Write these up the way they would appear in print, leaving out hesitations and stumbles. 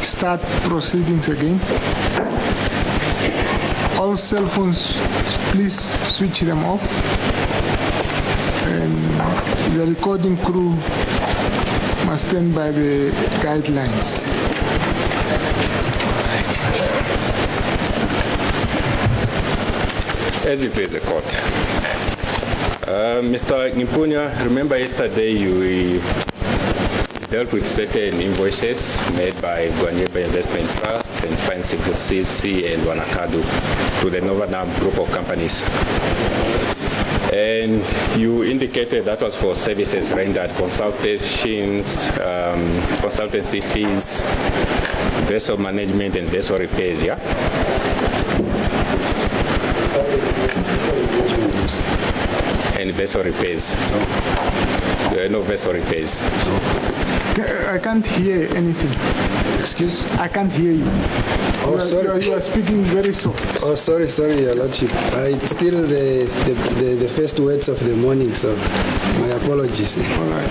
start proceedings again. All cell phones, please switch them off. And the recording crew must stand by the guidelines. As you please, the court. Mr. Nghipunya, remember yesterday you dealt with certain invoices made by Guanyeba Investment Trust and Fancy Group CC and Wanakadu to the Novana group of companies. And you indicated that was for services rendered, consultations, consultancy fees, vessel management and vessel repairs, yeah? And vessel repairs. There are no vessel repairs. I can't hear anything. Excuse? I can't hear you. Oh, sorry. You are speaking very soft. Oh, sorry, Your Lordship. It's still the first words of the morning, so my apologies. All right.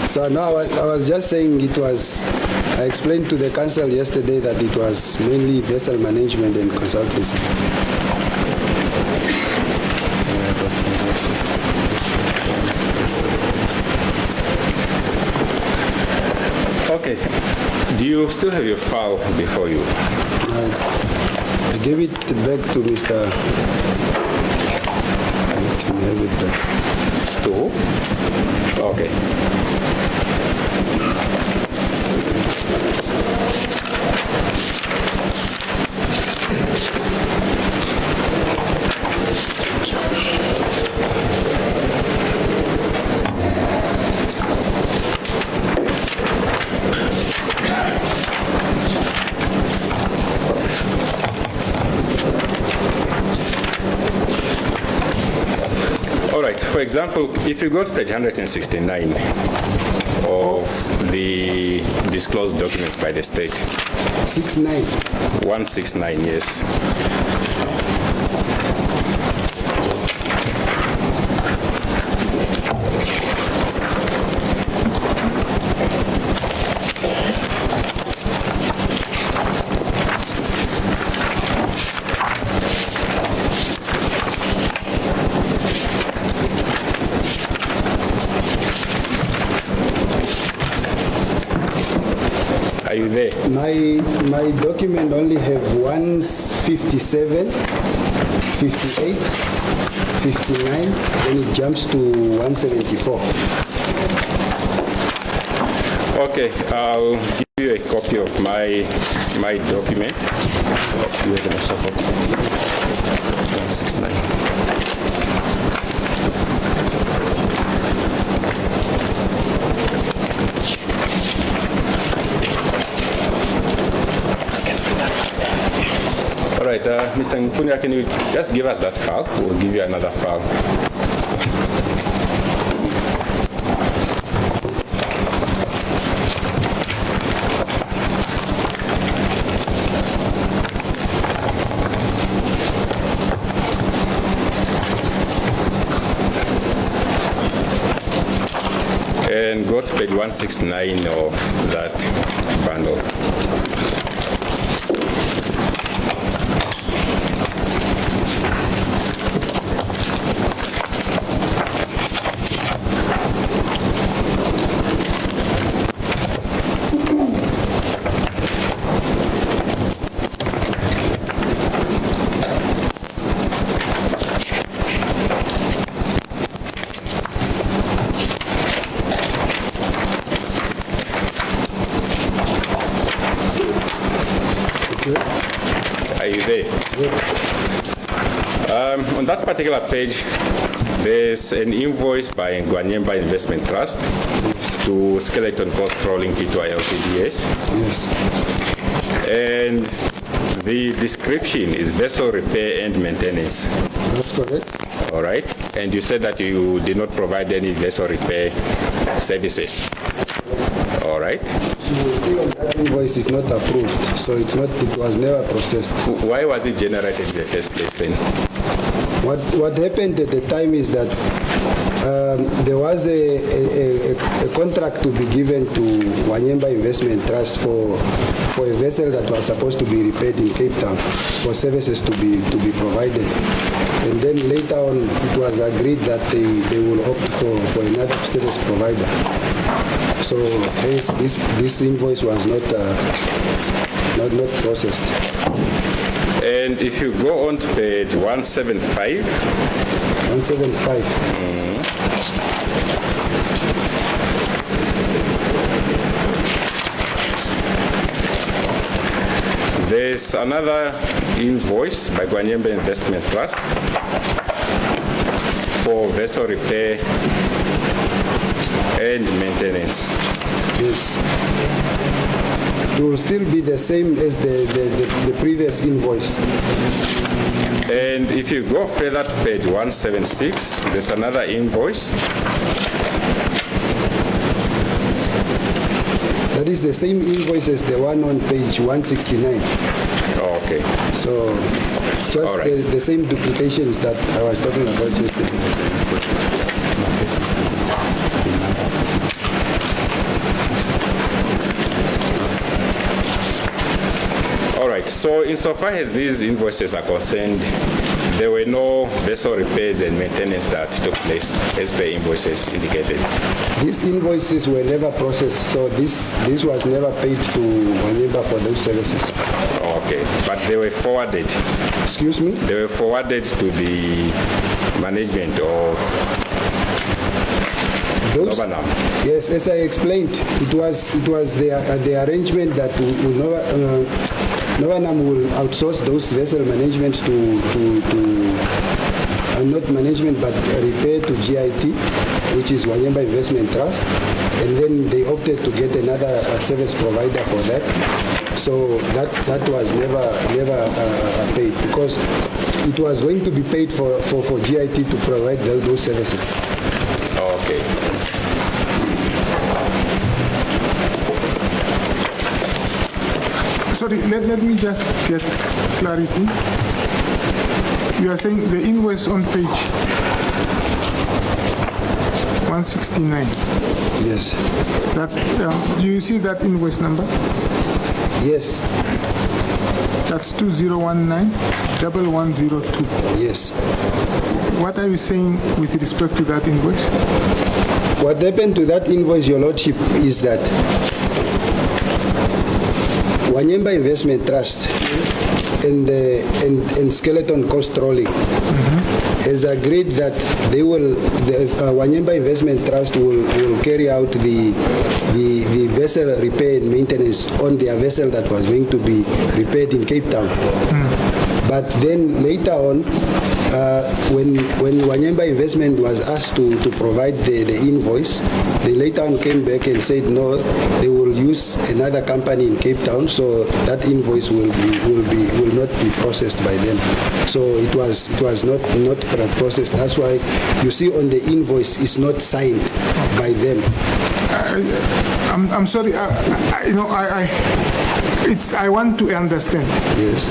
So now I was just saying it was, I explained to the council yesterday that it was mainly vessel management and consultancy. Okay. Do you still have your file before you? I gave it back to Mr. I can have it back. To who? Okay. For example, if you go to page 169 of the disclosed documents by the state. 69. 169, yes. Are you there? My document only have 157, 58, 59, then it jumps to 174. Okay, I'll give you a copy of my document. 169. All right, Mr. Nghipunya, can you just give us that file? We'll give you another file. And go to page 169 of that bundle. Are you there? On that particular page, there's an invoice by Guanyeba Investment Trust to Skeleton Coast Trolling P2I LTDS. Yes. And the description is vessel repair and maintenance. That's correct. All right. And you said that you did not provide any vessel repair services. All right. You will see on that invoice is not approved, so it was never processed. Why was it generated in the first place then? What happened at the time is that there was a contract to be given to Wanyemba Investment Trust for a vessel that was supposed to be repaired in Cape Town for services to be provided. And then later on, it was agreed that they will opt for another service provider. So hence this invoice was not processed. And if you go on to page 175. 175. There's another invoice by Wanyemba Investment Trust for vessel repair and maintenance. Yes. It will still be the same as the previous invoice. And if you go further to page 176, there's another invoice. That is the same invoice as the one on page 169. Oh, okay. So it's just right. the same duplications that I was talking about yesterday. All right, so insofar as these invoices are concerned, there were no vessel repairs and maintenance that took place as per invoices indicated. These invoices were never processed, so this was never paid to Wanyemba for those services. Okay, but they were forwarded. Excuse me? They were forwarded to the management of Those, Nobanam. yes, as I explained, it was the arrangement that Nobanam will outsource those vessel management to not management but repair to GIT, which is Wanyemba Investment Trust, and then they opted to get another service provider for that. So that was never paid because it was going to be paid for GIT to provide those services. Okay. Sorry, let me just get clarity. You are saying the invoice on page 169. Yes. That's. Do you see that invoice number? Yes. That's 2019-1102. Yes. What are you saying with respect to that invoice? What happened to that invoice, Your Lordship, is that Wanyemba Investment Trust and Skeleton Coast Rolling has agreed that they will, Wanyemba Investment Trust will carry out the vessel repair and maintenance on their vessel that was going to be repaired in Cape Town. But then later on, when Wanyemba Investment was asked to provide the invoice, they later on came back and said no, they will use another company in Cape Town, so that invoice will not be processed by them. So it was not processed. That's why you see on the invoice it's not signed by them. I'm sorry. I want to understand. Yes.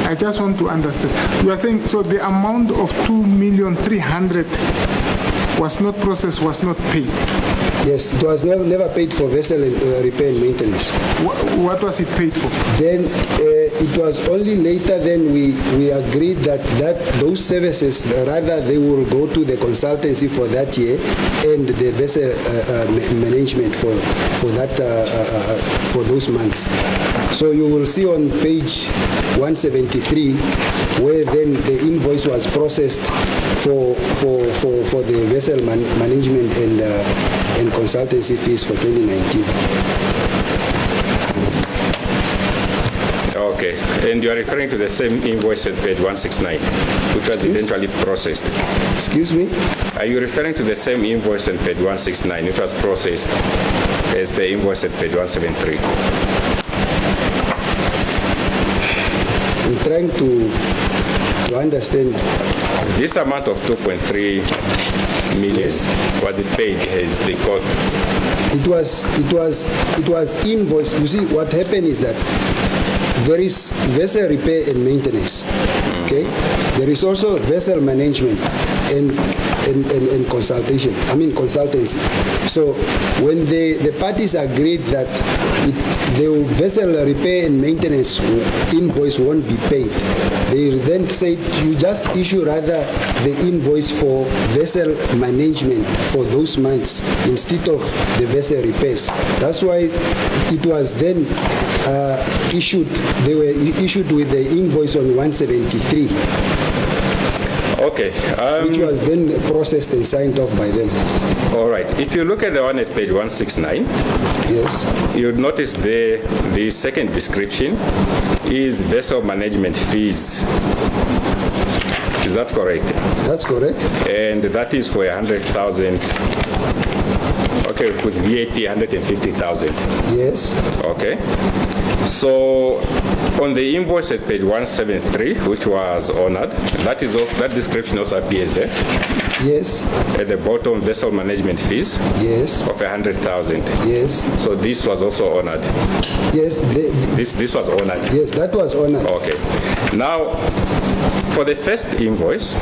I just want to understand. You are saying, so the amount of 2,300,000 was not processed, was not paid? Yes, it was never paid for vessel repair and maintenance. What was it paid for? Then it was only later then we agreed that those services, rather they will go to the consultancy for that year and the vessel management for that for those months. So you will see on page 173 where then the invoice was processed for the vessel management and consultancy fees for 2019. Okay, and you are referring to the same invoice at page 169, which was eventually processed. Excuse me? Are you referring to the same invoice at page 169, which was processed as per invoice at page 173? I'm trying to understand. This amount of 2.3 million. Yes. Was it paid as the court? It was invoiced. You see, what happened is that there is vessel repair and maintenance. Okay, there is also vessel management and consultation. Consultancy. So when the parties agreed that the vessel repair and maintenance invoice won't be paid, they then said you just issue rather the invoice for vessel management for those months instead of the vessel repairs. That's why it was then issued. They were issued with the invoice on 173. Okay. Which was then processed and signed off by them. All right. If you look at the one at page 169, yes, you'd notice there the second description is vessel management fees. Is that correct? That's correct. And that is for 100,000. Okay, with VAT 150,000. Yes. Okay. So on the invoice at page 173, which was honored, that description also appears there. Yes. At the bottom, vessel management fees. Yes. Of 100,000. Yes. So this was also honored. Yes. This was honored. Yes, that was honored. Okay. Now, for the first invoice,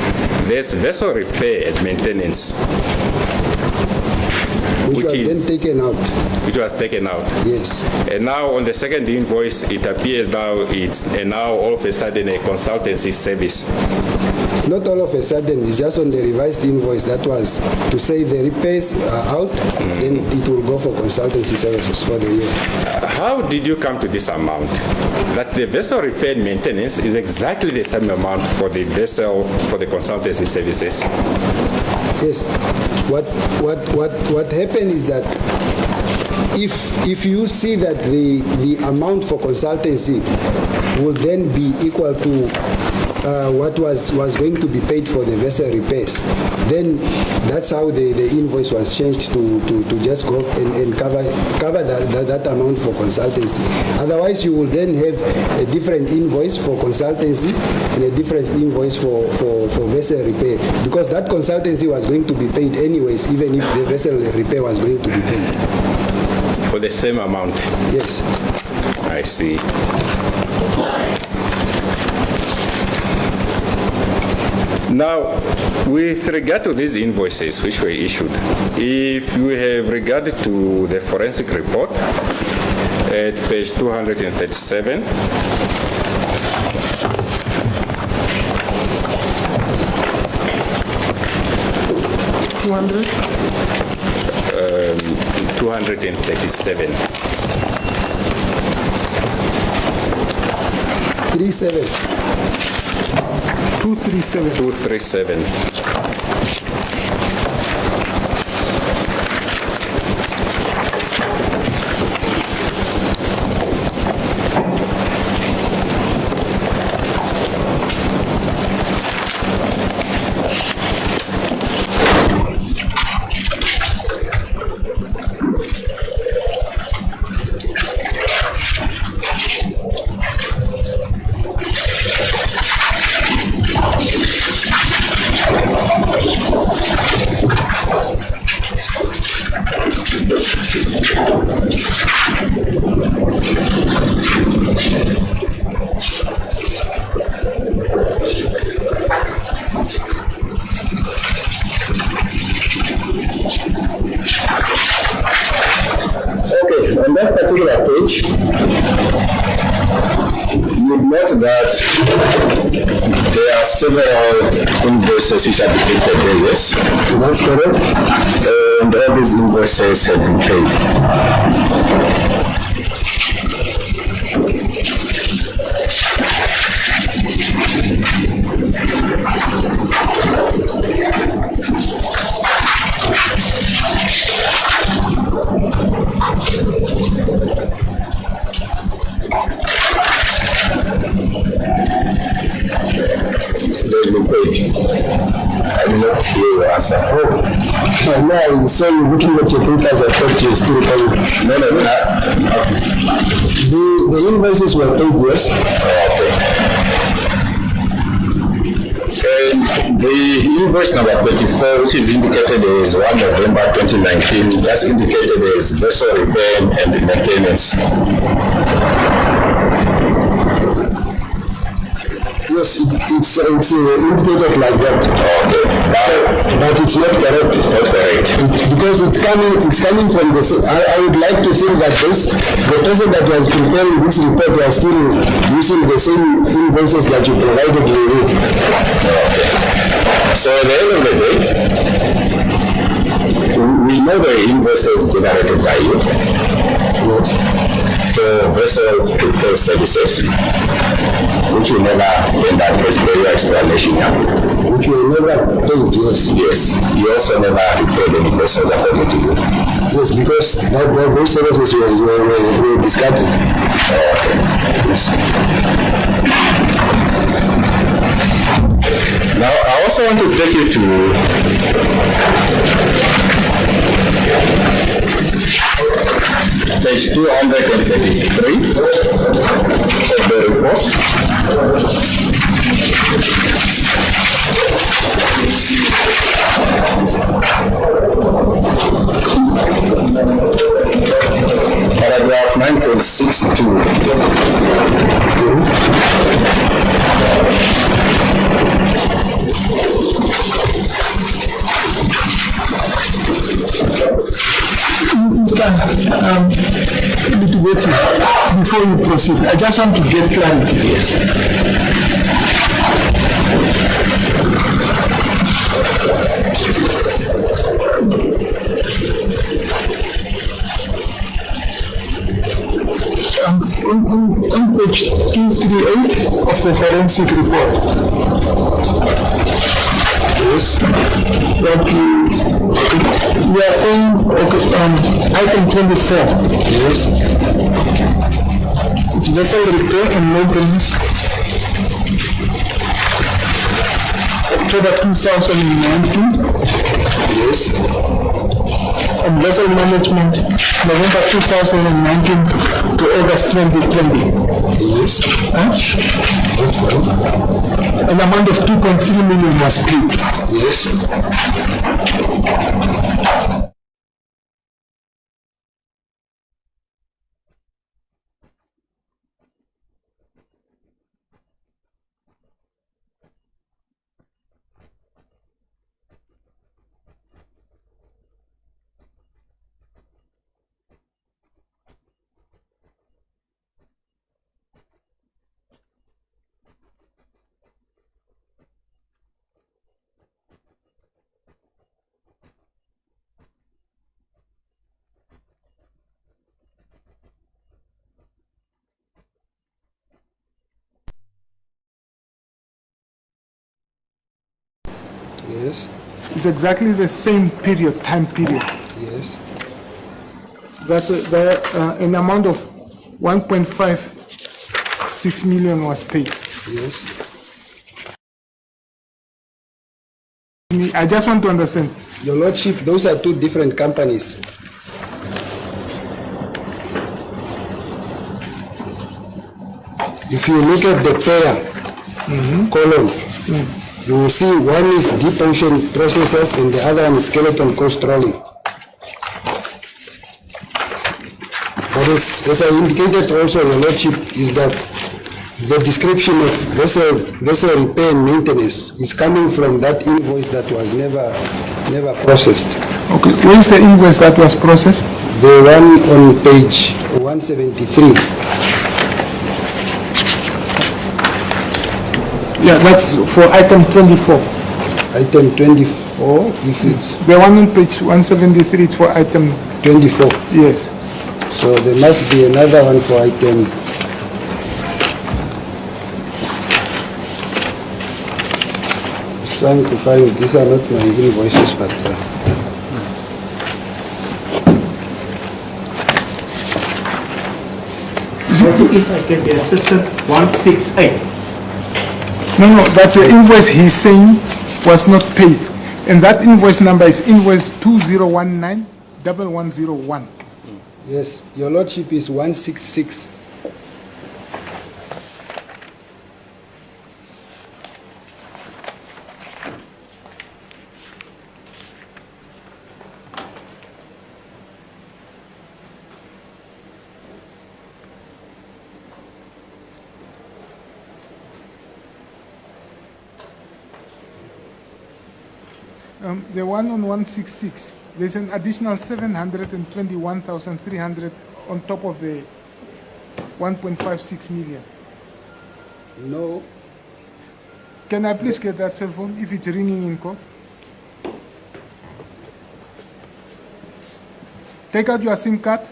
there's vessel repair and maintenance. Which was then taken out. Which was taken out. Yes. And now on the second invoice, it appears now it's now all of a sudden a consultancy service. Not all of a sudden, it's just on the revised invoice that was to say the repairs are out, then it will go for consultancy services for the year. How did you come to this amount? That the vessel repair and maintenance is exactly the same amount for the vessel for the consultancy services? Yes. What happened is that if you see that the amount for consultancy will then be equal to what was going to be paid for the vessel repairs, then that's how the invoice was changed to just go and cover that amount for consultancy. Otherwise, you will then have a different invoice for consultancy and a different invoice for vessel repair, because that consultancy was going to be paid anyways, even if the vessel repair was going to be paid. For the same amount? Yes. I see. Now, with regard to these invoices which were issued, if you have regard to the forensic report at page 237, $237. 237. On that particular page, you note that there are several invoices which have been paid per day, yes? That's correct. And all these invoices have been paid. I'm not here your answer. Oh, now, so you're looking at your papers, I thought you're still coming. No. The invoices were paid, yes? Okay. And The invoice number 24, which is indicated as 1 November 2019, that's indicated as vessel repair and maintenance. Yes, it's indicated like that. Okay. But it's not correct. It's not correct. Because it's coming from the. I would like to think that the person that was preparing this report was still using the same invoices that you provided me with. Okay. So at the end of the day, we know the invoices generated by you. Yes. For vessel repair services, which you never rendered as per your explanation. Which we never paid, yes. Yes. You also never repaired any vessels according to you. Yes, because those services were discarded. Yes. Now, I also want to take you to page 233 of the report. Paragraph Before you proceed, I just want to get clarity. On page 238 of the forensic report, Yes. we are saying item 24. Yes. It's vessel repair and maintenance. October 2019. Yes. And vessel management, November 2019 to August 2020. Yes. That's fine. An amount of 2.3 million was paid. Yes. Yes. It's exactly the same period, time period. Yes. That's an amount of 1.56 million was paid. Yes. I just want to understand. Your Lordship, those are two different companies. If you look at the pair column, you will see one is deep ocean processors and the other one is skeleton coast rolling. But as I indicated also, Your Lordship, is that the description of vessel repair and maintenance is coming from that invoice that was never processed. Okay, where is the invoice that was processed? The one on page 173. Yeah, that's for item 24. Item 24, if it's The one on page 173 is for item, 24. yes. So there must be another one for item. Trying to find, these are not my invoices, but If I get the assistant 168. No, that's the invoice he's saying was not paid. And that invoice number is invoice 2019-1101. yes, Your Lordship is 166. The one on 166, there's an additional 721,300 on top of the 1.56 million. No, Can I please get that cell phone if it's ringing in court? Take out your SIM card,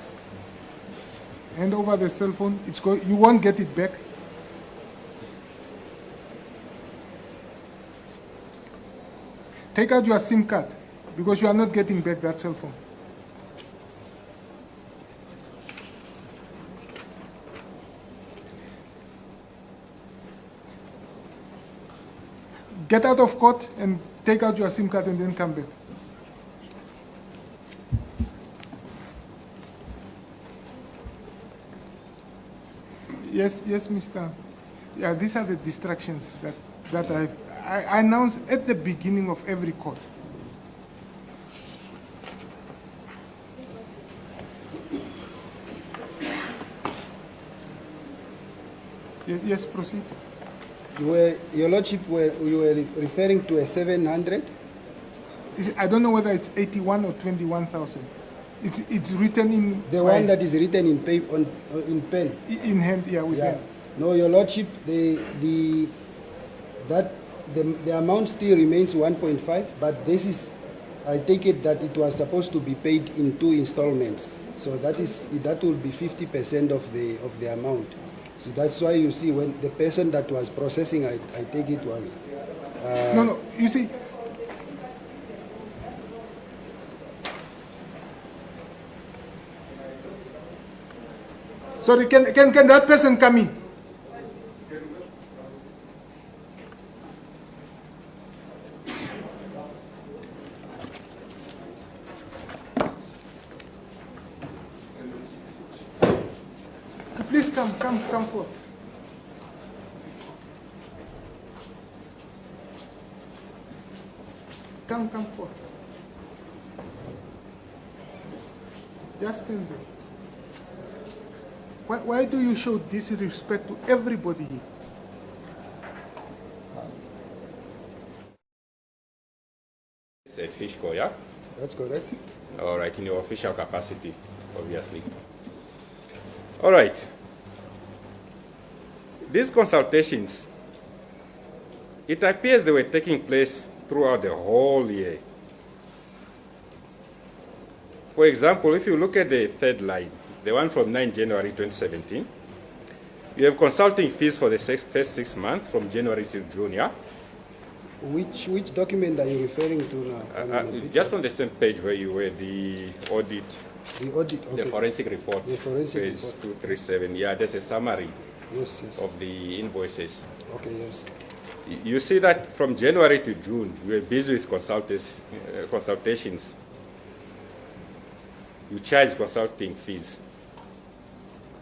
hand over the cell phone. You won't get it back. Take out your SIM card because you are not getting back that cell phone. Get out of court and take out your SIM card and then come back. Yes, Mr. Yeah, these are the distractions that I announce at the beginning of every court. Yes, proceed. Your Lordship, you were referring to a 700? I don't know whether it's 81 or 21,000. It's written in The one that is written in pen. in hand, yeah, with hand. No, Your Lordship, the amount still remains 1.5, but this is, I take it that it was supposed to be paid in 2 installments. So that will be 50% of the amount. So that's why you see when the person that was processing, I take it was. No, you see. Sorry, can that person come in? Please come forth. Come forth. Just stand there. Why do you show disrespect to everybody here? It's at Fishco, yeah? That's correct. All right, in your official capacity, obviously. All right. These consultations, it appears they were taking place throughout the whole year. For example, if you look at the third line, the one from 9 January 2017, you have consulting fees for the first 6 months from January to June, yeah? Which document are you referring to now? Just on the same page where you were, the audit, The audit, okay. the forensic report, The forensic page report. 237. Yeah, there's a summary Yes. of the invoices. Okay, yes. You see that from January to June, you were busy with consultations. You charge consulting fees.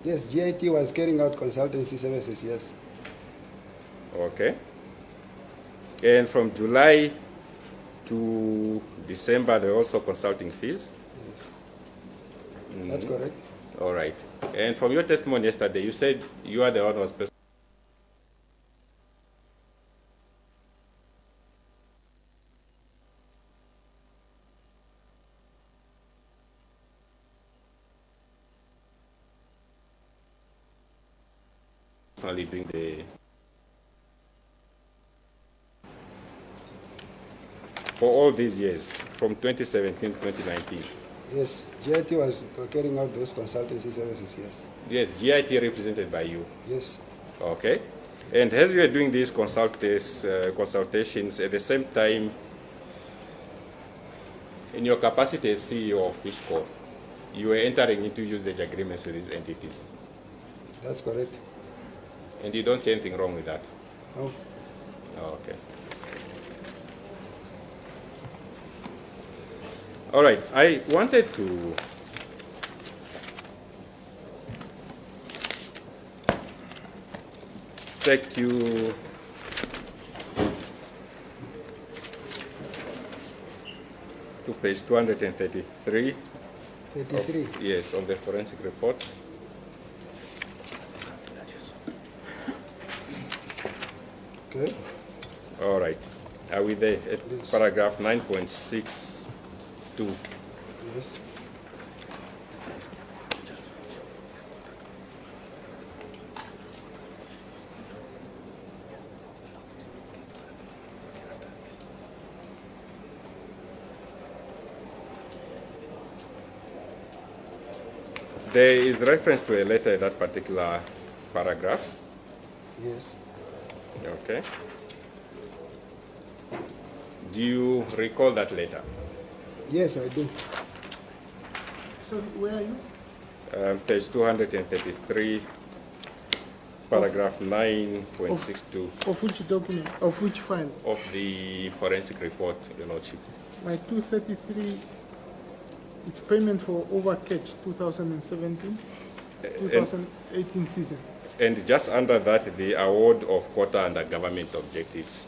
Yes, GIT was carrying out consultancy services, yes. Okay. And from July to December, there are also consulting fees. Yes. That's correct. All right. And from your testimony yesterday, you said you are the one who was personally doing the for all these years, from 2017 to 2019. Yes, GIT was carrying out those consultancy services, yes. Yes, GIT represented by you. Yes. Okay. And as you are doing these consultations, at the same time, in your capacity as CEO of Fishco, you were entering into usage agreements with these entities. That's correct. And you don't see anything wrong with that? No. Okay. All right, I wanted to take you to page 233. 33. Yes, on the forensic report. Okay. All right. Are we there at Yes. paragraph 9.62? Yes. There is reference to a letter in that particular paragraph. Yes. Okay. Do you recall that letter? Yes, I do. So where are you? Page 233, paragraph 9.62 Of which document? Of which file? of the forensic report, Your Lordship. My 233, it's payment for overcatch 2017, 2018 season. And just under that, the award of quota under government objectives.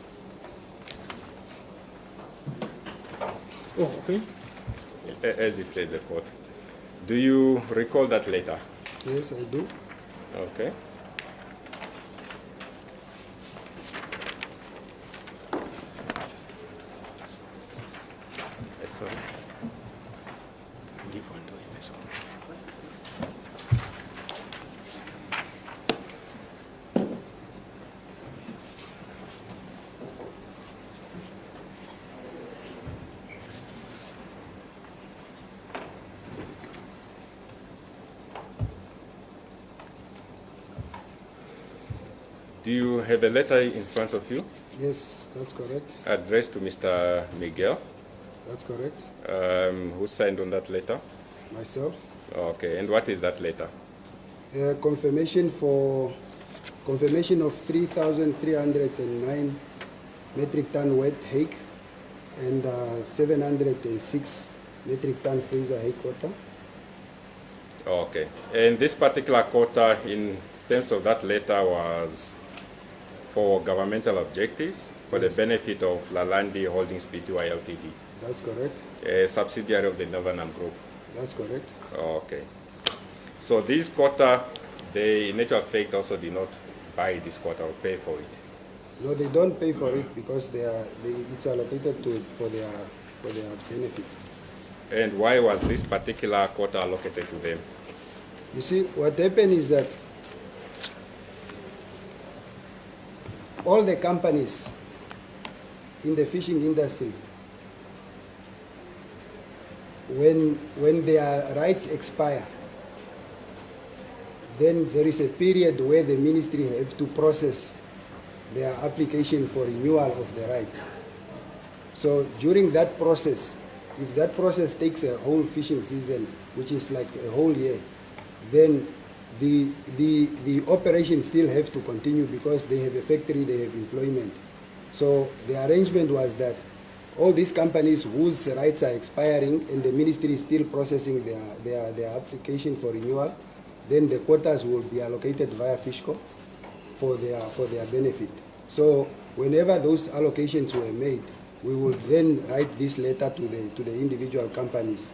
Oh, okay. As it plays a court. Do you recall that letter? Yes, I do. Okay. Sorry. Give one to him as well. Do you have a letter in front of you Yes, that's correct. addressed to Mr. Miguel? That's correct. Who signed on that letter? Myself. Okay, and what is that letter? Confirmation of 3,309 metric ton wet hake and 706 metric ton freezer hake quota. Okay, and this particular quota in terms of that letter was for governmental objectives for the Yes. benefit of Lalandi Holdings Pty Ltd, That's correct. a subsidiary of the Northern Group. That's correct. Okay. So this quota, they in actual fact also did not buy this quota or pay for it. No, they don't pay for it because it's allocated to it for their benefit. And why was this particular quota allocated to them? You see, what happened is that all the companies in the fishing industry, when their rights expire, then there is a period where the ministry have to process their application for renewal of the right. So during that process, if that process takes a whole fishing season, which is like a whole year, then the operation still have to continue because they have a factory, they have employment. So the arrangement was that all these companies whose rights are expiring and the ministry is still processing their application for renewal, then the quotas will be allocated via Fishco for their benefit. So whenever those allocations were made, we will then write this letter to the individual companies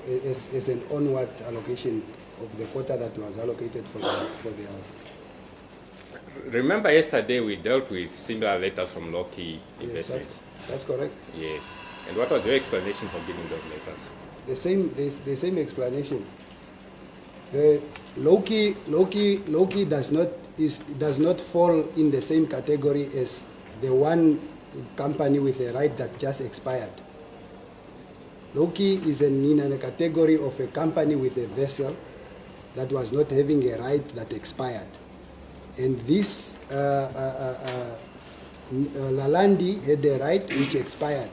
as an onward allocation of the quota that was allocated for their. Remember yesterday we dealt with similar letters from Loki Yes, Investments? that's correct. Yes. And what was your explanation for giving those letters? The same explanation. The Loki does not fall in the same category as the one company with a right that just expired. Loki is in a category of a company with a vessel that was not having a right that expired. And this Lalandi had a right which expired.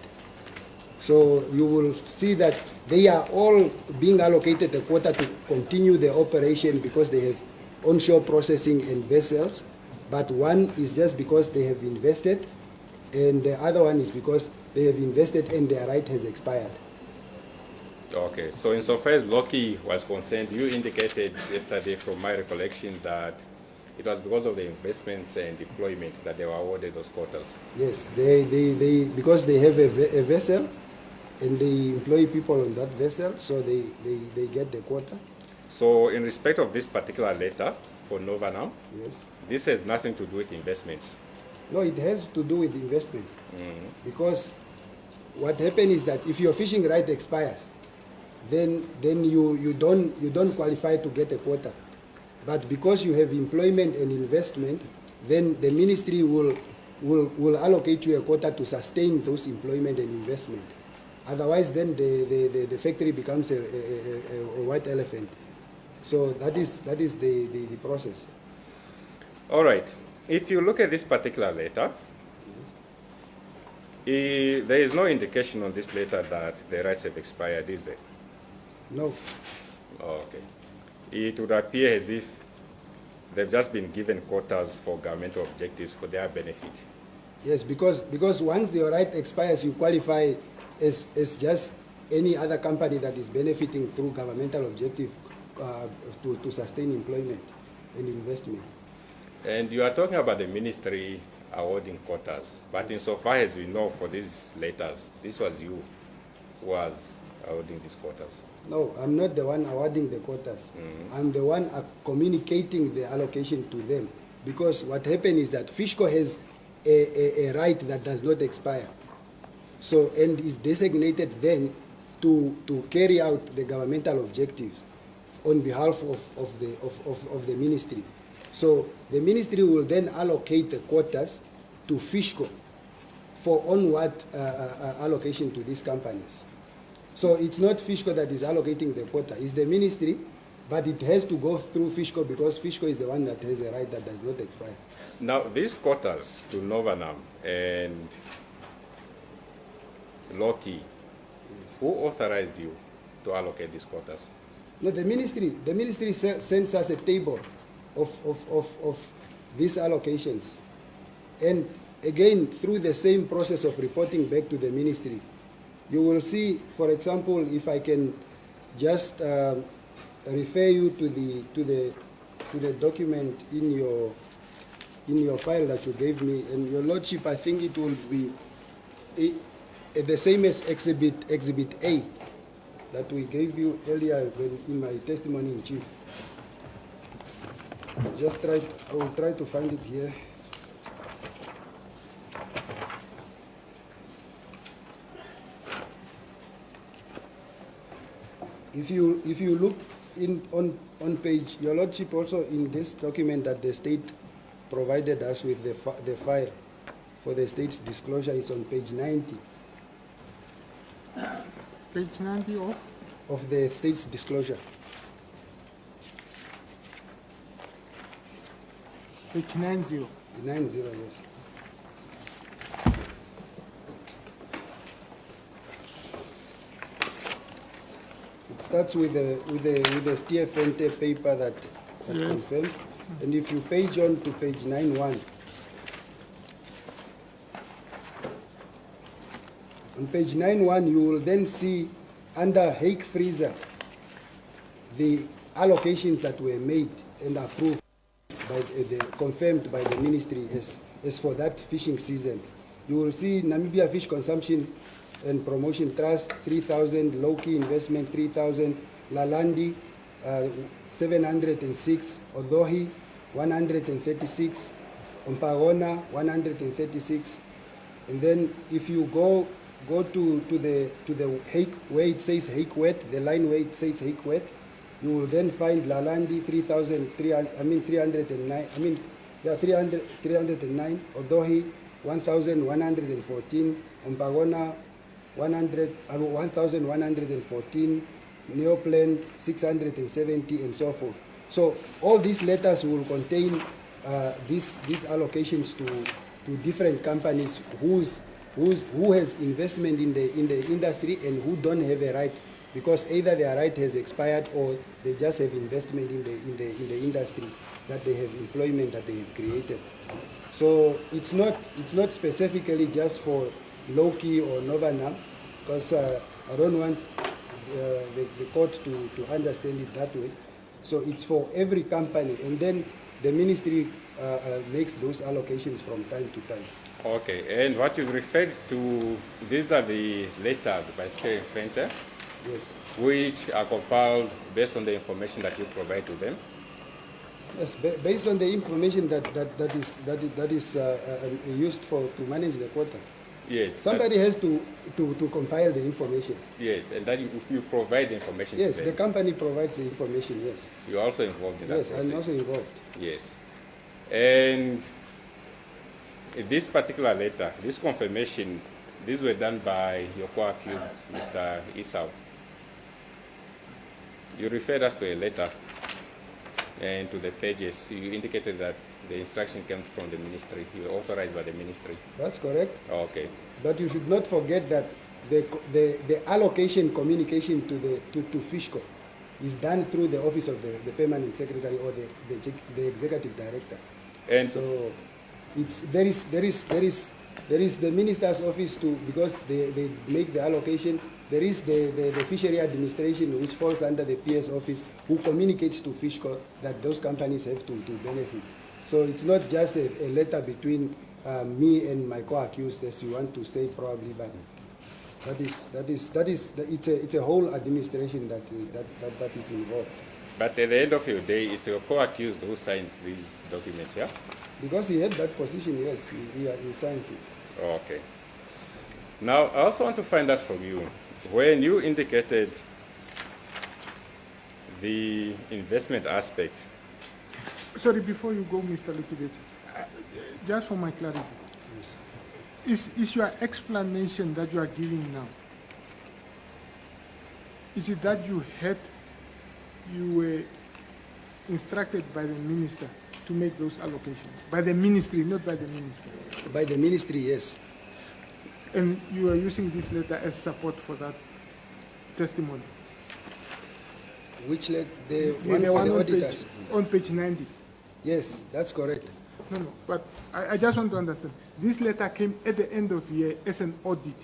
So you will see that they are all being allocated a quota to continue the operation because they have onshore processing and vessels, but one is just because they have invested, and the other one is because they have invested and their right has expired. Okay, so insofar as Loki was concerned, you indicated yesterday from my recollection that it was because of the investments and deployment that they were awarded those quotas. Yes, they because they have a vessel and they employ people on that vessel, so they get the quota. So in respect of this particular letter for Nova now, Yes. this has nothing to do with investments. No, it has to do with investment. Because what happens is that if your fishing right expires, then you don't qualify to get a quota. But because you have employment and investment, then the ministry will allocate you a quota to sustain those employment and investment. Otherwise, then the factory becomes a white elephant. So that is the process. All right. If you look at this particular letter, there is no indication on this letter that the rights have expired, is there? No. Okay. It would appear as if they've just been given quotas for governmental objectives for their benefit. Yes, because once your right expires, you qualify as just any other company that is benefiting through governmental objective to sustain employment and investment. And you are talking about the ministry awarding quotas, but insofar as we know for these letters, this was you who was awarding these quotas. No, I'm not the one awarding the quotas. I'm the one communicating the allocation to them. Because what happened is that Fishco has a right that does not expire. So, and is designated then to carry out the governmental objectives on behalf of the ministry. So the ministry will then allocate the quotas to Fishco for onward allocation to these companies. So it's not Fishco that is allocating the quota, it's the ministry, but it has to go through Fishco because Fishco is the one that has a right that does not expire. Now, these quotas to Novanam and Loki, yes, who authorized you to allocate these quotas? No, the ministry sends us a table of these allocations. And again, through the same process of reporting back to the ministry, you will see, for example, if I can just refer you to the document in your file that you gave me, and your lordship, I think it will be the same as exhibit A that we gave you earlier in my testimony in chief. I will try to find it here. If you look on page, your lordship, also in this document that the state provided us with the file for the state's disclosure is on page 90. Page 90 of the state's disclosure. Page 90. 90, yes. It starts with the STFNT paper that Yes. confirms, and if you page on to page 91, on page 91 you will then see under Hake Freezer the allocations that were made and approved by confirmed by the ministry as for that fishing season. You will see Namibia Fish Consumption and Promotion Trust 3,000, Loki Investment 3,000, Lalandi 706, Odohi 136, Ompagona 136, and then if you go to the Hake where it says Hake Wet, the line where it says Hake Wet, you will then find Lalandi 309, Odohi 1,114, Ompagona 1,114, Neoplan 670, and so forth. So all these letters will contain these allocations to different companies who has investment in the industry and who don't have a right, because either their right has expired or they just have investment in the industry, that they have employment that they have created. So it's not specifically just for Loki or Novanam, because I don't want the court to understand it that way. So it's for every company, and then the ministry makes those allocations from time to time. Okay, and what you referred to, these are the letters by State Fenter, Yes. which are compiled based on the information that you provide to them? Yes, based on the information that is used to manage the quota. Yes. Somebody has to compile the information. Yes, and that you provide the information. Yes, to the them. company provides the information, yes. You're also involved in that Yes, process. I'm also involved. Yes. And in this particular letter, this confirmation, these were done by your co-accused, Mr. Esau. You referred us to a letter and to the pages. You indicated that the instruction came from the ministry. You were authorized by the ministry. That's correct. Okay. But you should not forget that the allocation communication to Fishco is done through the office of the permanent secretary or the executive director. And so there is the minister's office too, because they make the allocation. There is the fishery administration, which falls under the PS office, who communicates to Fishco that those companies have to benefit. So it's not just a letter between me and my co-accused, as you want to say probably, but it's a whole administration that is involved. But at the end of your day, it's your co-accused who signs these documents, yeah? Because he had that position, yes, he signs it. Okay. Now, I also want to find out from you, when you indicated the investment aspect. Sorry, before you go, Mr. Litigate, just for my clarity, Yes. is your explanation that you are giving now, is it that you were instructed by the minister to make those allocations? By the ministry, not by the minister. By the ministry, yes. And you are using this letter as support for that testimony? Which the The one for the on auditors? on page 90. Yes, that's correct. No, but I just want to understand. This letter came at the end of year as an audit.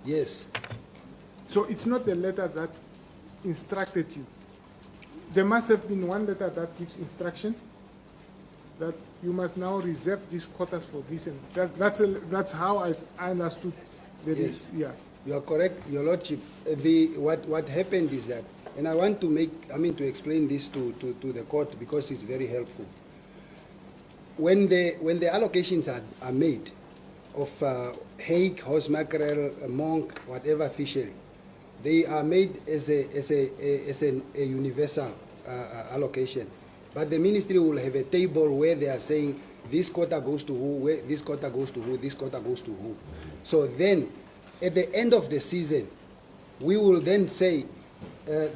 Yes. So it's not the letter that instructed you. There must have been one letter that gives instruction that you must now reserve these quotas for this, and that's how I understood the Yes. Yeah. You are correct, Your Lordship. What happened is that, and I want to to explain this to the court because it's very helpful. When the allocations are made of hake, horse mackerel, monk, whatever fishery, they are made as a universal allocation. But the ministry will have a table where they are saying this quota goes to who, where this quota goes to who, this quota goes to who. So then, at the end of the season, we will then say,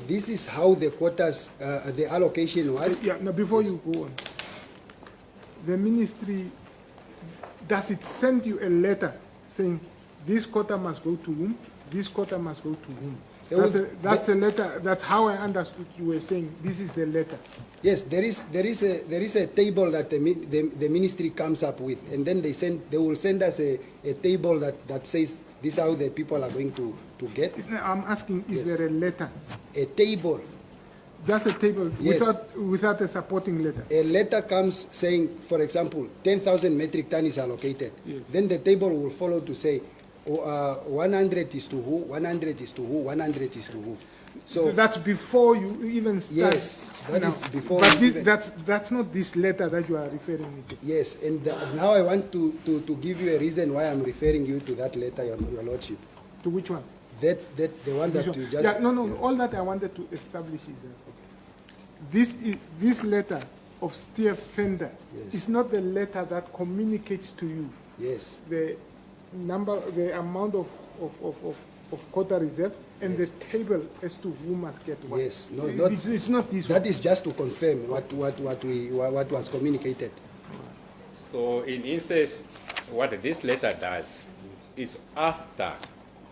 this is how the quotas, the allocation was. Yeah. Now, before you go on, the ministry, does it send you a letter saying this quota must go to whom, this quota must go to whom? That's a letter. That's how I understood you were saying. This is the letter. Yes, there is a table that the ministry comes up with, and then they will send us a table that says this is how the people are going to get. I'm asking, is there a letter? A table. Just a table, Yes. without a supporting letter? A letter comes saying, for example, 10,000 metric ton is allocated. Yes. Then the table will follow to say, 100 is to who, 100 is to who, 100 is to who. So That's before you even start. Yes, that is before But you even- that's not this letter that you are referring me to. yes, and now I want to give you a reason why I'm referring you to that letter, Your Lordship. To which one? The one that This one. you just... Yeah, no. yeah. All that I wanted to establish is that this letter of Steer Fender Yes. is not the letter that communicates to you Yes, the amount of quota reserve and the table as to who must get what. yes. No, It's not this that one. is just to confirm what was communicated. So in instance, what this letter does is after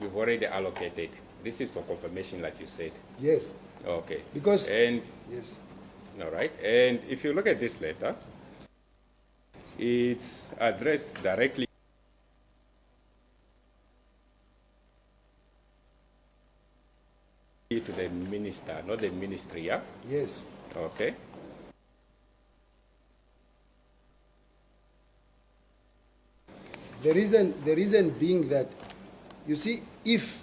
you've already allocated. This is for confirmation, like you said. Yes, Okay. because... And yes. all right. And if you look at this letter, it's addressed directly to the minister, not the ministry. Yeah. Yes. Okay. The reason being that, you see, if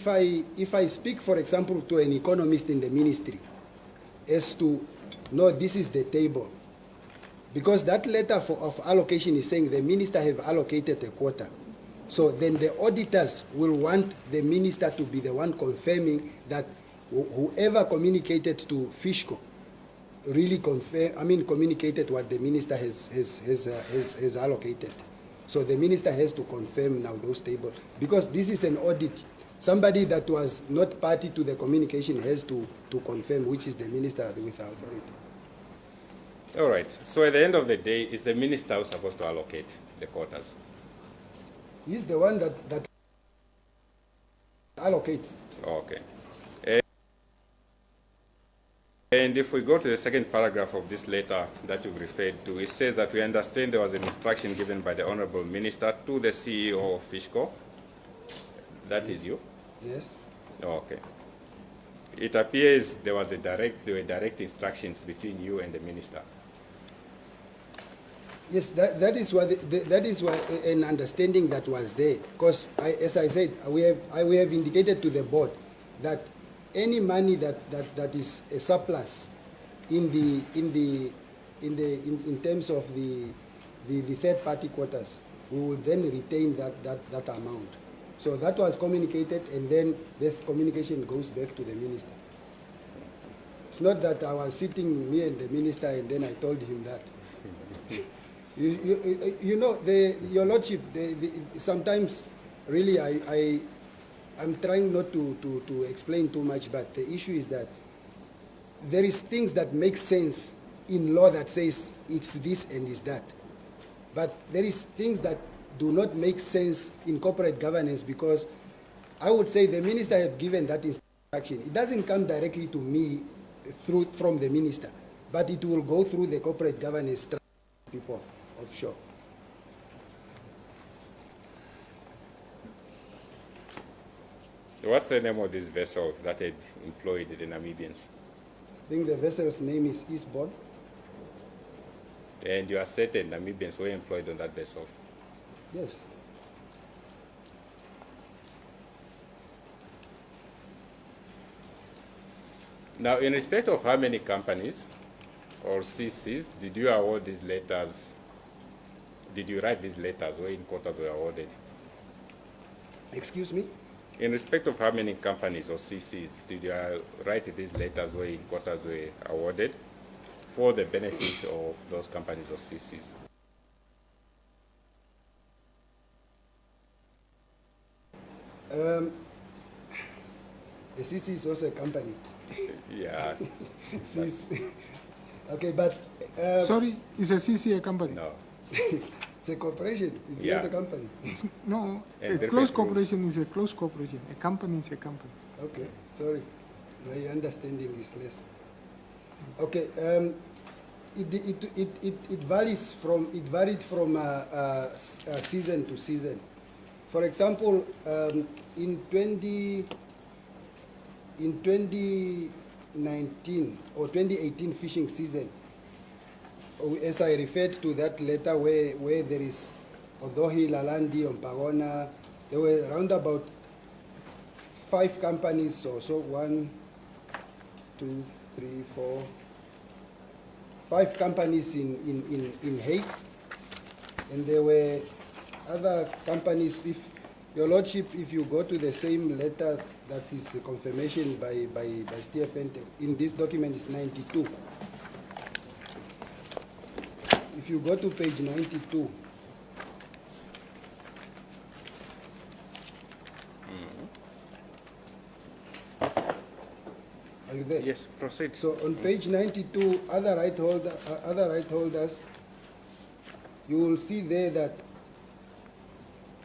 I speak, for example, to an economist in the ministry, as to, no, this is the table. Because that letter of allocation is saying the minister have allocated a quota. So then the auditors will want the minister to be the one confirming that whoever communicated to Fishco really communicated what the minister has allocated. So the minister has to confirm now those tables. Because this is an audit. Somebody that was not party to the communication has to confirm, which is the minister with the authority. All right. So at the end of the day, is the minister who's supposed to allocate the quotas? He's the one that allocates. Okay. And if we go to the second paragraph of this letter that you've referred to, it says that we understand there was an instruction given by the Honorable Minister to the CEO of Fishco. That is you? Yes. Okay. It appears there were direct instructions between you and the minister. Yes, that is what an understanding that was there. Because as I said, we have indicated to the board that any money that is a surplus in terms of the third party quotas, we will then retain that amount. So that was communicated, and then this communication goes back to the minister. It's not that I was sitting, me and the minister, and then I told him that. You know, Your Lordship, sometimes really I'm trying not to explain too much, but the issue is that there is things that make sense in law that says it's this and it's that. But there is things that do not make sense in corporate governance, because I would say the minister have given that instruction. It doesn't come directly to me from the minister, but it will go through the corporate governance people offshore. What's the name of this vessel that had employed the Namibians? I think the vessel's name is Eastbourne. And you asserted Namibians were employed on that vessel? Yes. Now, in respect of how many companies or CCs did you award these letters? Did you write these letters where in quotas were awarded? Excuse me? In respect of how many companies or CCs did you write these letters where in quotas were awarded for the benefit of those companies or CCs? The CC is also a company. Yeah. Okay, but... Sorry, is a CC a company? No. It's a corporation, it's Yeah. not a company. No, And a very close big rules. corporation is a close corporation. A company is a company. Okay, sorry. My understanding is less. Okay, it varies from season to season. For example, in 2019 or 2018 fishing season, as I referred to that letter where there is Odohi, Lalandi, Ompagona, there were around about 5 companies or so, 1, 2, 3, 4, 5 companies in Hague, and there were other companies. If Your Lordship, if you go to the same letter that is the confirmation by Stephen, in this document is 92. If you go to page 92, are you there? Yes, proceed. So on page 92, other right holders, you will see there that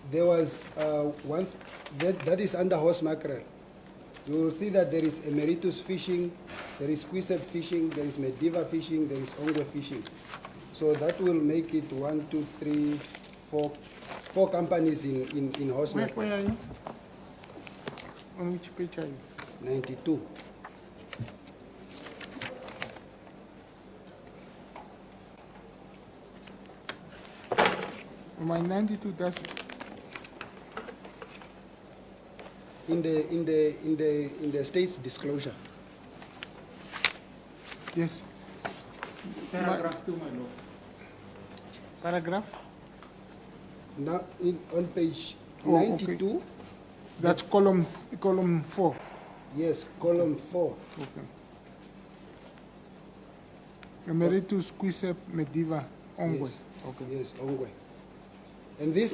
there was one that is under horse mackerel. You will see that there is Emeritus Fishing, there is Quisep Fishing, there is Mediva Fishing, there is Ongwe Fishing. So that will make it 1, 2, 3, 4 companies in horse mackerel. Where are you? On which page are you? 92. My 92 does In the state's disclosure. Yes. Paragraph 2, my lord. Paragraph? Now, on page Oh, okay. 92, That's column 4. yes, column 4. Okay. Emeritus Quisep Mediva Ongwe. Yes. Okay. Yes, Ongwe. And this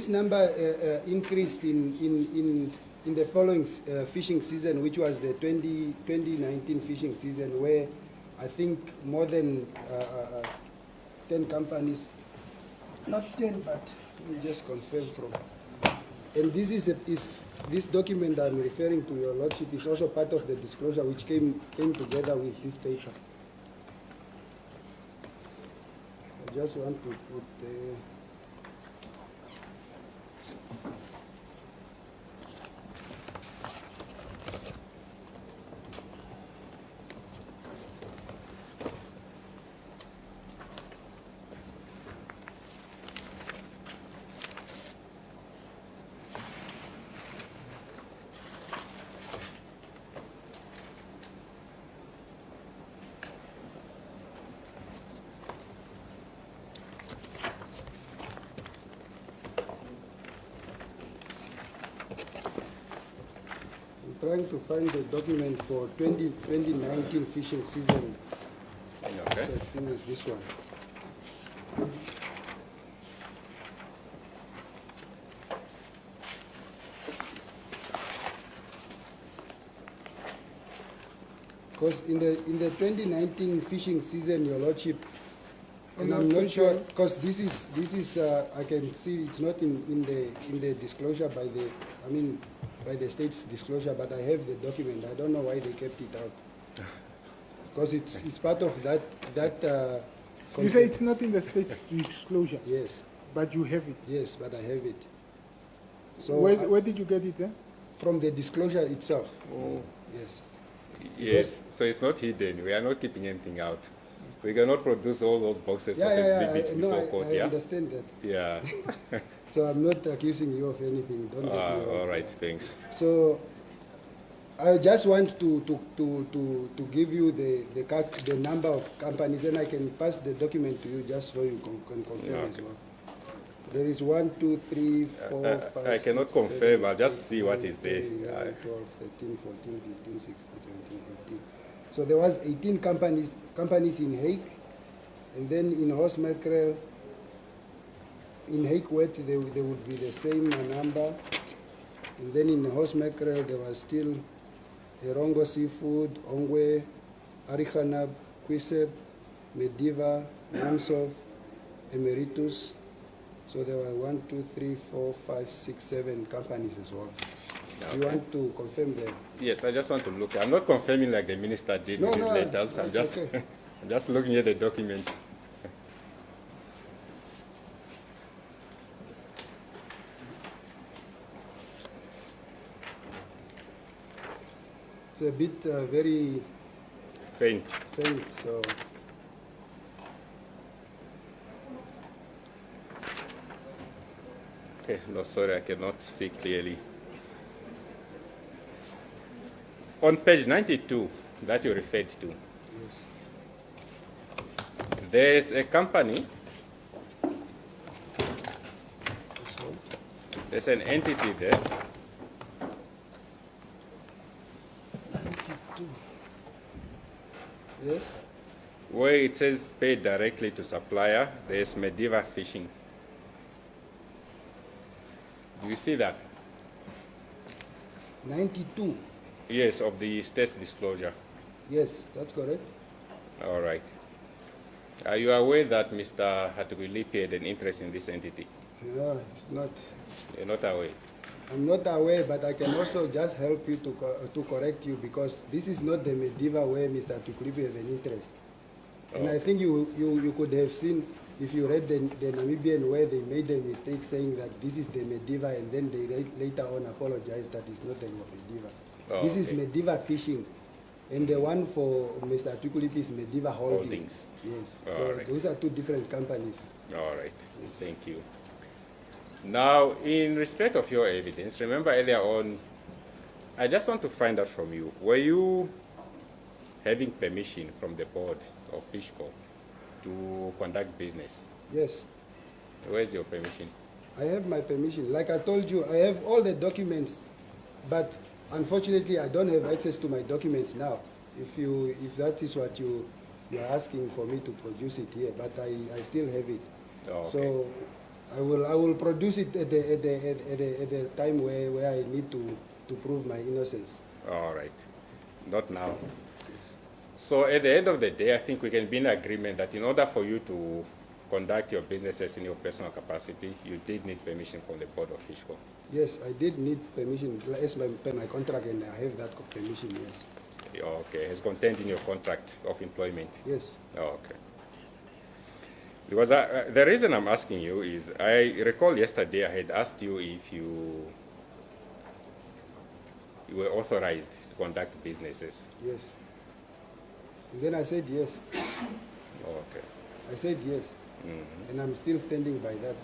number increased in the following fishing season, which was the 2019 fishing season, where I think more than 10 companies, not 10, but let me just confirm from. And this is this document I'm referring to, Your Lordship, is also part of the disclosure which came together with this paper. I just want to put the. Trying to find the document for 2019 fishing season. Okay. So I think it's this one. Because in the 2019 fishing season, Your Lordship, and I'm not sure, because this is I can see it's not in the disclosure by the state's disclosure, but I have the document. I don't know why they kept it out. Because it's part of that. You say it's not in the state's disclosure, Yes, but you have it. yes, but I have it. So Where did you get it? from the disclosure itself. Oh. Yes. Yes, so it's not hidden. We are not keeping anything out. We cannot produce all those boxes of exhibits No, before court, I yeah? understand that. Yeah. So I'm not accusing you of anything. Don't get me wrong. All right, thanks. So I just want to give you the number of companies, and I can pass the document to you just so you can confirm as Okay. well. There is 1, 2, 3, 4, 5, I cannot 6, confirm, 7, I'll just 8, see what 9, is there. 10, 11, 12, 13, 14, 15, 16, 17, 18. So there was 18 companies in Hague, and then in horse mackerel, in Hague wet, they would be the same number. And then in horse mackerel, there was still Erongo Seafood, Ongwe, Arihanab, Quisep, Mediva, Namsov, Emeritus. So there were 1, 2, 3, 4, 5, 6, 7 companies as well. Okay. You want to confirm that? Yes, I just want to look. I'm not confirming like the minister did No, with his no, letters. I'm that's just, okay. I'm just looking at the document. It's a bit very Faint. faint, so Okay, no, sorry, I cannot see clearly. On page 92 that you referred to, yes. there's a company, So, there's an entity there. 92. Yes. Where it says paid directly to supplier, there's Mediva Fishing. Do you see that? 92. Yes, of the state's disclosure. Yes, that's correct. All right. Are you aware that Mr. Hatugulipi had an interest in this entity? No, it's not. You're not aware? I'm not aware, but I can also just help you to correct you, because this is not the Mediva where Mr. Tukribi have an interest. And I think you could have seen, if you read the Namibian, where they made a mistake saying that this is the Mediva, and then they later on apologized that it's not the Mediva. Oh, This is okay. Mediva Fishing, and the one for Mr. Tukulipi is Mediva Holdings. Holdings. Yes, All so right. those are two different companies. All right. Yes. Thank you. Now, in respect of your evidence, remember earlier on, I just want to find out from you, were you having permission from the board of Fishco to conduct business. Yes, Where's your permission? I have my permission. Like I told you, I have all the documents, but unfortunately, I don't have access to my documents now. If that is what you are asking for me to produce it here, but I still have it. Oh, okay. So I will produce it at the time where I need to prove my innocence. All right. Not now. So at the end of the day, I think we can be in agreement that in order for you to conduct your businesses in your personal capacity, you did need permission from the board of Fishco. Yes, I did need permission as per my contract, and I have that permission. Yes. Okay, it's contained in your contract of employment. Yes. Okay. Because the reason I'm asking you is I recall yesterday I had asked you if you were authorized to conduct businesses. Yes. And then I said yes. Okay. I said yes. And I'm still standing by that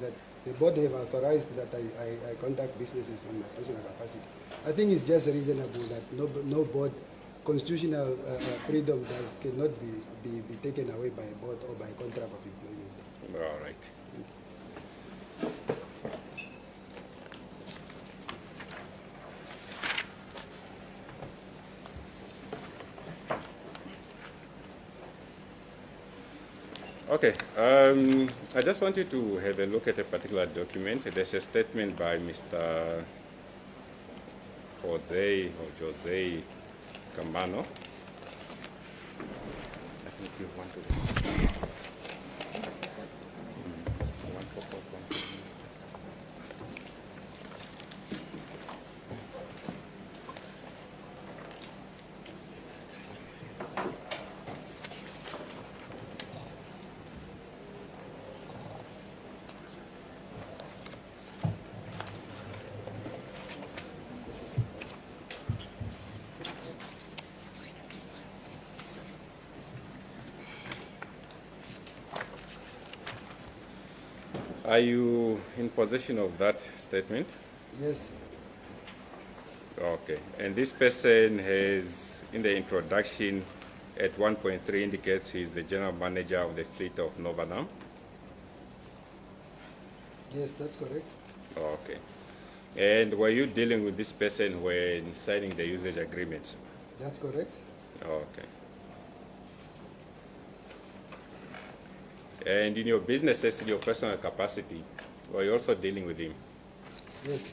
the board have authorized that I conduct businesses on my personal capacity. I think it's just reasonable that no board constitutional freedom cannot be taken away by a board or by a contract of employment. All right. Okay, I just want you to have a look at a particular document. There's a statement by Mr. Jose Camano. I think you want to. Are you in possession of that statement? Yes. Okay. And this person has, in the introduction, at 1.3 indicates he's the general manager of the fleet of Novanam. Yes, that's correct. Okay. And were you dealing with this person when signing the usage agreements? That's correct. Okay. And in your businesses, in your personal capacity, were you also dealing with him? Yes.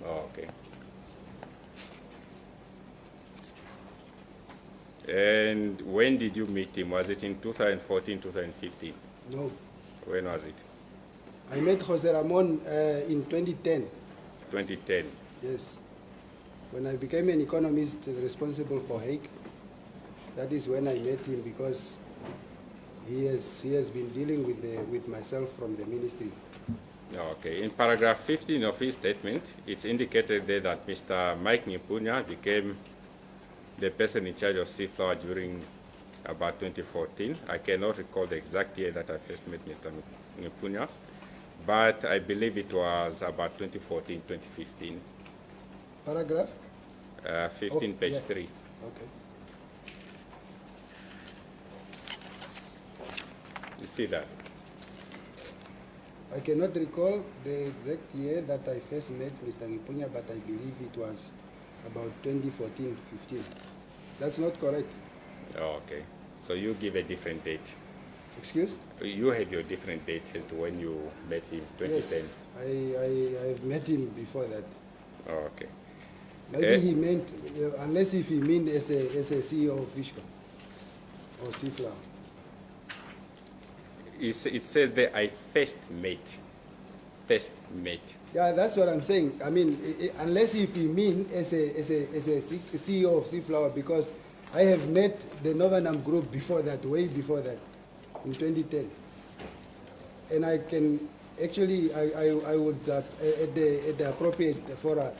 Okay. And when did you meet him? Was it in 2014, 2015? No. When was it? I met Jose Ramon in 2010. 2010. Yes. When I became an economist responsible for Hague, that is when I met him, because he has been dealing with myself from the ministry. Okay. In paragraph 15 of his statement, it's indicated there that Mr. Mike Nghipunya became the person in charge of Seaflower during about 2014. I cannot recall the exact year that I first met Mr. Nghipunya, but I believe it was about 2014, 2015. Paragraph? 15, page yeah. 3. Okay. You see that? I cannot recall the exact year that I first met Mr. Nghipunya, but I believe it was about 2014-15. That's not correct. Oh, okay. So you give a different date. Excuse? You had your different date as to when you met him, 2010. Yes, I've met him before that. Oh, okay. Maybe he meant, unless if he meant as a CEO of Fishco or Seaflower. It says that I first met. Yeah, that's what I'm saying. I mean, unless if he mean as a CEO of Seaflower, because I have met the Novanam Group before that, way before that, in 2010. And I can actually, I would at the appropriate fora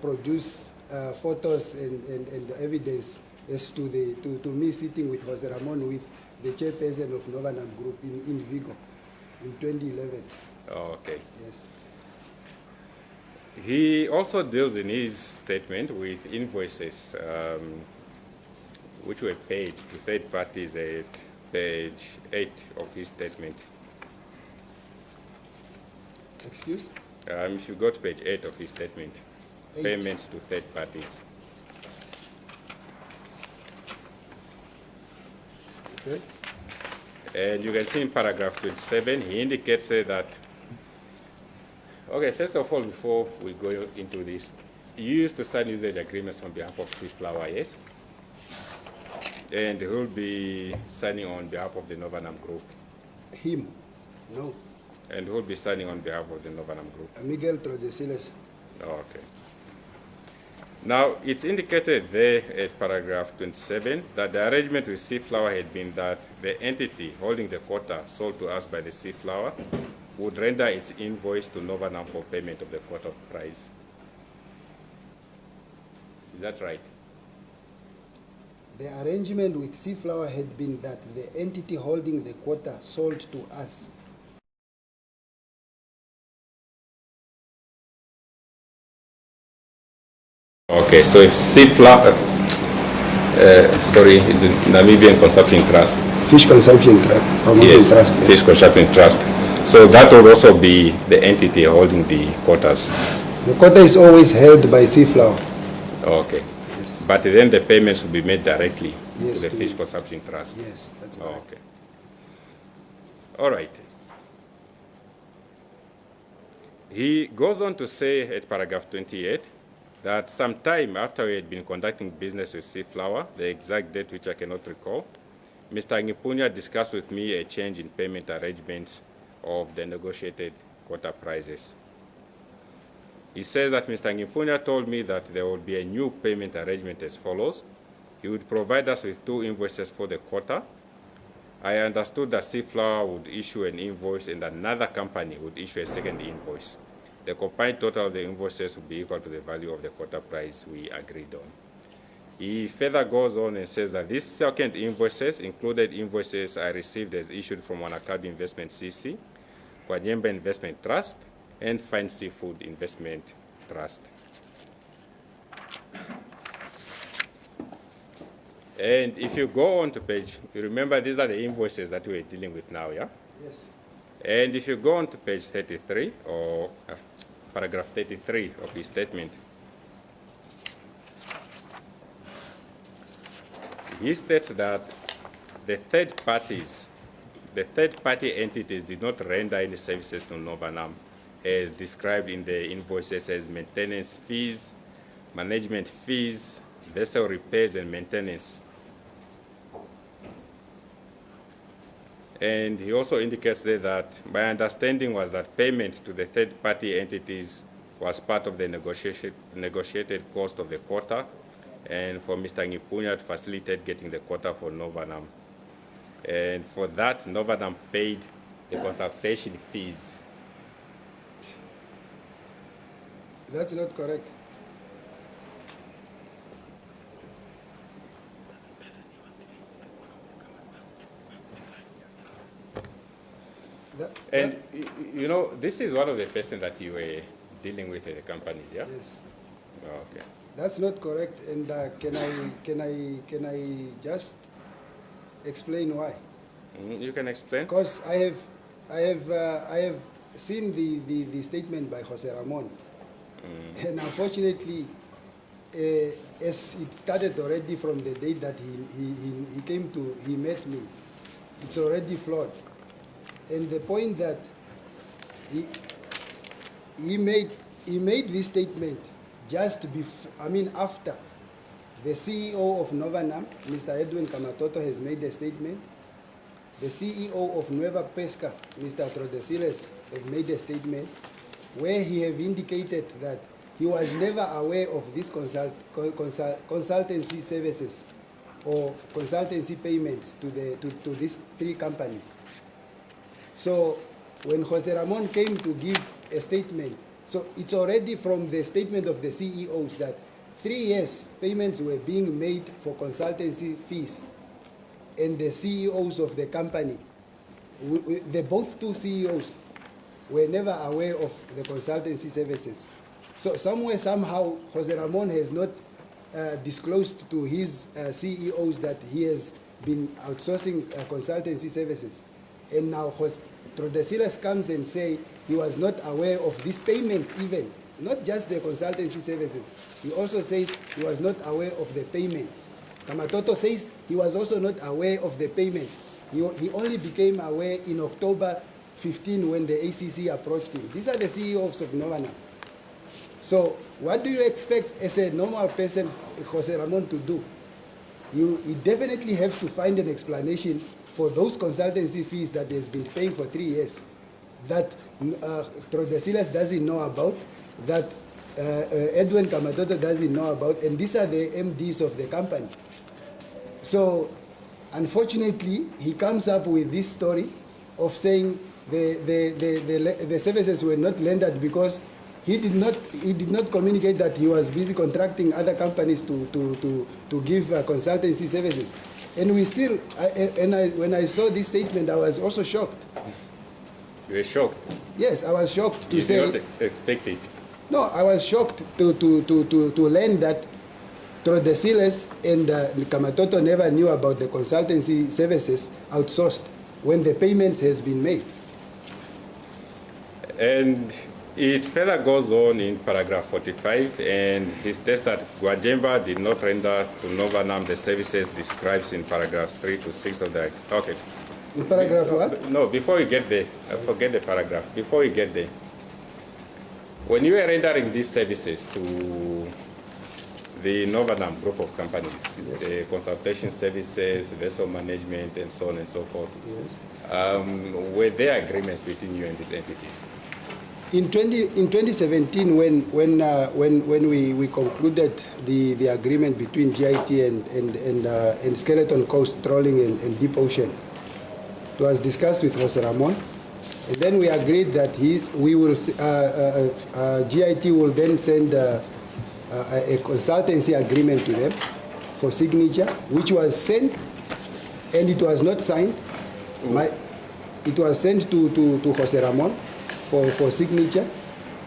produce photos and evidence as to me sitting with Jose Ramon with the chairperson of Novanam Group in Vigo in 2011. Oh, okay. Yes. He also deals in his statement with invoices. which were paid to third parties at page 8 of his statement. Excuse? If you go to page 8 of his statement, 8. payments to third parties. Okay. And you can see in paragraph 27, he indicates that, okay, first of all, before we go into this, you used to sign usage agreements on behalf of Flower, yes? And he will be signing on behalf of the Novanam Group. Him? No. And who will be signing on behalf of the Novanam Group? Miguel Trodesiles. Oh, okay. Now, it's indicated there at paragraph 27 that the arrangement with Flower had been that the entity holding the quota sold to us by the Flower would render its invoice to Novanam for payment of the quota price. Is that right? The arrangement with Flower had been that the entity holding the quota sold to us. Okay, so if Flower, sorry, is the Namibian Consumption Trust. Fish Consumption Promotion Yes, Trust. Yes. Fish Consumption Trust. So that would also be the entity holding the quotas. The quota is always held by Flower. Okay. Yes. But then the payments will be made directly Yes, to the to- Fish Consumption Trust. Yes, that's Oh, correct. okay. All right. He goes on to say at paragraph 28 that sometime after we had been conducting business with Flower, the exact date which I cannot recall, Mr. Nghipunya discussed with me a change in payment arrangements of the negotiated quota prices. He says that Mr. Nghipunya told me that there would be a new payment arrangement as follows. He would provide us with 2 invoices for the quota. I understood that Flower would issue an invoice and another company would issue a second invoice. The combined total of the invoices would be equal to the value of the quota price we agreed on. He further goes on and says that these second invoices included invoices I received as issued from Wanakadu Investment CC, Kwanyemba Investment Trust, and Fine Seafood Investment Trust. And if you go on to page, you remember these are the invoices that we're dealing with now, yeah? Yes. And if you go on to page 33, or paragraph 33 of his statement, he states that the third party entities did not render any services to Novanam as described in the invoices as maintenance fees, management fees, vessel repairs and maintenance. And he also indicates there that my understanding was that payment to the third-party entities was part of the negotiated cost of the quota, and for Mr. Nghipunya to facilitate getting the quota for Novanam. And for that, Novanam paid the consultation fees. That's not correct. And you know, this is one of the persons that you were dealing with at the company, yeah? Yes. Oh, okay. That's not correct. And can I just explain why? You can explain? Because I have seen the statement by Jose Ramon, and unfortunately, as it started already from the day that he met me, it's already flawed. And the point that he made this statement just before, after the CEO of Novanam, Mr. Edwin Kamatoto, has made a statement. The CEO of Nueva Pesca, Mr. Trodesiles, have made a statement where he have indicated that he was never aware of these consultancy services or consultancy payments to these 3 companies. So when Jose Ramon came to give a statement, so it's already from the statement of the CEOs that 3 years payments were being made for consultancy fees, and the CEOs of the company, both 2 CEOs were never aware of the consultancy services. So somewhere, somehow, Jose Ramon has not disclosed to his CEOs that he has been outsourcing consultancy services. And now Trodesilas comes and say he was not aware of these payments even, not just the consultancy services. He also says he was not aware of the payments. Kamatoto says he was also not aware of the payments. He only became aware in October 15 when the ACC approached him. These are the CEOs of Novanam. So what do you expect as a normal person, Jose Ramon, to do? You definitely have to find an explanation for those consultancy fees that he has been paying for 3 years, that Trodesilas doesn't know about, that Edwin Kamatoto doesn't know about, and these are the MDs of the company. So unfortunately, he comes up with this story of saying the services were not rendered because he did not communicate that he was busy contracting other companies to give consultancy services. And we still, when I saw this statement, I was also shocked. You were shocked? Yes, I was shocked to you say. You did not expect it? No, I was shocked to learn that Trodesilas and Kamatoto never knew about the consultancy services outsourced when the payment has been made. And it further goes on in paragraph 45, and he states that Gwajemba did not render to Novanam the services described in paragraphs 3 to 6 of the Act. Okay. In paragraph what? No, before you get there, forget the paragraph. Before you get there, when you were rendering these services to the Novanam group of companies, yes, the consultation services, vessel management, and so on and so forth, yes, were there agreements between you and these entities? In 2017, when we concluded the agreement between GIT and Skeleton Coast Trawling and Deep Ocean, it was discussed with Jose Ramon, and then we agreed that GIT will then send a consultancy agreement to them for signature, which was sent, and it was not signed. It was sent to Jose Ramon for signature,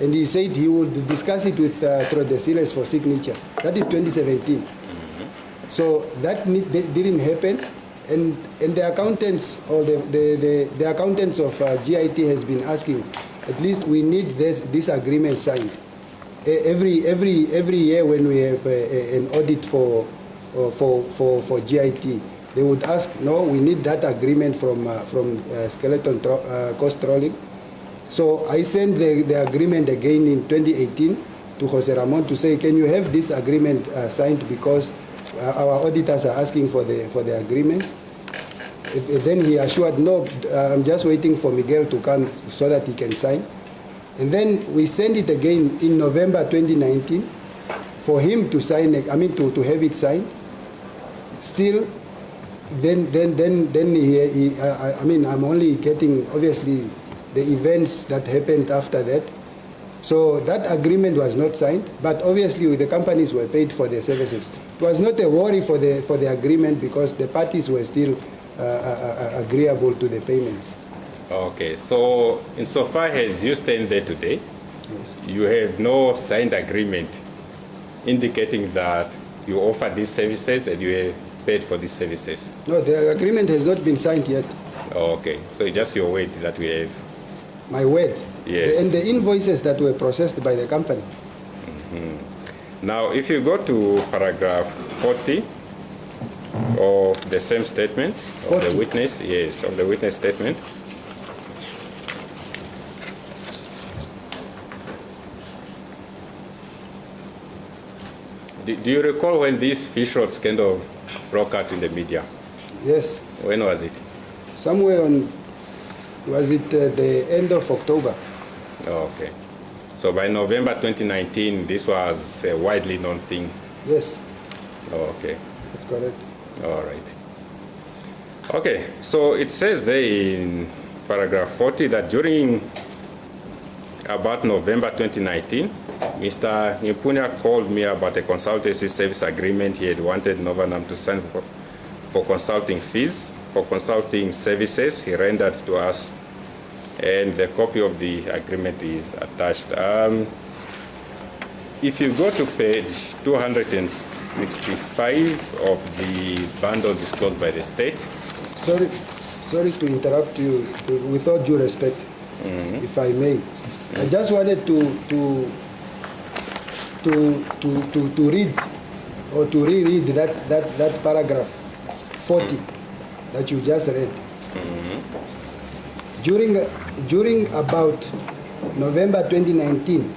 and he said he would discuss it with Trodesilas for signature. That is 2017. Mm-hmm. So that didn't happen, and the accountants or the accountants of GIT has been asking, at least we need this agreement signed. Every year when we have an audit for GIT, they would ask, no, we need that agreement from Skeleton Coast Trawling. So I sent the agreement again in 2018 to Jose Ramon to say, can you have this agreement signed, because our auditors are asking for the agreement. And then he assured, no, I'm just waiting for Miguel to come so that he can sign. And then we sent it again in November 2019 for him to sign, to have it signed. Still, then I'm only getting, obviously, the events that happened after that. So that agreement was not signed, but obviously the companies were paid for their services. It was not a worry for the agreement because the parties were still agreeable to the payments. Okay, so insofar as you stand there today, yes, you have no signed agreement indicating that you offer these services and you are paid for these services? No, the agreement has not been signed yet. Okay, so it's just your word that we have. My word. Yes. And the invoices that were processed by the company. Mm-hmm. Now, if you go to paragraph 40 of the same statement, 40. Of the witness, yes, of the witness statement. Do you recall when this Fishrot scandal broke out in the media? Yes. When was it? Somewhere on, was it the end of October? Oh, okay. So by November 2019, this was a widely known thing? Yes. Oh, okay. That's correct. All right. Okay, so it says there in paragraph 40 that during about November 2019, Mr. Nghipunya called me about a consultancy service agreement he had wanted Novanam to sign for consulting fees, for consulting services he rendered to us, and the copy of the agreement is attached. if you go to page 265 of the bundle disclosed by the state, Sorry to interrupt you, with all due respect, if I may. I just wanted to read or to reread that paragraph 40 that you just read. During about November 2019,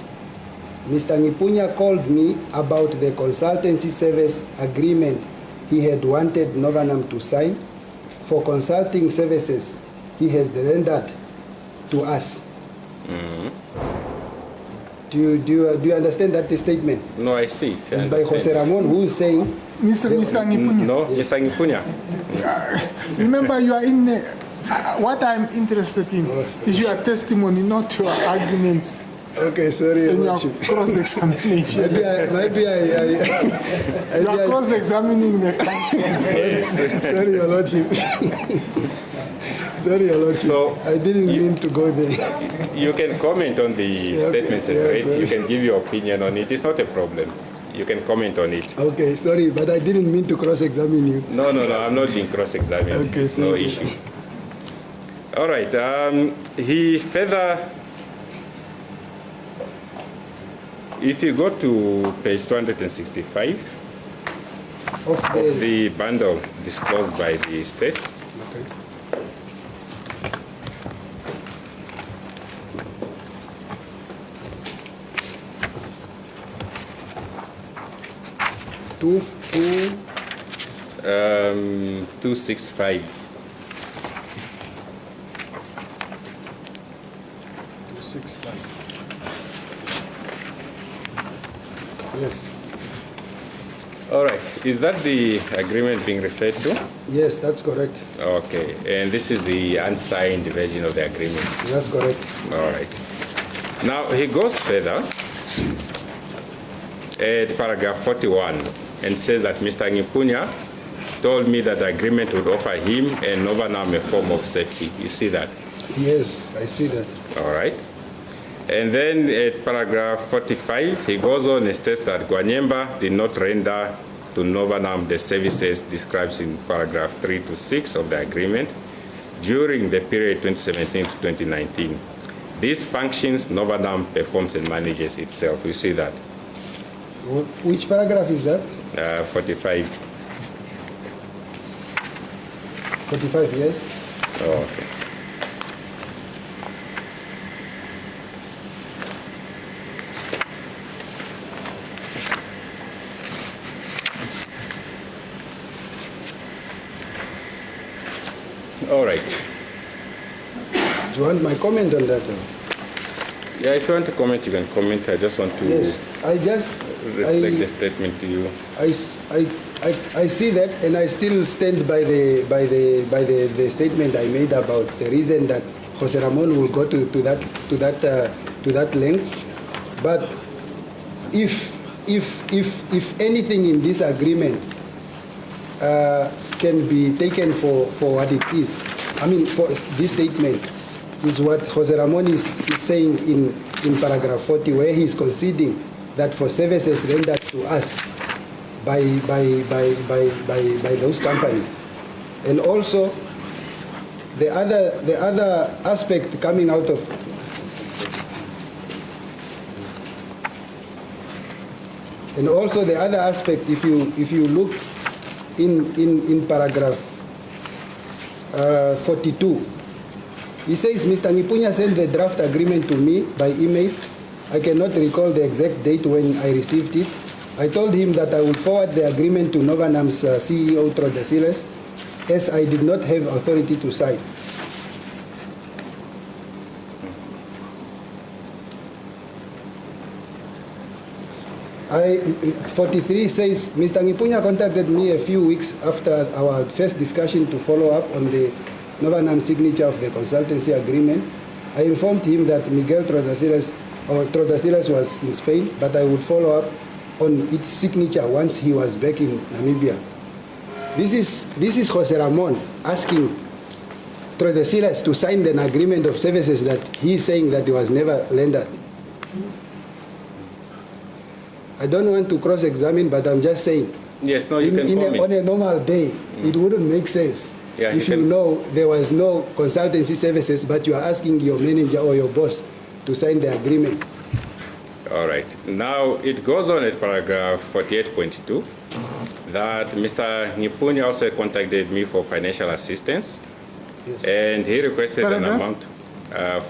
Mr. Nghipunya called me about the consultancy service agreement he had wanted Novanam to sign for consulting services he has rendered to us. Do you understand that statement? no, I see. I It's by Jose understand. Ramon, who is saying, Mr. Nghipunya. No, Mr. Nghipunya. Remember, you are in. What I'm interested in is your testimony, not your arguments okay, sorry, and your Lordship. cross-examination. Maybe You are cross-examining the counsel. sorry, Your Lordship. Sorry, Your Lordship. So, I didn't mean to go there. You can comment on the Okay, statements as yeah, read. sorry. You can give your opinion on it. It's not a problem. You can comment on it. Okay, sorry, but I didn't mean to cross-examine you. No, I'm not being cross-examined. Okay, It's no thank you. issue. All right. He further, if you go to page 265 Of of the bundle disclosed by the state, okay. Two, 265. 265. Yes, All right. Is that the agreement being referred to? yes, that's correct. Okay. And this is the unsigned version of the agreement. That's correct. All right. Now he goes further at paragraph 41 and says that Mr. Nghipunya told me that the agreement would offer him and Novanam a form of safety. You see that? Yes, I see that. All right. And then at paragraph 45, he goes on and states that Gwanyemba did not render to Novanam the services described in paragraph 3 to 6 of the agreement during the period 2017 to 2019. These functions Novanam performs and manages itself. You see that? Which paragraph is that? 45. 45, yes. Oh, okay. All right. Do you want my comment on that? Yeah, if you want to comment, you can comment. I just want to Yes, reflect the statement to you. I see that, and I still stand by the statement I made about the reason that Jose Ramon will go to that length. But if anything in this agreement can be taken for what it is, I mean, for this statement is what Jose Ramon is saying in paragraph 40, where he is conceding that for services rendered to us by those companies. And also the other aspect coming out of and also the other aspect, if you look in paragraph 42, he says Mr. Nghipunya sent the draft agreement to me by email. I cannot recall the exact date when I received it. I told him that I would forward the agreement to Novanam's CEO, Trodesiles, as I did not have authority to sign. I 43 says, Mr. Nghipunya contacted me a few weeks after our first discussion to follow up on the Novanam signature of the consultancy agreement. I informed him that Miguel Trodesiles was in Spain, but I would follow up on its signature once he was back in Namibia. This is Jose Ramon asking Trodesiles to sign an agreement of services that he is saying that he was never rendered. I don't want to cross-examine, but I'm just saying, Yes, no, you can comment. on a normal day, it wouldn't make sense Yeah, if you you can- know there was no consultancy services, but you are asking your manager or your boss to sign the agreement. All right. Now, it goes on at paragraph 48.2 that Mr. Nghipunya also contacted me for financial assistance, Yes. and he requested an Paragraph? amount,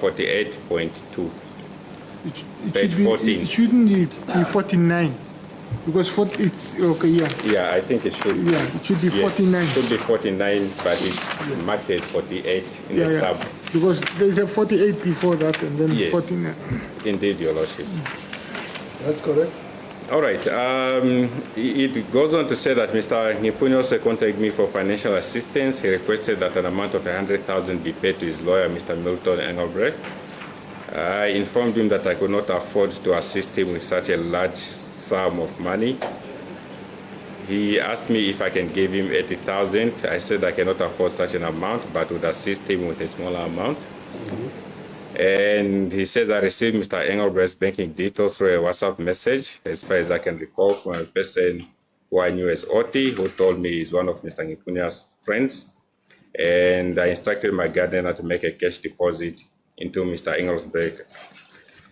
48.2. It Page should be, 14. It shouldn't be 49, because it's, okay, yeah. Yeah, I think it should. Yeah, it should be Yes, 49. It should be 49, but it's marked as 48 in the Yeah, sub. yeah. Because there's a 48 before that and then Yes. 49. Indeed, Your Lordship. That's correct. All right. It goes on to say that Mr. Nghipunya also contacted me for financial assistance. He requested that an amount of 100,000 be paid to his lawyer, Mr. Milton Engelbrecht. I informed him that I could not afford to assist him with such a large sum of money. He asked me if I can give him 80,000. I said I cannot afford such an amount, but would assist him with a smaller amount. And he says I received Mr. Engelbrecht's banking details through a WhatsApp message, as far as I can recall, from a person who I knew as Oti, who told me he's one of Mr. Nghipunya's friends. And I instructed my gardener to make a cash deposit into Mr.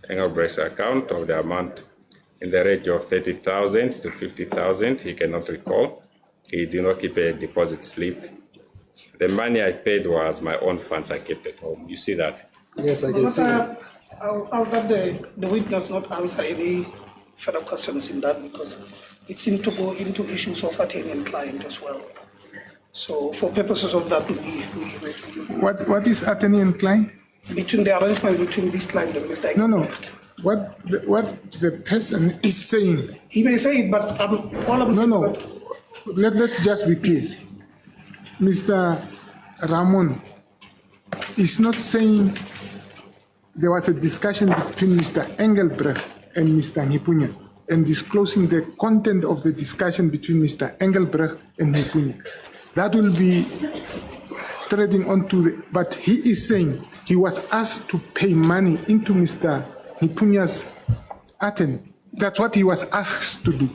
Engelbrecht's account of the amount in the range of 30,000 to 50,000. He cannot recall. He did not keep a deposit slip. The money I paid was my own funds I kept at home. You see that? Yes, I can see that. I'll ask that the witness not answer any further questions in that, because it seems to go into issues of attorney and client as well. So for purposes of that, What is attorney and client? between the arrangement between this client and Mr. No. Engelbrecht. What the person is saying. He may say it, but all I'm saying No. that Let's just be clear. Mr. Ramon is not saying there was a discussion between Mr. Engelbrecht and Mr. Nghipunya and disclosing the content of the discussion between Mr. Engelbrecht and Nghipunya. That will be treading onto the, but he is saying he was asked to pay money into Mr. Nghipunya's attorney. That's what he was asked to do.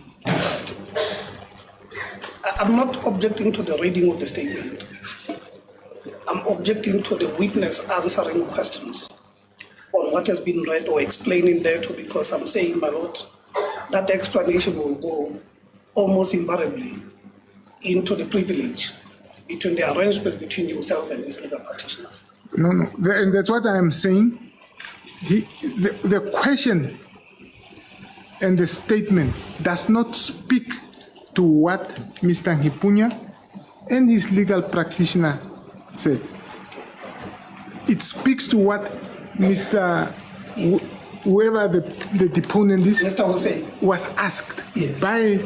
I'm not objecting to the reading of the statement. I'm objecting to the witness answering questions on what has been read or explaining there too, because I'm saying, my lord, that explanation will go almost invariably into the privilege between the arrangements between himself and his legal practitioner. No. And that's what I am saying. The question and the statement does not speak to what Mr. Nghipunya and his legal practitioner said. It speaks to what Mr. Whoever the deponent is Mr. Hussein, was asked Yes. by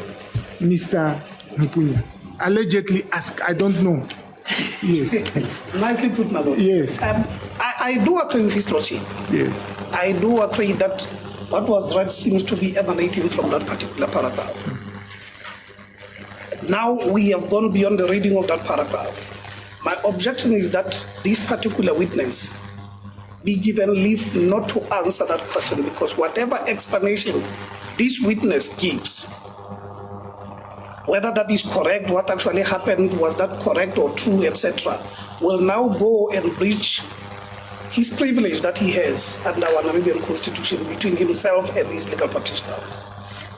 Mr. Nghipunya. Allegedly asked, I don't know. Yes, nicely put, my lord. Yes. I do agree with his lordship. yes. I do agree that what was read seems to be emanating from that particular paragraph. Now we have gone beyond the reading of that paragraph. My objection is that this particular witness be given leave not to answer that question, because whatever explanation this witness gives, whether that is correct, what actually happened, was that correct or true, etc., will now go and breach his privilege that he has under our Namibian constitution between himself and his legal practitioners.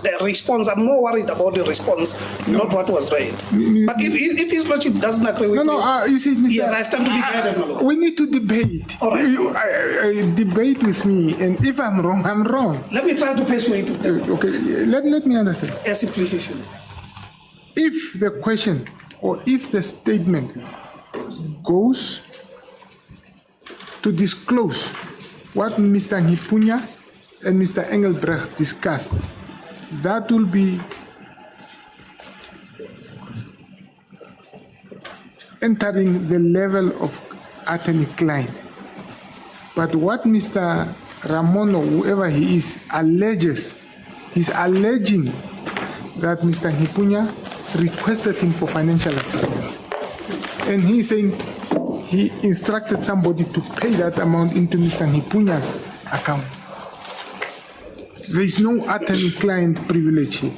The response, I'm more worried about the response, not what was read. But if his lordship doesn't agree with me, You see, Mr. yes, I stand to be guided, my lord. We need to debate. All right. Debate with me, and if I'm wrong, I'm wrong. Let me try to persuade you. Okay, let me understand. As it pleases you. If the question or if the statement goes to disclose what Mr. Nghipunya and Mr. Engelbrecht discussed, that will be entering the level of attorney-client. But what Mr. Ramon or whoever he is alleges, he's alleging that Mr. Nghipunya requested him for financial assistance. And he's saying he instructed somebody to pay that amount into Mr. Nghipunya's account. There is no attorney-client privilege here.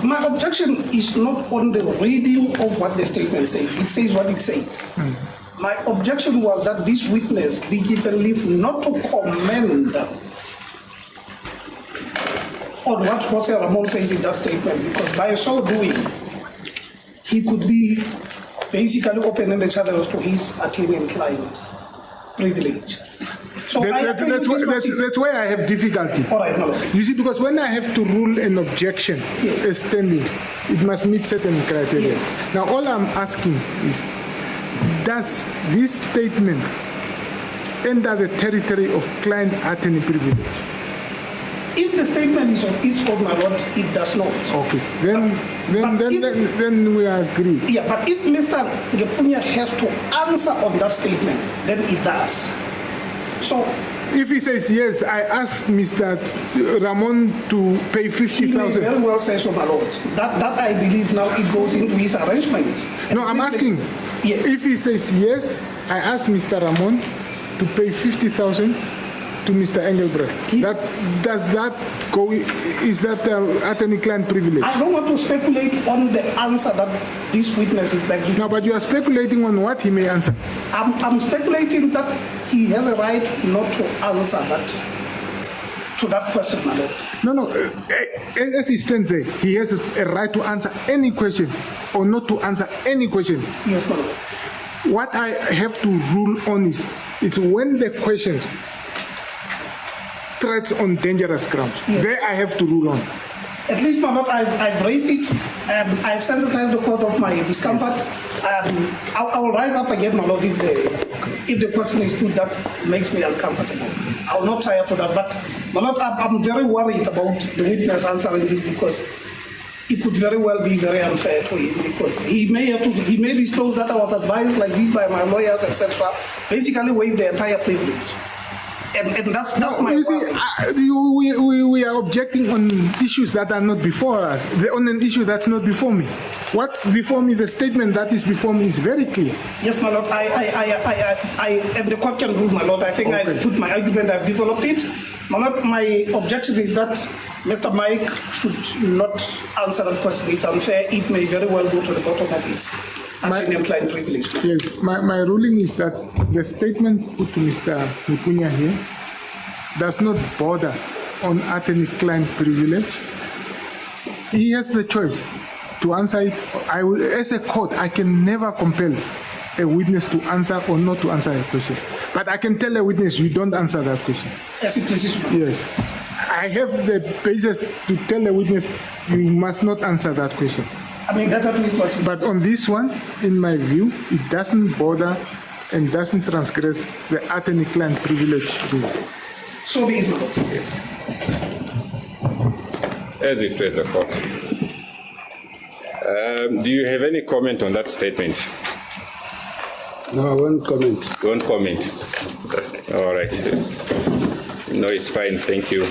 My objection is not on the reading of what the statement says. It says what it says. My objection was that this witness be given leave not to comment on what Jose Ramon says in that statement, because by so doing, he could be basically opening the channels to his attorney and client privilege. So That's why I have difficulty. All right, no. You see, because when I have to rule an objection as standing, it must meet certain criteria. Yes. Now, all I'm asking is, does this statement enter the territory of client attorney privilege? If the statement is on its own, my lord, it does not. Okay, then we agree. Yeah, but if Mr. Nghipunya has to answer on that statement, then it does. So, if he says yes, I asked Mr. Ramon to pay he may 50,000. very well say so, my lord. That I believe now it goes into his arrangement. No, I'm asking. Yes. If he says yes, I asked Mr. Ramon to pay 50,000 to Mr. Engelbrecht. Does that go? Is that attorney-client privilege? I don't want to speculate on the answer that this witness is likely to. No, but you are speculating on what he may answer. I'm speculating that he has a right not to answer that to that question, my lord. No. As he stands there, he has a right to answer any question or not to answer any question. Yes, my lord. What I have to rule on is when the questions threats on dangerous grounds. Yes. There I have to rule on. At least, my lord, I've raised it. I've sensitized the court of my discomfort. I will rise up again, my lord, if the question is put that makes me uncomfortable. I will not tire to that. But, my lord, I'm very worried about the witness answering this, because it could very well be very unfair to him, because he may disclose that I was advised like this by my lawyers, etc. Basically waive the entire privilege. And that's my You see, worry. we are objecting on issues that are not before us, on an issue that's not before me. What's before me, the statement that is before me is very clear. Yes, my lord, and the court can rule, my lord. I think Okay. I put my argument, I've developed it. My lord, my objection is that Mr. Mike should not answer that question. It's unfair. It may very well go to the bottom of his attorney and client privilege. Yes, my ruling is that the statement put to Mr. Nghipunya here does not border on attorney-client privilege. He has the choice to answer it. As a court, I can never compel a witness to answer or not to answer a question. But I can tell a witness, you don't answer that question. Yes, please. Yes. I have the basis to tell a witness, you must not answer that question. I mean, that's what we watching. But on this one, in my view, it doesn't border and doesn't transgress the attorney-client privilege rule. So be it, my lord. Yes. As it pleases the court. Do you have any comment on that statement? No, I won't comment. You won't comment? All right. Yes. No, it's fine. Thank you.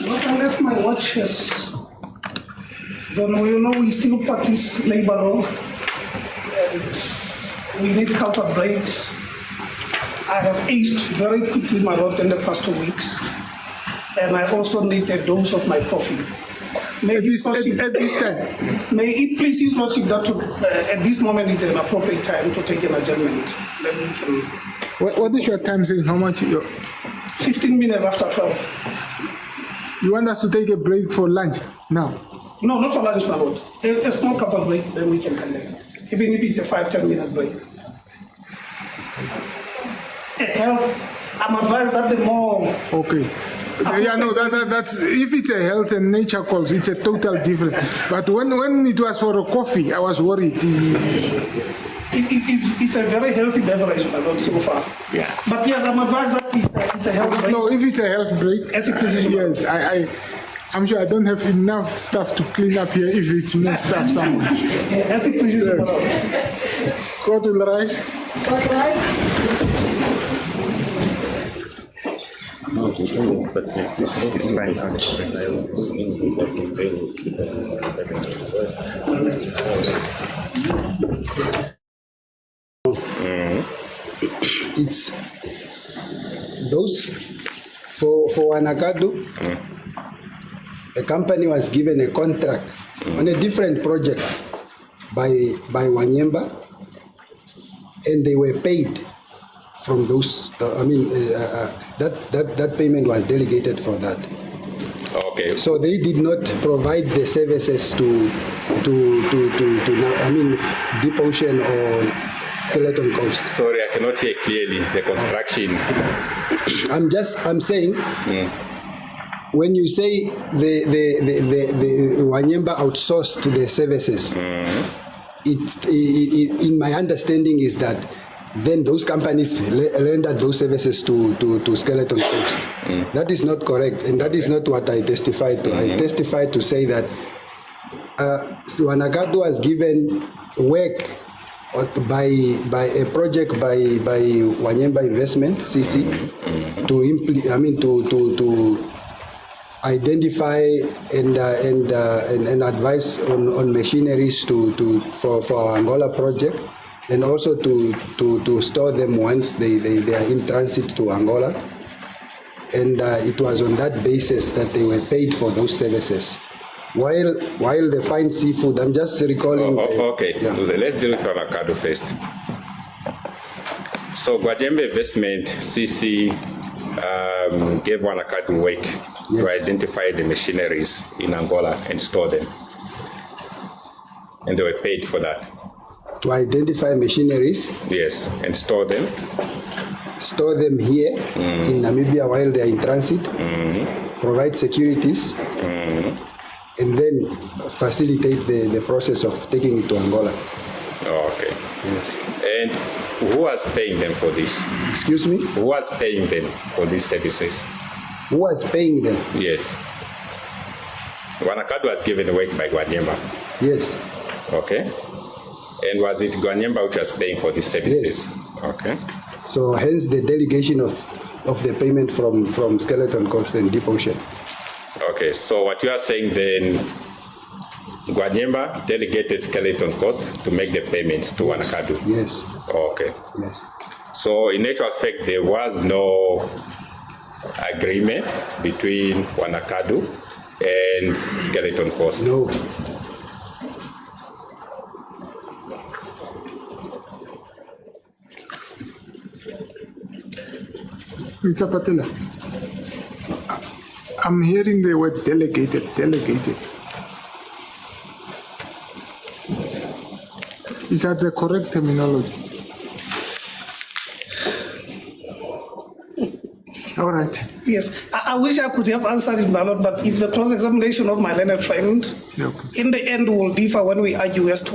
Not unless my watch has gone, we still practice labor law. We need culprit breaks. I have aged very quickly, my lord, in the past 2 weeks. And I also need a dose of my coffee. At this time, May it please his lordship that at this moment is an appropriate time to take an adjournment. Then we can. what is your time saying? How much? 15 minutes after 12. You want us to take a break for lunch now? No, not for lunch, my lord. A small cup of break, then we can come back. Even if it's a 5-10 minutes break. I'm advised that the more. Okay. Yeah, no, that's if it's a health and nature calls, it's a total different. But when it was for a coffee, I was worried. It's a very healthy beverage, my lord, so far. Yeah. But yes, I'm advised that it's a health break. No, if it's a health break, As a position. yes, I'm sure I don't have enough stuff to clean up here if it's messed up somewhere. As a position, my lord. Court will rise. It's fine. It's those for Wanakadu. A company was given a contract on a different project by Wanyemba, and they were paid from those. That payment was delegated for that. Okay. So they did not provide the services to deep ocean or skeleton coast. Sorry, I cannot hear clearly the construction. I'm saying when you say the Wanyemba outsourced the services, it in my understanding is that then those companies rendered those services to Skeleton Coast. That is not correct, and that is not what I testified to. I testified to say that Wanakadu was given work by a project by Wanyemba Investment (CC) to identify and advise on machineries for our Angola project, and also to store them once they are in transit to Angola. And it was on that basis that they were paid for those services. While the fine seafood, I'm just recalling. Okay, yeah. Let's deal with Wanakadu first. So Wanyemba Investment (CC) gave Wanakadu work to identify the machineries in Angola and store them, and they were paid for that. To identify machineries? Yes, and store them. Store them here in Namibia while they are in transit. Provide securities. And then facilitate the process of taking it to Angola. Okay. Yes. And who was paying them for this? Excuse me? Who was paying them for these services? Who was paying them? Yes. Wanakadu was given work by Wanyemba. Yes. Okay. And was it Wanyemba which was paying for these services? Yes. Okay. So hence the delegation of the payment from Skeleton Coast and Deep Ocean. Okay, so what you are saying then, Wanyemba delegated Skeleton Coast to make the payments to Wanakadu? Yes. Okay. Yes. So in actual fact, there was no agreement between Wanakadu and Skeleton Coast? No. Mr. Patela, I'm hearing the word delegated. Is that the correct terminology? All right. Yes, I wish I could have answered it, my lord, but it's the cross-examination of my learned friend. Okay. In the end, we'll differ when we argue as to,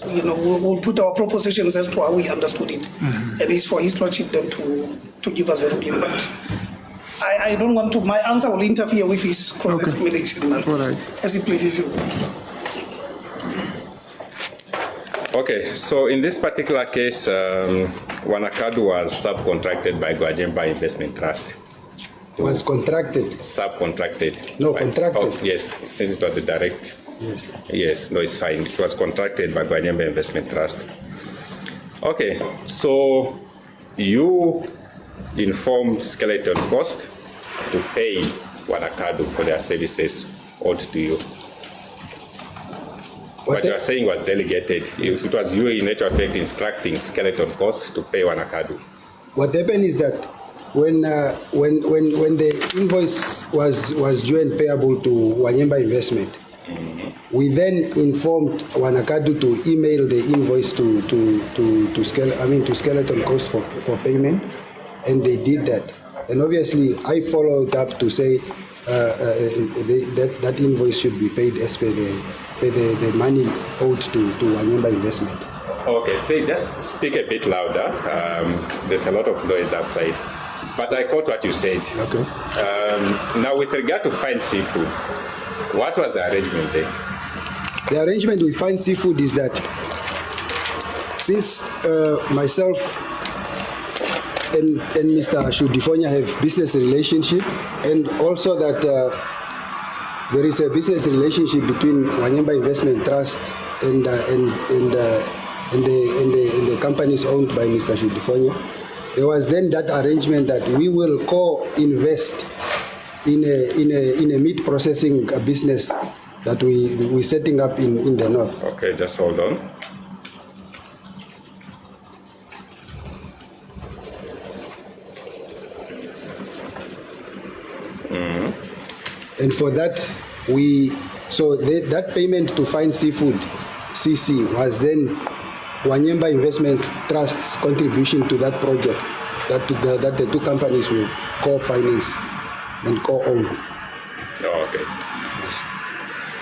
we'll put our propositions as to how we understood it. And it's for his lordship then to give us a ruling. But I don't want to, my answer will interfere with his cross-examination, All right. as he pleases you. Okay, so in this particular case, Wanakadu was subcontracted by Wanyemba Investment Trust. Was contracted? Subcontracted. No, contracted. Oh, yes, since it was a direct. Yes. Yes, no, it's fine. It was contracted by Wanyemba Investment Trust. Okay, so you informed Skeleton Coast to pay Wanakadu for their services owed to you. What you are saying was delegated. Yes. It was you in actual fact instructing Skeleton Coast to pay Wanakadu. What happened is that when the invoice was due and payable to Wanyemba Investment, we then informed Wanakadu to email the invoice to Skeleton Coast for payment, and they did that. And obviously, I followed up to say that invoice should be paid as per the money owed to Wanyemba Investment. Okay, please just speak a bit louder. There's a lot of noise outside. But I caught what you said. Okay. Now, with regard to fine seafood, what was the arrangement there? The arrangement with fine seafood is that since myself Mr. Shudifonya have business relationship, and also that there is a business relationship between Wanyemba Investment Trust and the companies owned by Mr. Shudifonya. There was then that arrangement that we will co-invest in a meat processing business that we're setting up in the north. Okay, just hold on. And for that, that payment to Fine Seafood CC was then Wanyemba Investment Trust's contribution to that project that the two companies will co-finance and co-own. Oh, okay.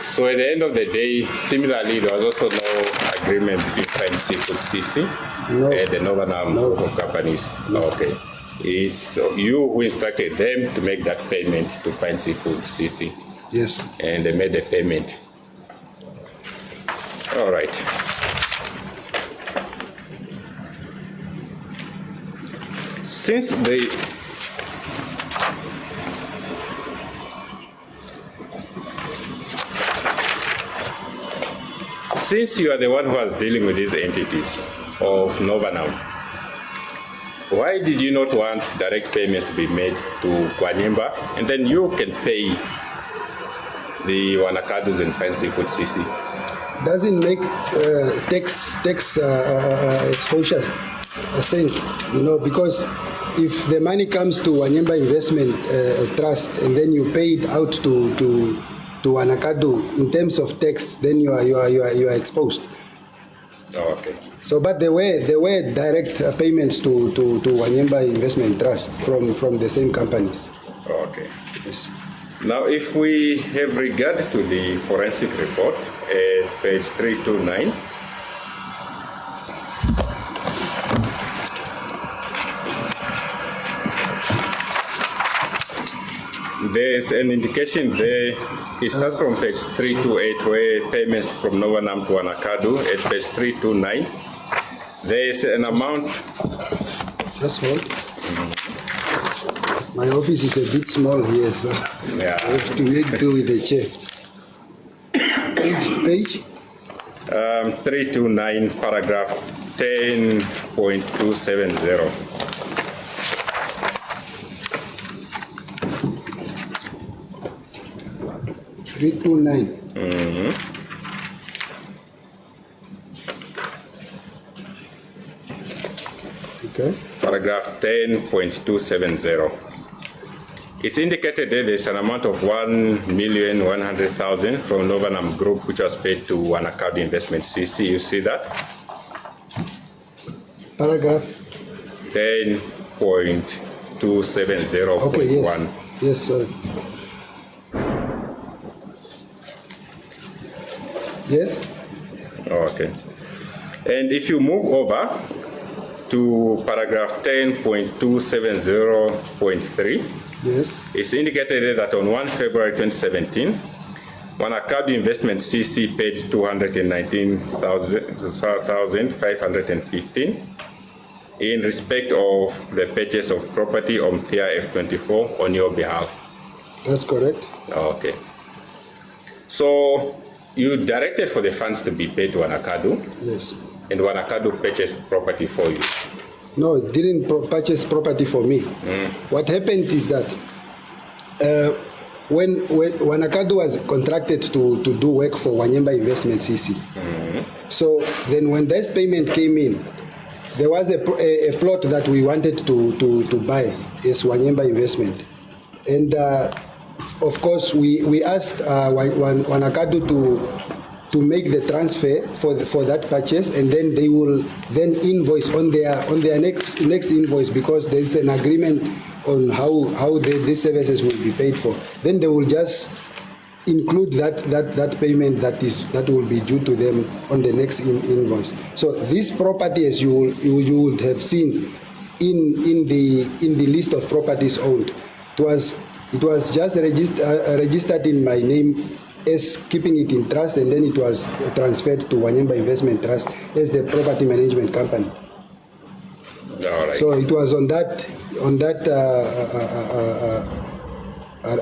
So at the end of the day, similarly, there was also no agreement between Fine Seafood CC and the Northern Arm group of companies. No. Okay. It's you who instructed them to make that payment to Fine Seafood CC. Yes. And they made the payment. All right. Since you are the one who was dealing with these entities of Novanam, why did you not want direct payments to be made to Kwanyemba, and then you can pay the Wanakados and Fine Seafood CC? Doesn't make tax exposure sense, because if the money comes to Wanyemba Investment Trust and then you pay it out to Wanakado in terms of tax, then you are exposed. Oh, okay. So, but there were direct payments to Wanyemba Investment Trust from the same companies. Oh, okay. Yes. Now, if we have regard to the forensic report at page 329, there's an indication there. It starts from page 328, where payments from Novanam to Wanakado. At page 329, there's an amount. Just hold. My office is a bit small here, so Yeah. I have to make do with the chair. Page? 329, paragraph 10.270. Okay. Paragraph 10.270. It's indicated that there's an amount of 1,100,000 from Novanam Group, which was paid to Wanakado Investment CC. You see that? Paragraph. 10.270.1. Okay, yes. Yes, sorry. Yes? Oh, okay. And if you move over to paragraph 10.270.3, yes, it's indicated that on 1 February 2017, Wanakado Investment CC paid 219,515 in respect of the purchase of property on Thea F24 on your behalf. That's correct. Okay. So you directed for the funds to be paid to Wanakado, Yes. and Wanakado purchased property for you. No, it didn't purchase property for me. What happened is that when Wanakado was contracted to do work for Wanyemba Investment CC, so then when this payment came in, there was a plot that we wanted to buy as Wanyemba Investment. And of course, we asked Wanakado to make the transfer for that purchase, and then they will then invoice on their next invoice, because there is an agreement on how these services will be paid for. Then they will just include that payment that will be due to them on the next invoice. So this property, as you would have seen in the list of properties owned, it was just registered in my name as keeping it in trust, and then it was transferred to Wanyemba Investment Trust as the property management company. All right. So it was on that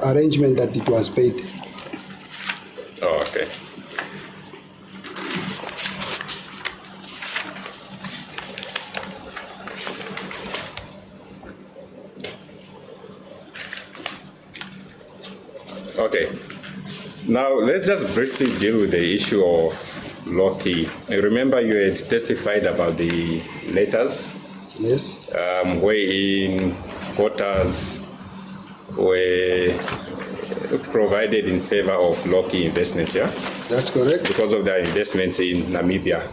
arrangement that it was paid. Oh, okay. Okay. Now let's just briefly deal with the issue of Loki. Remember you had testified about the letters Yes. wherein quotas were provided in favor of Loki investments, yeah? That's correct. Because of their investments in Namibia.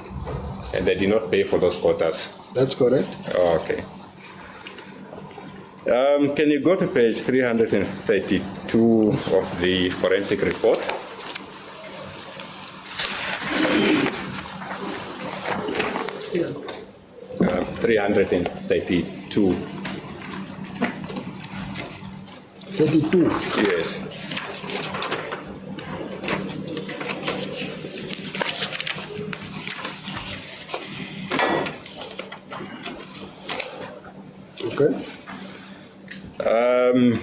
And they did not pay for those quotas. That's correct. Oh, okay. Can you go to page 332 of the forensic report? Yeah. 332. 32. Yes. Okay.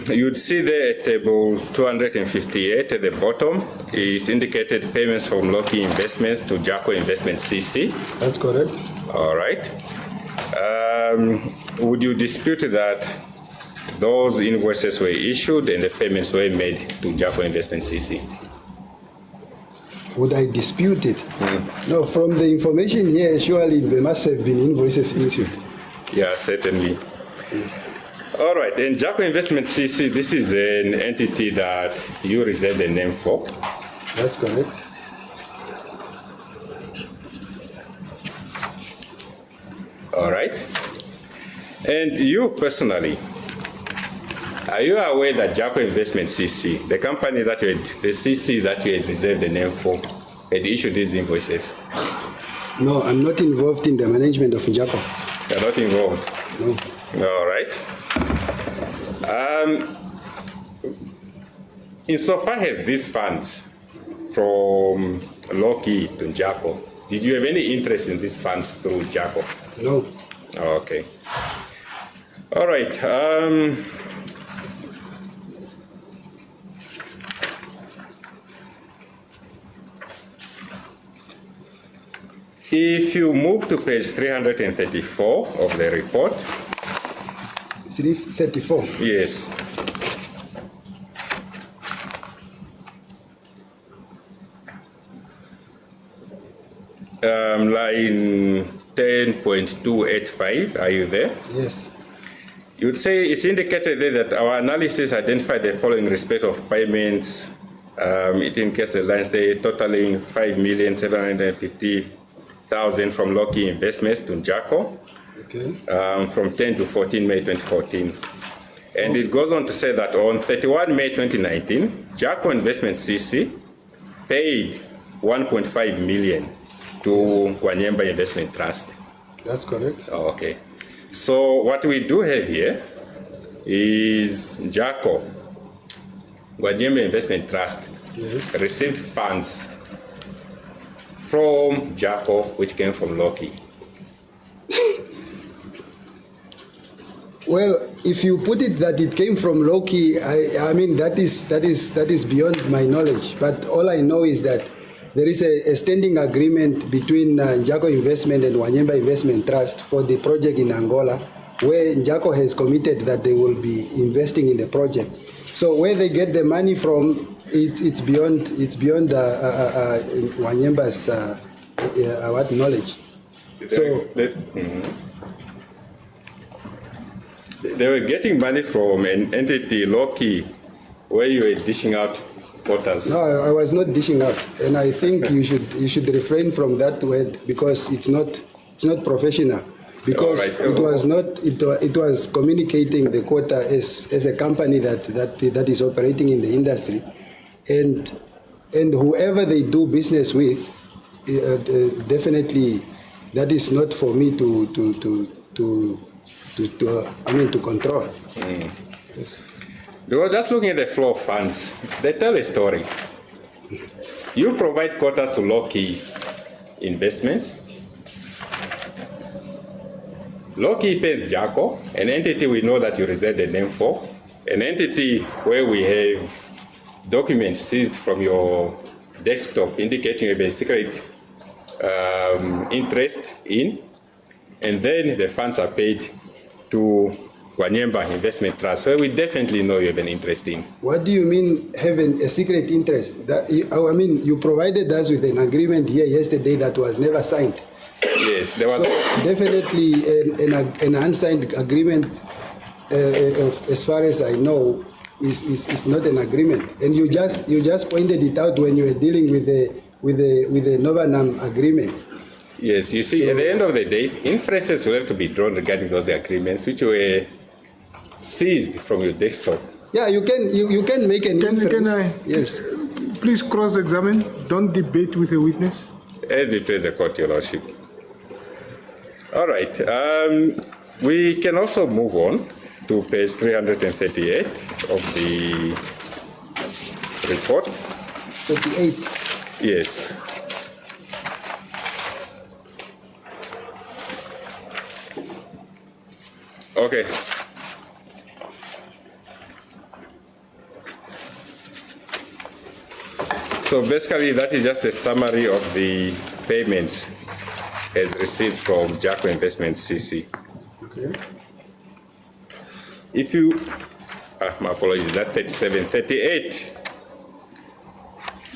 You'd see there at table 258 at the bottom, it's indicated payments from Loki Investments to Jaco Investment CC. That's correct. All right. Would you dispute that those invoices were issued and the payments were made to Jaco Investment CC? Would I dispute it? No, from the information here, surely there must have been invoices issued. Yeah, certainly. Yes. All right, and Jaco Investment CC, this is an entity that you reserved a name for. That's correct. All right. And you personally, are you aware that Jaco Investment CC, the company that you had, the CC that you had reserved the name for, had issued these invoices? No, I'm not involved in the management of Jaco. You're not involved? No. All right. Insofar as these funds from Loki to Jaco, did you have any interest in these funds through Jaco? No. Okay. All right. If you move to page 334 of the report, 334. yes. Line 10.285, are you there? Yes. You'd say it's indicated there that our analysis identified the following respect of payments. It indicates the lines there totaling 5,750,000 from Loki Investments to Jaco Okay. from 10 to 14 May 2014. And it goes on to say that on 31 May 2019, Jaco Investment CC paid 1.5 million to Wanyemba Investment Trust. That's correct. Oh, okay. So what we do have here is Jaco, Wanyemba Investment Trust, Yes. received funds from Jaco, which came from Loki. Well, if you put it that it came from Loki, I mean that is beyond my knowledge. But all I know is that there is a standing agreement between Jaco Investment and Wanyemba Investment Trust for the project in Angola, where Jaco has committed that they will be investing in the project. So where they get the money from, it's beyond Wanyemba's what knowledge. So. They were getting money from an entity, Loki, where you were dishing out quotas. No, I was not dishing out, and I think you should refrain from that word because it's not professional. Because right. it was communicating the quota as a company that is operating in the industry, and whoever they do business with, definitely that is not for me to control. Yes. Because just looking at the flow of funds, they tell a story. You provide quotas to Loki Investments. Loki pays Jaco, an entity we know that you reserved a name for, an entity where we have documents seized from your desktop indicating a secret interest in, and then the funds are paid to Wanyemba Investment Trust, where we definitely know you have an interest in. What do you mean having a secret interest? I mean, you provided us with an agreement here yesterday that was never signed. Yes, there was. So definitely an unsigned agreement, as far as I know, is not an agreement. And you just pointed it out when you were dealing with the Novanam agreement. Yes, you see, at the end of the day, inferences will have to be drawn regarding those agreements which were seized from your desktop. Yeah, you can make an inference. Can I? Yes. Please cross-examine. Don't debate with a witness. As it is a court, Your Lordship. All right. We can also move on to page 338 of the report. 38. Yes. Okay. So basically, that is just a summary of the payments as received from Jaco Investment CC. Okay. If you, my apologies, that 37, 38,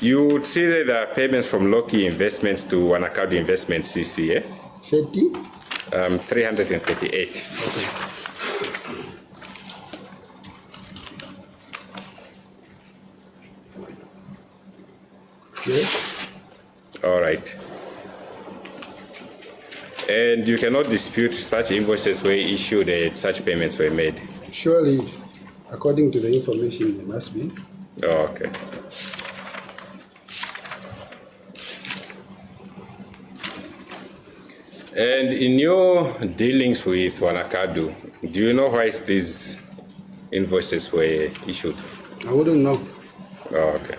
you would see that there are payments from Loki Investments to Wanakadu Investment CC, eh? 30? 338. Okay. Yes. All right. And you cannot dispute such invoices were issued and such payments were made. Surely, according to the information, there must be. Oh, okay. And in your dealings with Wanakadu, do you know why these invoices were issued? I wouldn't know. Oh, okay.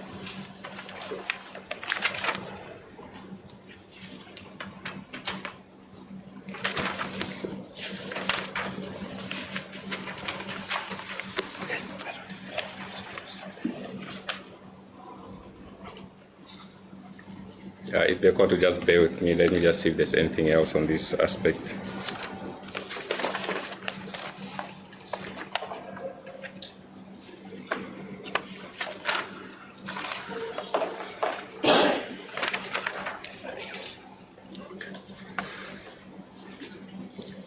If they're going to just bear with me, let me just see if there's anything else on this aspect.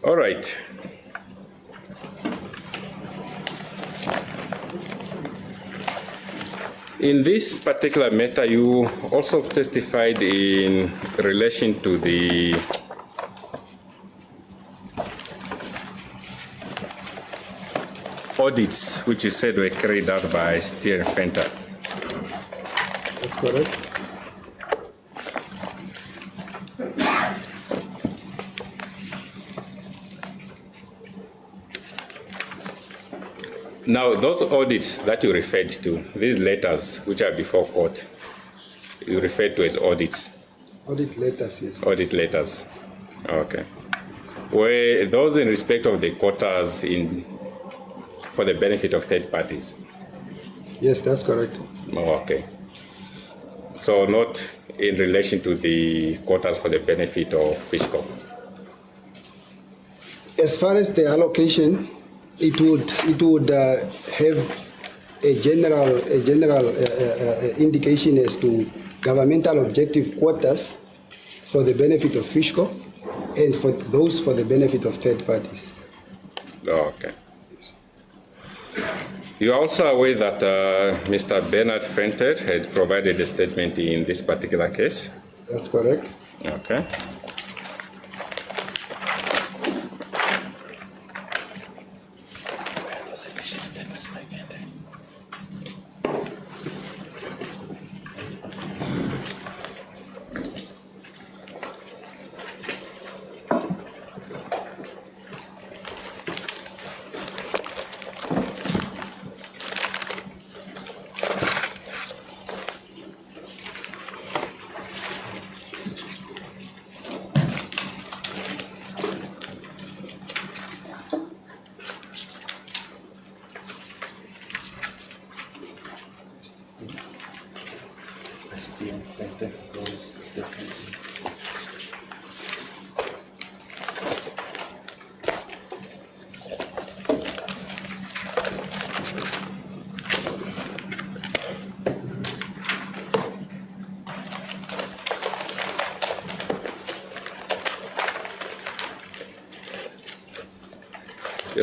All right. In this particular matter, you also testified in relation to the audits, which you said were carried out by Steer and Fenter. That's correct. Now, those audits that you referred to, these letters which are before court, you referred to as audits. Audit letters, yes. Audit letters. Okay. Were those in respect of the quotas for the benefit of third parties? Yes, that's correct. Oh, okay. So not in relation to the quotas for the benefit of Fishco? As far as the allocation, it would have a general indication as to governmental objective quotas for the benefit of Fishco and for those for the benefit of third parties. Oh, okay. You are also aware that Mr. Bernard Fenter had provided a statement in this particular case? That's correct. Okay. Your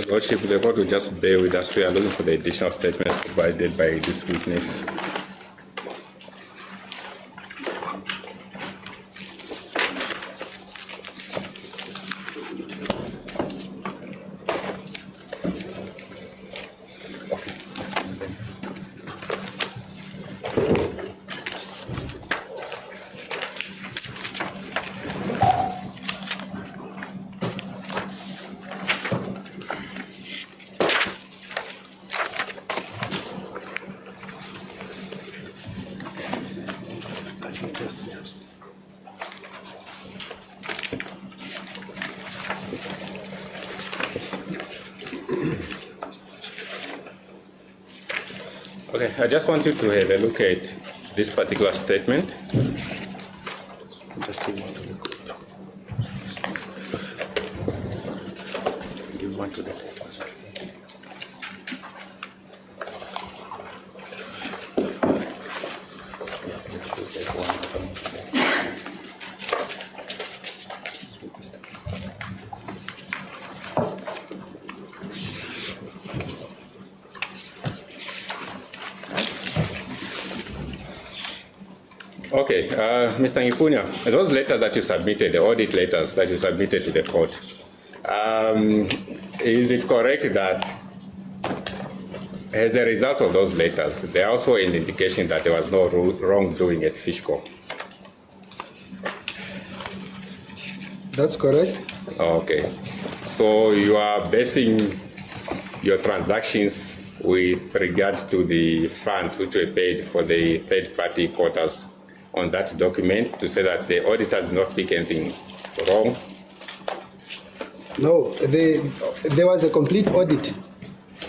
Lordship, the court will just bear with us. We are looking for the additional statements provided by this witness. Okay, I just want you to have a look at this particular statement. Just give one to the court. Give one to the court. Okay, Mr. Nghipunya, those letters that you submitted, the audit letters that you submitted to the court, is it correct that as a result of those letters, there are also an indication that there was no wrongdoing at Fishco? That's correct. Okay, so you are basing your transactions with regard to the funds which were paid for the third-party quotas on that document to say that the auditors did not pick anything wrong? No, there was a complete audit.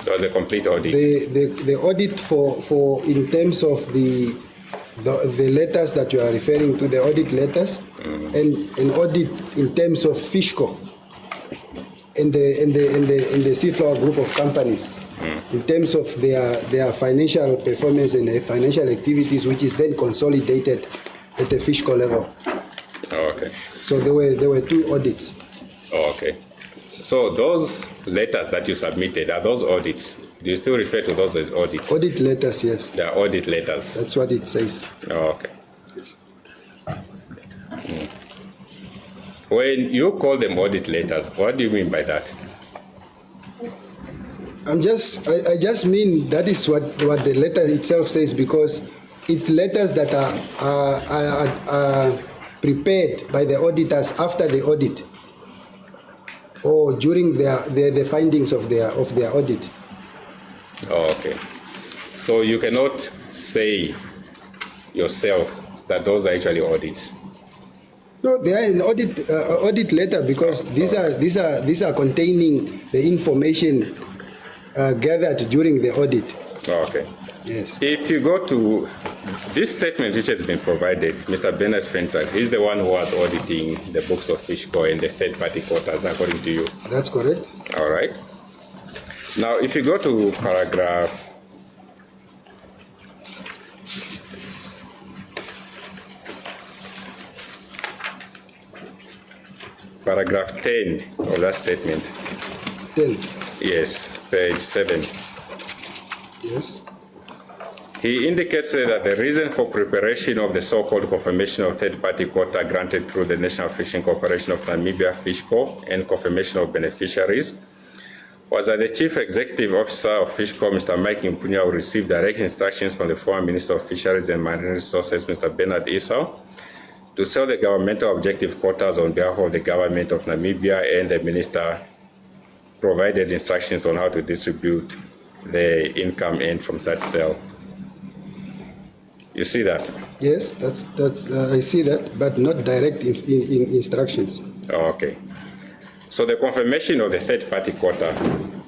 There was a complete audit. The audit for in terms of the letters that you are referring to, the audit letters, and an audit in terms of Fishco and the Seaflower group of companies, in terms of their financial performance and their financial activities, which is then consolidated at the Fishco level. Okay. So there were two audits. Okay. So those letters that you submitted, are those audits? Do you still refer to those as audits? Audit letters, yes. They are audit letters. That's what it says. Okay. When you call them audit letters, what do you mean by that? I just mean that is what the letter itself says, because it's letters that are prepared by the auditors after the audit or during the findings of their audit. Okay. So you cannot say yourself that those are actually audits. No, they are an audit letter, because these are containing the information gathered during the audit. Okay. Yes. If you go to this statement which has been provided, Mr. Bernard Fenton is the one who was auditing the books of Fishco and the third-party quotas, according to you. That's correct. All right. Now, if you go to paragraph 10 of that statement. 10. Yes, page 7. Yes. He indicates that the reason for preparation of the so-called confirmation of third-party quota granted through the National Fishing Corporation of Namibia, Fishco, and confirmation of beneficiaries was that the Chief Executive Officer of Fishco, Mr. Mike Nghipunya, received direct instructions from the former Minister of Fisheries and Marine Resources, Mr. Bernard Esau, to sell the governmental objective quotas on behalf of the government of Namibia, and the minister provided instructions on how to distribute the income earned from that sale. You see that? Yes, that's I see that, but not direct in instructions. Okay. So the confirmation of the third-party quota,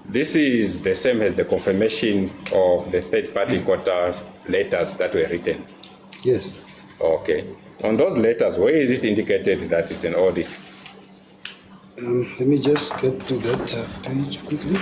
this is the same as the confirmation of the third-party quota letters that were written. Yes. Okay. On those letters, where is it indicated that it's an audit? Let me just get to that page quickly.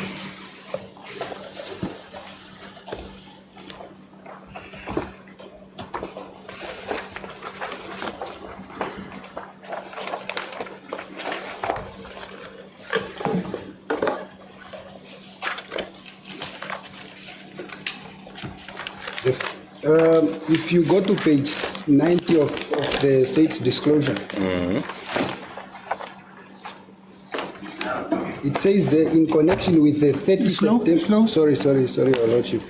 If you go to page 90 of the state's disclosure, it says that in connection with the 30 September. Sorry, Your Lordship.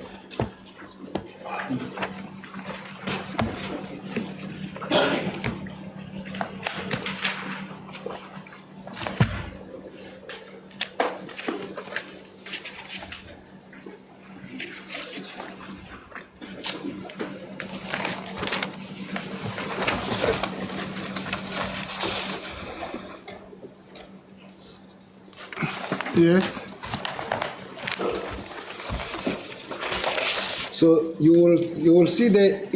Yes. So you will see that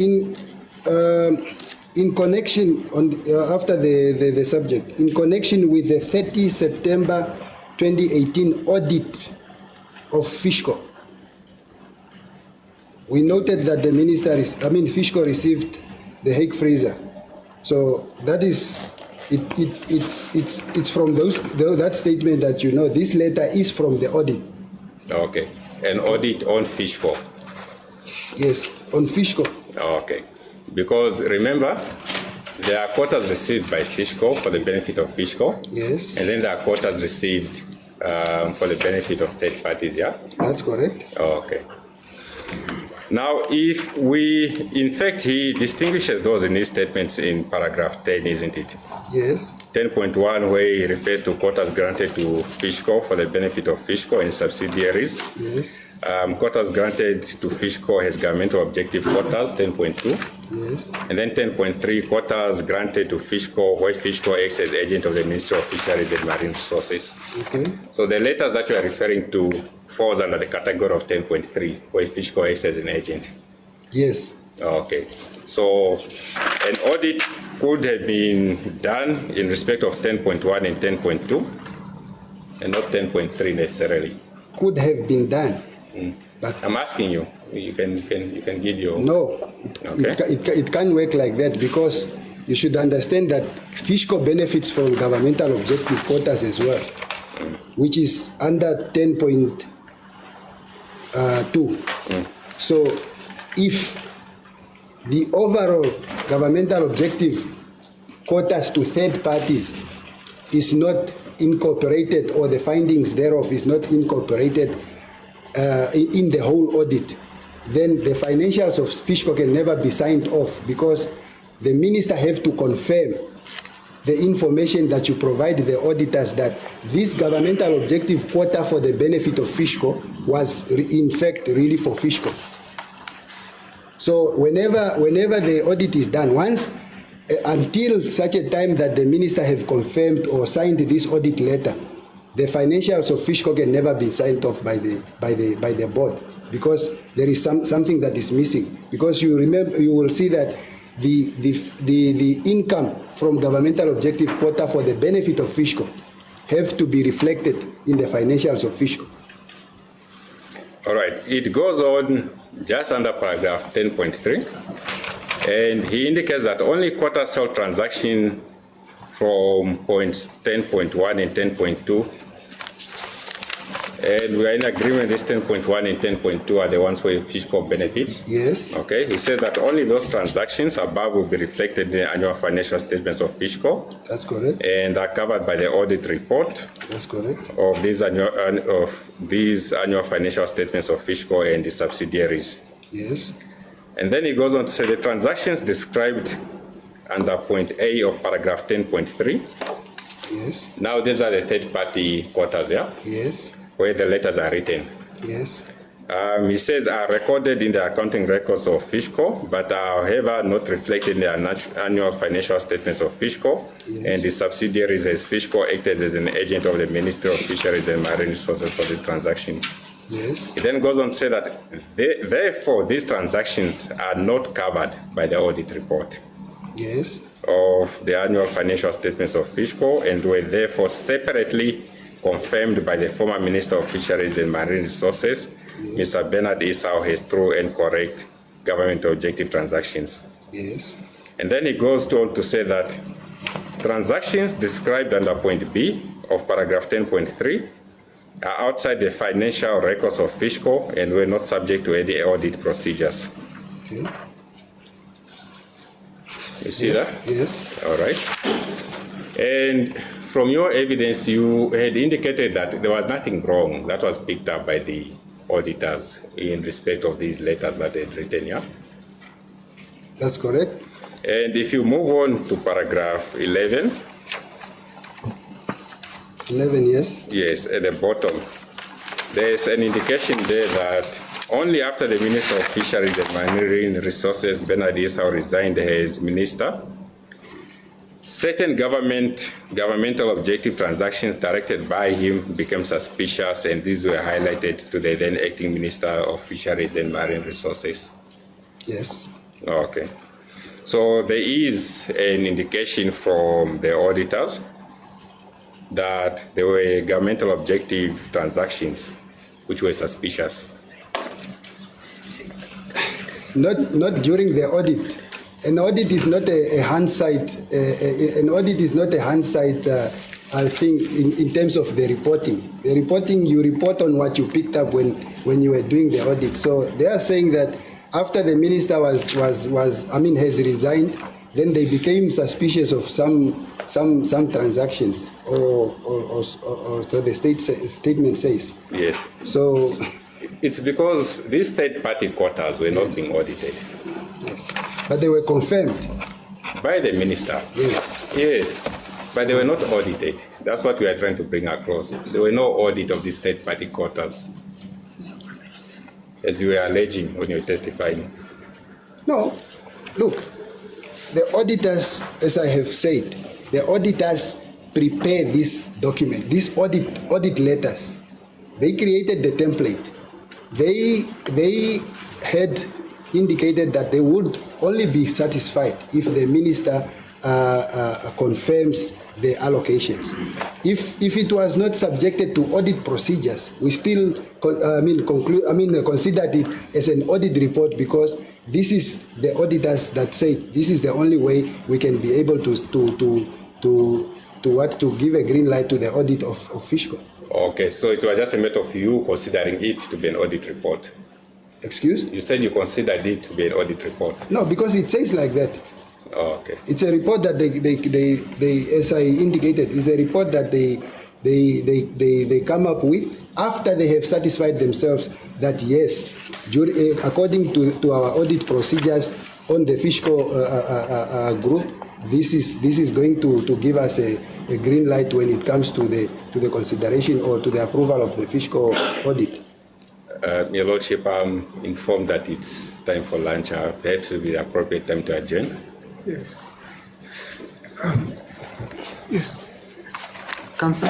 in connection on after the subject, in connection with the 30 September 2018 audit of Fishco, we noted that the Fishco received the Hague freezer. So that is it's from that statement that this letter is from the audit. Okay, an audit on Fishco. Yes, on Fishco. Okay, because remember, there are quotas received by Fishco for the benefit of Fishco. Yes. And then there are quotas received for the benefit of third parties, yeah? That's correct. Okay. Now, if we, in fact, he distinguishes those in his statements in paragraph 10, isn't it? Yes. 10.1, where he refers to quotas granted to Fishco for the benefit of Fishco and subsidiaries. Yes. Quotas granted to Fishco has governmental objective quotas, 10.2. Yes. And then 10.3, quotas granted to Fishco, where Fishco acts as agent of the Ministry of Fisheries and Marine Resources. Okay. So the letters that you are referring to falls under the category of 10.3, where Fishco acts as an agent. Yes. Okay. So an audit could have been done in respect of 10.1 and 10.2, and not 10.3 necessarily. Could have been done. But I'm asking you. You can give your. No, it can't work like that, because you should understand that Fishco benefits from governmental objective quotas as well, which is under 10.2. So if the overall governmental objective quotas to third parties is not incorporated, or the findings thereof is not incorporated in the whole audit, then the financials of Fishco can never be signed off, because the minister have to confirm the information that you provide the auditors that this governmental objective quota for the benefit of Fishco was in fact really for Fishco. So whenever the audit is done, once until such a time that the minister have confirmed or signed this audit letter, the financials of Fishco can never be signed off by the board, because there is something that is missing. Because you will see that the income from governmental objective quota for the benefit of Fishco have to be reflected in the financials of Fishco. All right. It goes on just under paragraph 10.3, and he indicates that only quota sale transaction from points 10.1 and 10.2, and we are in agreement this 10.1 and 10.2 are the ones where Fishco benefits. Yes. Okay. He says that only those transactions above will be reflected in the annual financial statements of Fishco. That's correct. And are covered by the audit report. That's correct. Of these annual financial statements of Fishco and the subsidiaries. Yes. And then he goes on to say the transactions described under point A of paragraph 10.3. Yes. Now these are the third-party quotas, yeah? Yes. Where the letters are written. Yes. He says are recorded in the accounting records of Fishco, but are however not reflected in the annual financial statements of Fishco. Yes. And the subsidiaries as Fishco acted as an agent of the Ministry of Fisheries and Marine Resources for these transactions. Yes. He then goes on to say that therefore these transactions are not covered by the audit report. Yes. of the annual financial statements of Fishco and were therefore separately confirmed by the former Minister of Fisheries and Marine Resources, Mr. Bernard Esau, as true and correct government objective transactions. Yes. And then he goes on to say that transactions described under point B of paragraph 10.3 are outside the financial records of Fishco and were not subject to any audit procedures. Okay. You see that? Yes. All right. And from your evidence, you had indicated that there was nothing wrong that was picked up by the auditors in respect of these letters that they had written, yeah? That's correct. And if you move on to paragraph 11. 11, yes. Yes, at the bottom, there's an indication there that only after the Minister of Fisheries and Marine Resources, Bernard Esau, resigned as minister, certain governmental objective transactions directed by him became suspicious, and these were highlighted to the then acting Minister of Fisheries and Marine Resources. Yes. Okay. So there is an indication from the auditors that there were governmental objective transactions which were suspicious. Not during the audit. An audit is not a hindsight. An audit is not a hindsight. I think in terms of the reporting. The reporting, you report on what you picked up when you were doing the audit. So they are saying that after the minister has resigned, then they became suspicious of some transactions, or so the statement says. Yes. So it's because these third-party quotas were not being audited. Yes, but they were confirmed by the minister. Yes. Yes, but they were not audited. That's what we are trying to bring across. There were no audit of these third-party quotas, as you were alleging when you were testifying. No, look, the auditors, as I have said, the auditors prepare this document, these audit letters. They created the template. They had indicated that they would only be satisfied if the minister confirms the allocations. If it was not subjected to audit procedures, we still considered it as an audit report, because this is the auditors that say this is the only way we can be able to give a green light to the audit of Fishco. Okay, so it was just a matter of you considering it to be an audit report. Excuse? You said you considered it to be an audit report. No, because it says like that. Oh, okay. It's a report that they as I indicated, is a report that they come up with after they have satisfied themselves that yes, according to our audit procedures on the Fishco group, this is going to give us a green light when it comes to the consideration or to the approval of the Fishco audit. Your Lordship, I'm informed that it's time for lunch. Perhaps it will be the appropriate time to adjourn. Yes. Yes. Council.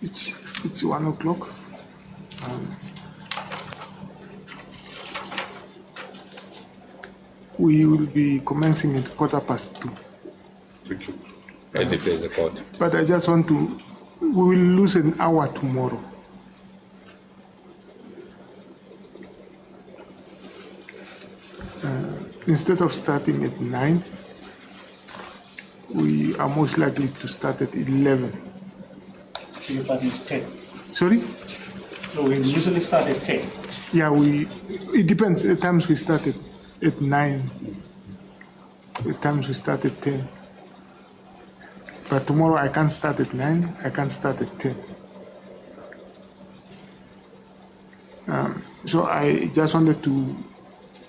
It's 1 o'clock. We will be commencing at 2:15. Thank you. As it is the court. But I just want to, we will lose an hour tomorrow. Instead of starting at 9, we are most likely to start at 11. So you start at 10. Sorry? No, we usually start at 10. Yeah, it depends. At times we start at 9. At times we start at 10. But tomorrow I can't start at 9, I can't start at 10. So I just wanted to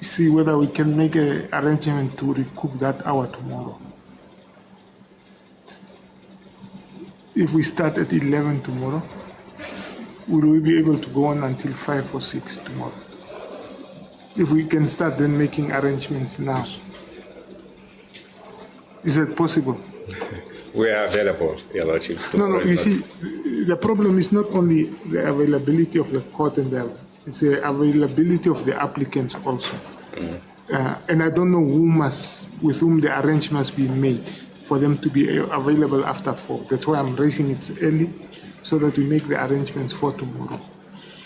see whether we can make an arrangement to recoup that hour tomorrow. If we start at 11 tomorrow, will we be able to go on until 5 or 6 tomorrow? If we can start then making arrangements now. Is that possible? We are available, Your Lordship. No, you see, the problem is not only the availability of the court it's the availability of the applicants also. And I don't know with whom the arrangement must be made for them to be available after 4. That's why I'm raising it early, so that we make the arrangements for tomorrow.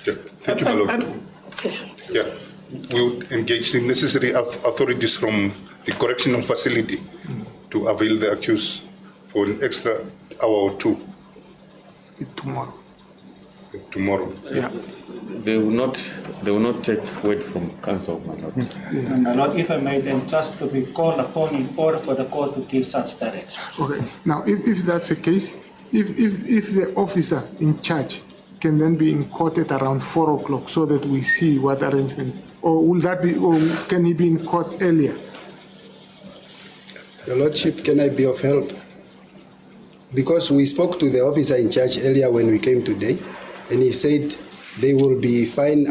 Okay. Thank you, my lord. Yeah, we will engage the necessary authorities from the correctional facility to avail the accused for an extra hour or 2. Tomorrow. Tomorrow. Yeah. They will not take word from counsel, my lord. My lord, if I may then just to be called upon in order for the court to give such direction. Okay. Now, if that's the case, if the officer in charge can then be in court at around 4 o'clock so that we see what arrangement, or will that be, or can he be in court earlier? Your Lordship, can I be of help? Because we spoke to the officer in charge earlier when we came today, and he said they will be fine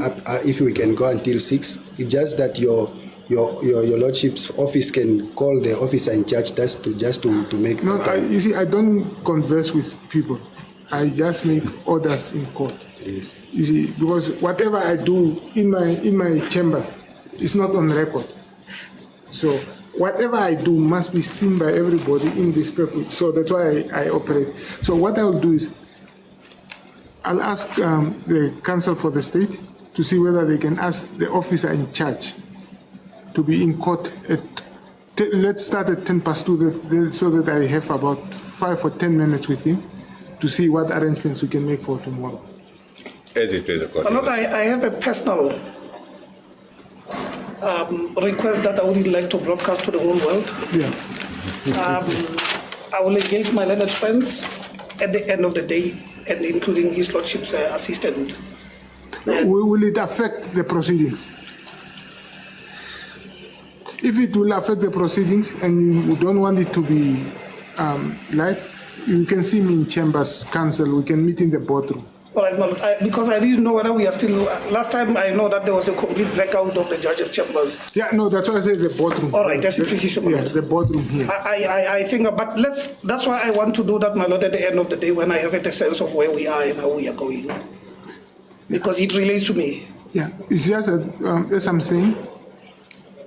if we can go until 6. It's just that your Lordship's office can call the officer in charge just to make. No, you see, I don't converse with people. I just make orders in court. Yes. You see, because whatever I do in my chambers is not on record. So whatever I do must be seen by everybody in this paper. So that's why I operate. So what I will do is I'll ask the counsel for the state to see whether they can ask the officer in charge to be in court at, let's start at 2:10 so that I have about 5 or 10 minutes with him to see what arrangements we can make for tomorrow. As it is, My lord, I have a personal request that I would like to broadcast to the whole world. Yeah. I will engage my learned friends at the end of the day, and including His Lordship's assistant. Will it affect the proceedings? If it will affect the proceedings and you don't want it to be live, you can see me in chambers, counsel. We can meet in the boardroom. All right, my lord, because I didn't know whether we are still. Last time I know that there was a complete blackout of the judges' chambers. Yeah, no, that's why I said the boardroom. All right, that's a precision. Yeah, the boardroom here. I think, but that's why I want to do that, my lord, at the end of the day when I have a sense of where we are and how we are going. Because it relates to me. Yeah, it's just as I'm saying,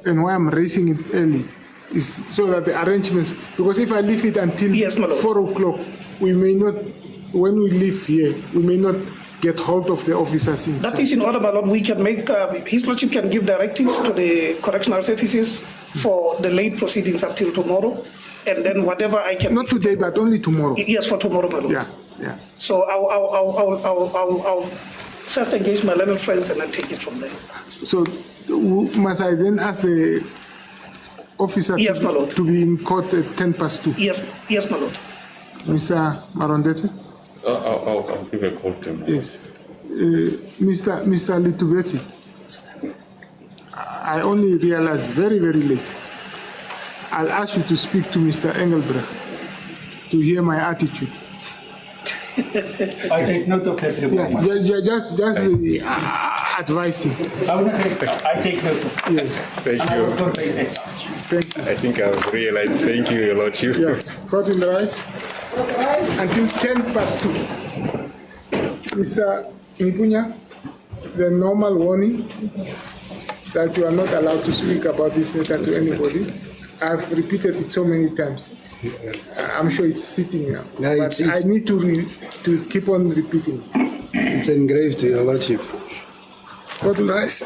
and why I'm raising it early is so that the arrangements, because if I leave it until 4 o'clock, we may not, when we leave here, we may not get hold of the officers in charge. That is in order, my lord. We can make, His Lordship can give directives to the correctional services for the late proceedings up till tomorrow, and then whatever I can. Not today, but only tomorrow. Yes, for tomorrow, my lord. Yeah. So I'll first engage my learned friends and then take it from there. So must I then ask the officer to be in court at 2:10? Yes, my lord. Mr. Marondete? I'll give a call to him. Yes. Mr. Litubeti, I only realized very, very late. I'll ask you to speak to Mr. Engelbrecht to hear my attitude. I take note of that report. Yeah, just advise him. I take note of it. Yes. Thank And I will you. convey it as such. Thank you. I think I've realized. Thank you, Your Lordship. Yes. Court in the rise until 2:10. Mr. Nghipunya, the normal warning that you are not allowed to speak about this matter to anybody. I've repeated it so many times. I'm sure it's sitting now. No, but I need to keep on repeating. It's engraved to Your Lordship. Court will rise.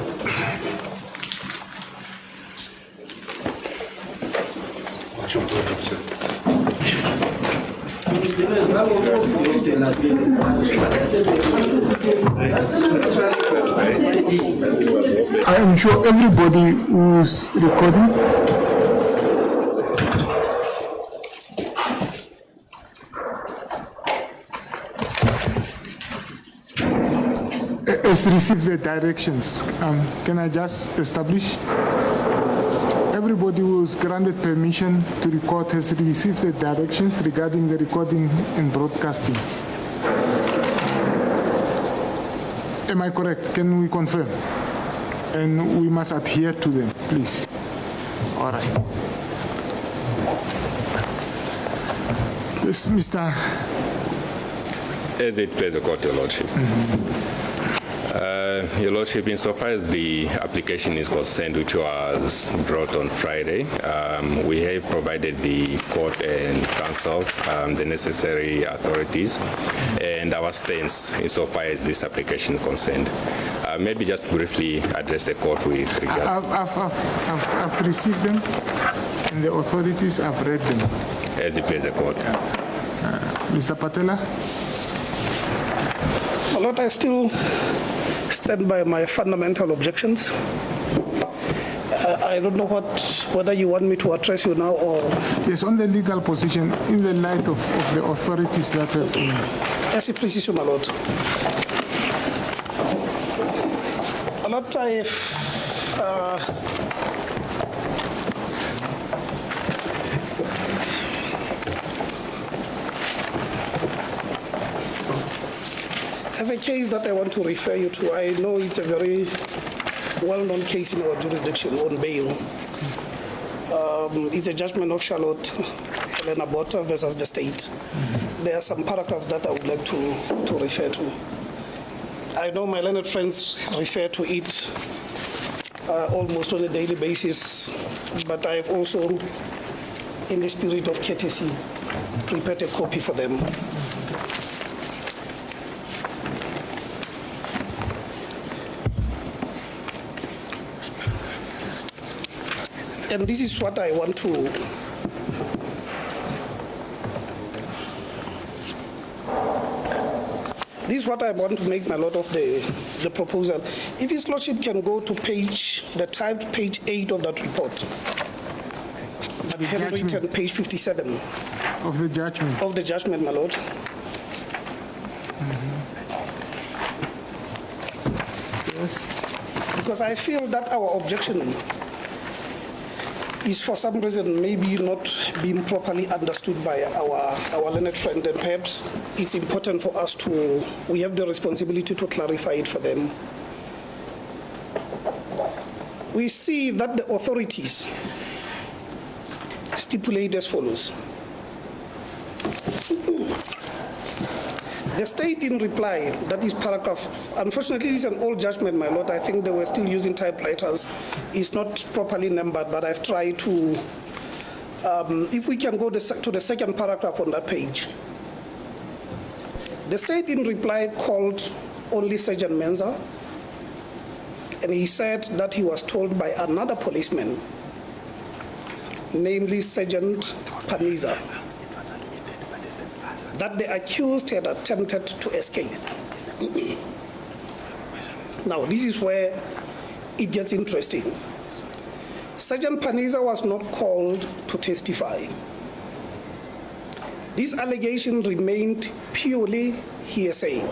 I am sure everybody who's recording has received the directions. Can I just establish? Everybody who was granted permission to record has received the directions regarding the recording and broadcasting. Am I correct? Can we confirm? And we must adhere to them, please. All right. Yes, Mr. As it plays a court, Your Lordship. Your Lordship, insofar as the application is concerned, which was brought on Friday, we have provided the court and council the necessary authorities and our stance insofar as this application is concerned. Maybe just briefly address the court with regard. I've received them, and the authorities have read them. As it plays a court. Mr. Patela? My Lord, I still stand by my fundamental objections. I don't know whether you want me to address you now or... Yes, on the legal position, in the light of the authorities that have... As it pleases you, my Lord. My Lord, I have a case that I want to refer you to. I know it's a very well-known case in our jurisdiction on bail. It's a judgment of Charlotte Helena Bota versus the state. There are some paragraphs that I would like to refer to. I know my learned friends refer to it almost on a daily basis, but I have also, in the spirit of courtesy, prepared a copy for them. And this is what I want to make, my Lord, of the proposal. If His Lordship can go to page 8 of that report. Handwritten, page 57. Of the judgment. Of the judgment, my Lord. Yes. Because I feel that our objection is for some reason maybe not being properly understood by our learned friend, and perhaps it's important for us we have the responsibility to clarify it for them. We see that the authorities stipulate as follows. The state in reply, that is paragraph, unfortunately it's an old judgment, my Lord, I think they were still using typewriters, it's not properly numbered, but I've tried to, if we can go to the second paragraph on that page. The state in reply called only Sergeant Menza, and he said that he was told by another policeman, namely Sergeant Paniza, that the accused had attempted to escape. Now, this is where it gets interesting. Sergeant Paniza was not called to testify. This allegation remained purely hearsay.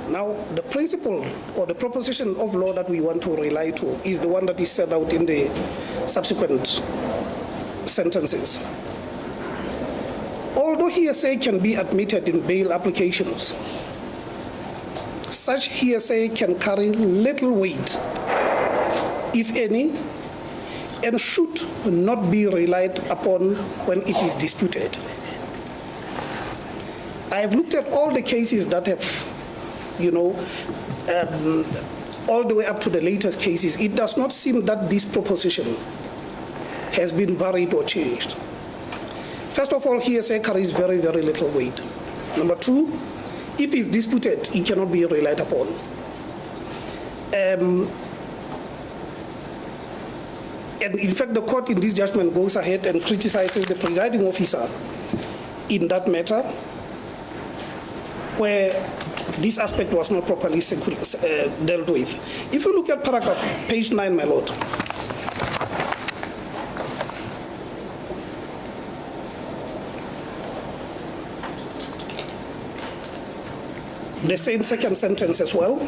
Now, the principle or the proposition of law that we want to rely to is the one that is set out in the subsequent sentences. Although hearsay can be admitted in bail applications, such hearsay can carry little weight, if any, and should not be relied upon when it is disputed. I have looked at all the cases that have, all the way up to the latest cases. It does not seem that this proposition has been varied or changed. First of all, hearsay carries very, very little weight. Number two, if it's disputed, it cannot be relied upon. And in fact, the court in this judgment goes ahead and criticizes the presiding officer in that matter, where this aspect was not properly dealt with. If you look at paragraph, page 9, my Lord, the same second sentence as well.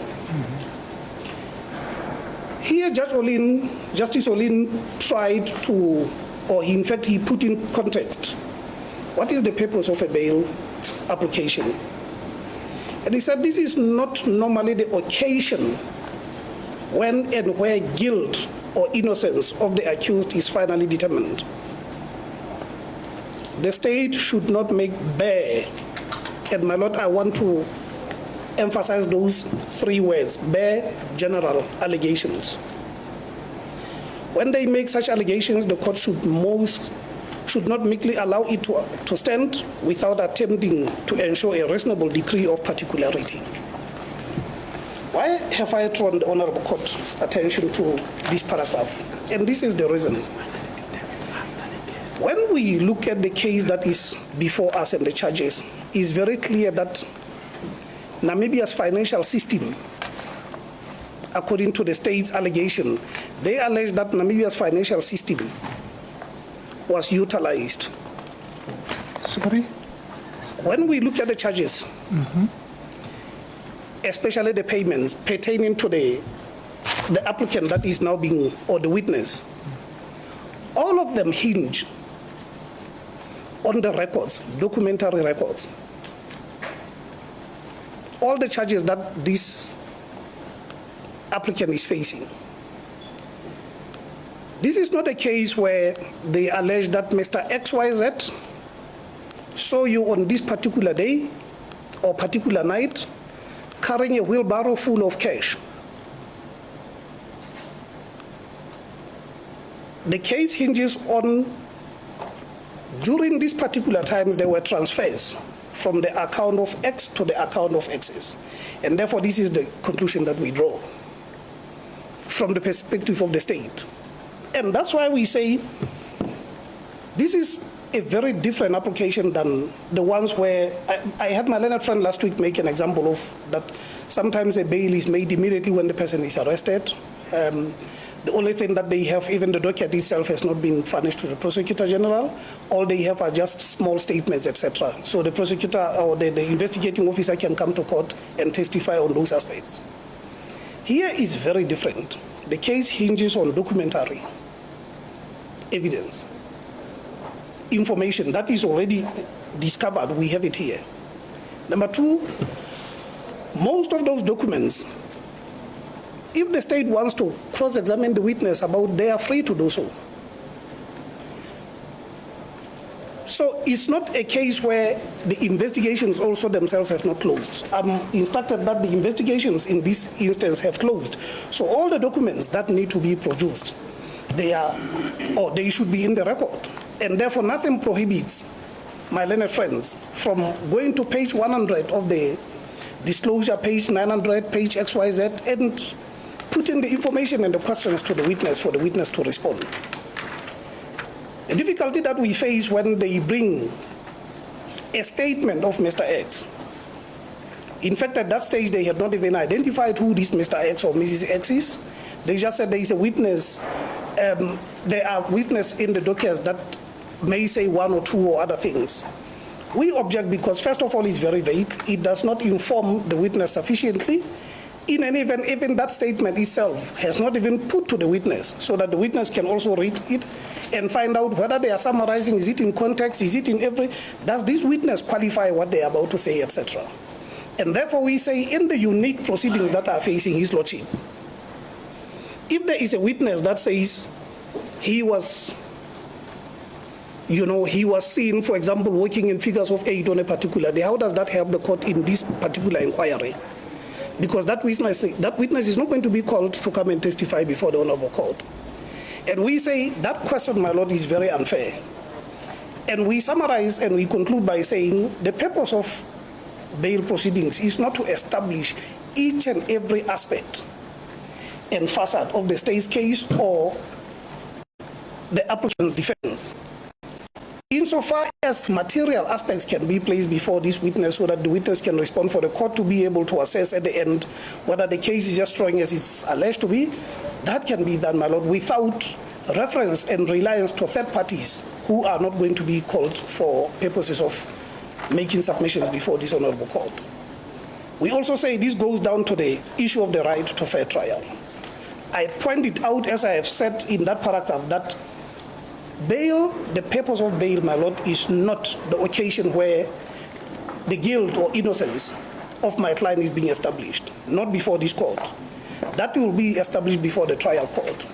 Here, Justice Olin tried to, or in fact, he put in context, what is the purpose of a bail application? And he said this is not normally the occasion when and where guilt or innocence of the accused is finally determined. the state should not make bare, and my lord, I want to emphasize those three words, bare general allegations. When they make such allegations, the court should not merely allow it to stand without attempting to ensure a reasonable degree of particularity. Why have I drawn the Honorable Court attention to this paragraph? And this is the reason. When we look at the case that is before us and the charges, it's very clear that Namibia's financial system, according to the state's allegation, they allege that Namibia's financial system was utilized. Sorry? When we look at the charges, especially the payments pertaining to the applicant that is now being, or the witness, all of them hinge on the records, documentary records. All the charges that this applicant is facing. This is not a case where they allege that Mr. XYZ saw you on this particular day or particular night carrying a wheelbarrow full of cash. The case hinges on, during these particular times, there were transfers from the account of X to the account of X's. And therefore, this is the conclusion that we draw from the perspective of the state. And that's why we say this is a very different application than the ones where I had my learned friend last week make an example of that sometimes a bail is made immediately when the person is arrested. The only thing that they have, even the docket itself has not been furnished to the prosecutor general. All they have are just small statements, etc. So the prosecutor or the investigating officer can come to court and testify on those aspects. Here is very different. The case hinges on documentary evidence, information that is already discovered. We have it here. Number two, most of those documents, if the state wants to cross-examine the witness about, they are free to do so. So it's not a case where the investigations also themselves have not closed. I'm instructed that the investigations in this instance have closed. So all the documents that need to be produced, they are, or they should be in the record. And therefore nothing prohibits my learned friends from going to page 100 of the disclosure, page 900, page XYZ, and putting the information and the questions to the witness for the witness to respond. The difficulty that we face when they bring a statement of Mr. X. In fact, at that stage, they had not even identified who this Mr. X or Mrs. X is. They just said there is a witness. There are witnesses in the dockets that may say one or two or other things. We object because, first of all, it's very vague. It does not inform the witness sufficiently. In any event, even that statement itself has not even put to the witness so that the witness can also read it and find out whether they are summarizing, is it in context, is it in every, does this witness qualify what they are about to say, etc. And therefore we say in the unique proceedings that are facing His Lordship, if there is a witness that says he was, he was seen, for example, working in figures of 8 on a particular day, how does that help the court in this particular inquiry? Because that witness is not going to be called to come and testify before the Honorable Court. And we say that question, my Lord, is very unfair. And we summarize and we conclude by saying the purpose of bail proceedings is not to establish each and every aspect and facet of the state's case or the applicant's defense. Insofar as material aspects can be placed before this witness so that the witness can respond for the court to be able to assess at the end whether the case is just strong as it's alleged to be, that can be done, my Lord, without reference and reliance to third parties who are not going to be called for purposes of making submissions before this Honorable Court. We also say this goes down to the issue of the right to fair trial. I pointed out, as I have said in that paragraph, that bail, the purpose of bail, my Lord, is not the occasion where the guilt or innocence of my client is being established, not before this court. That will be established before the trial court.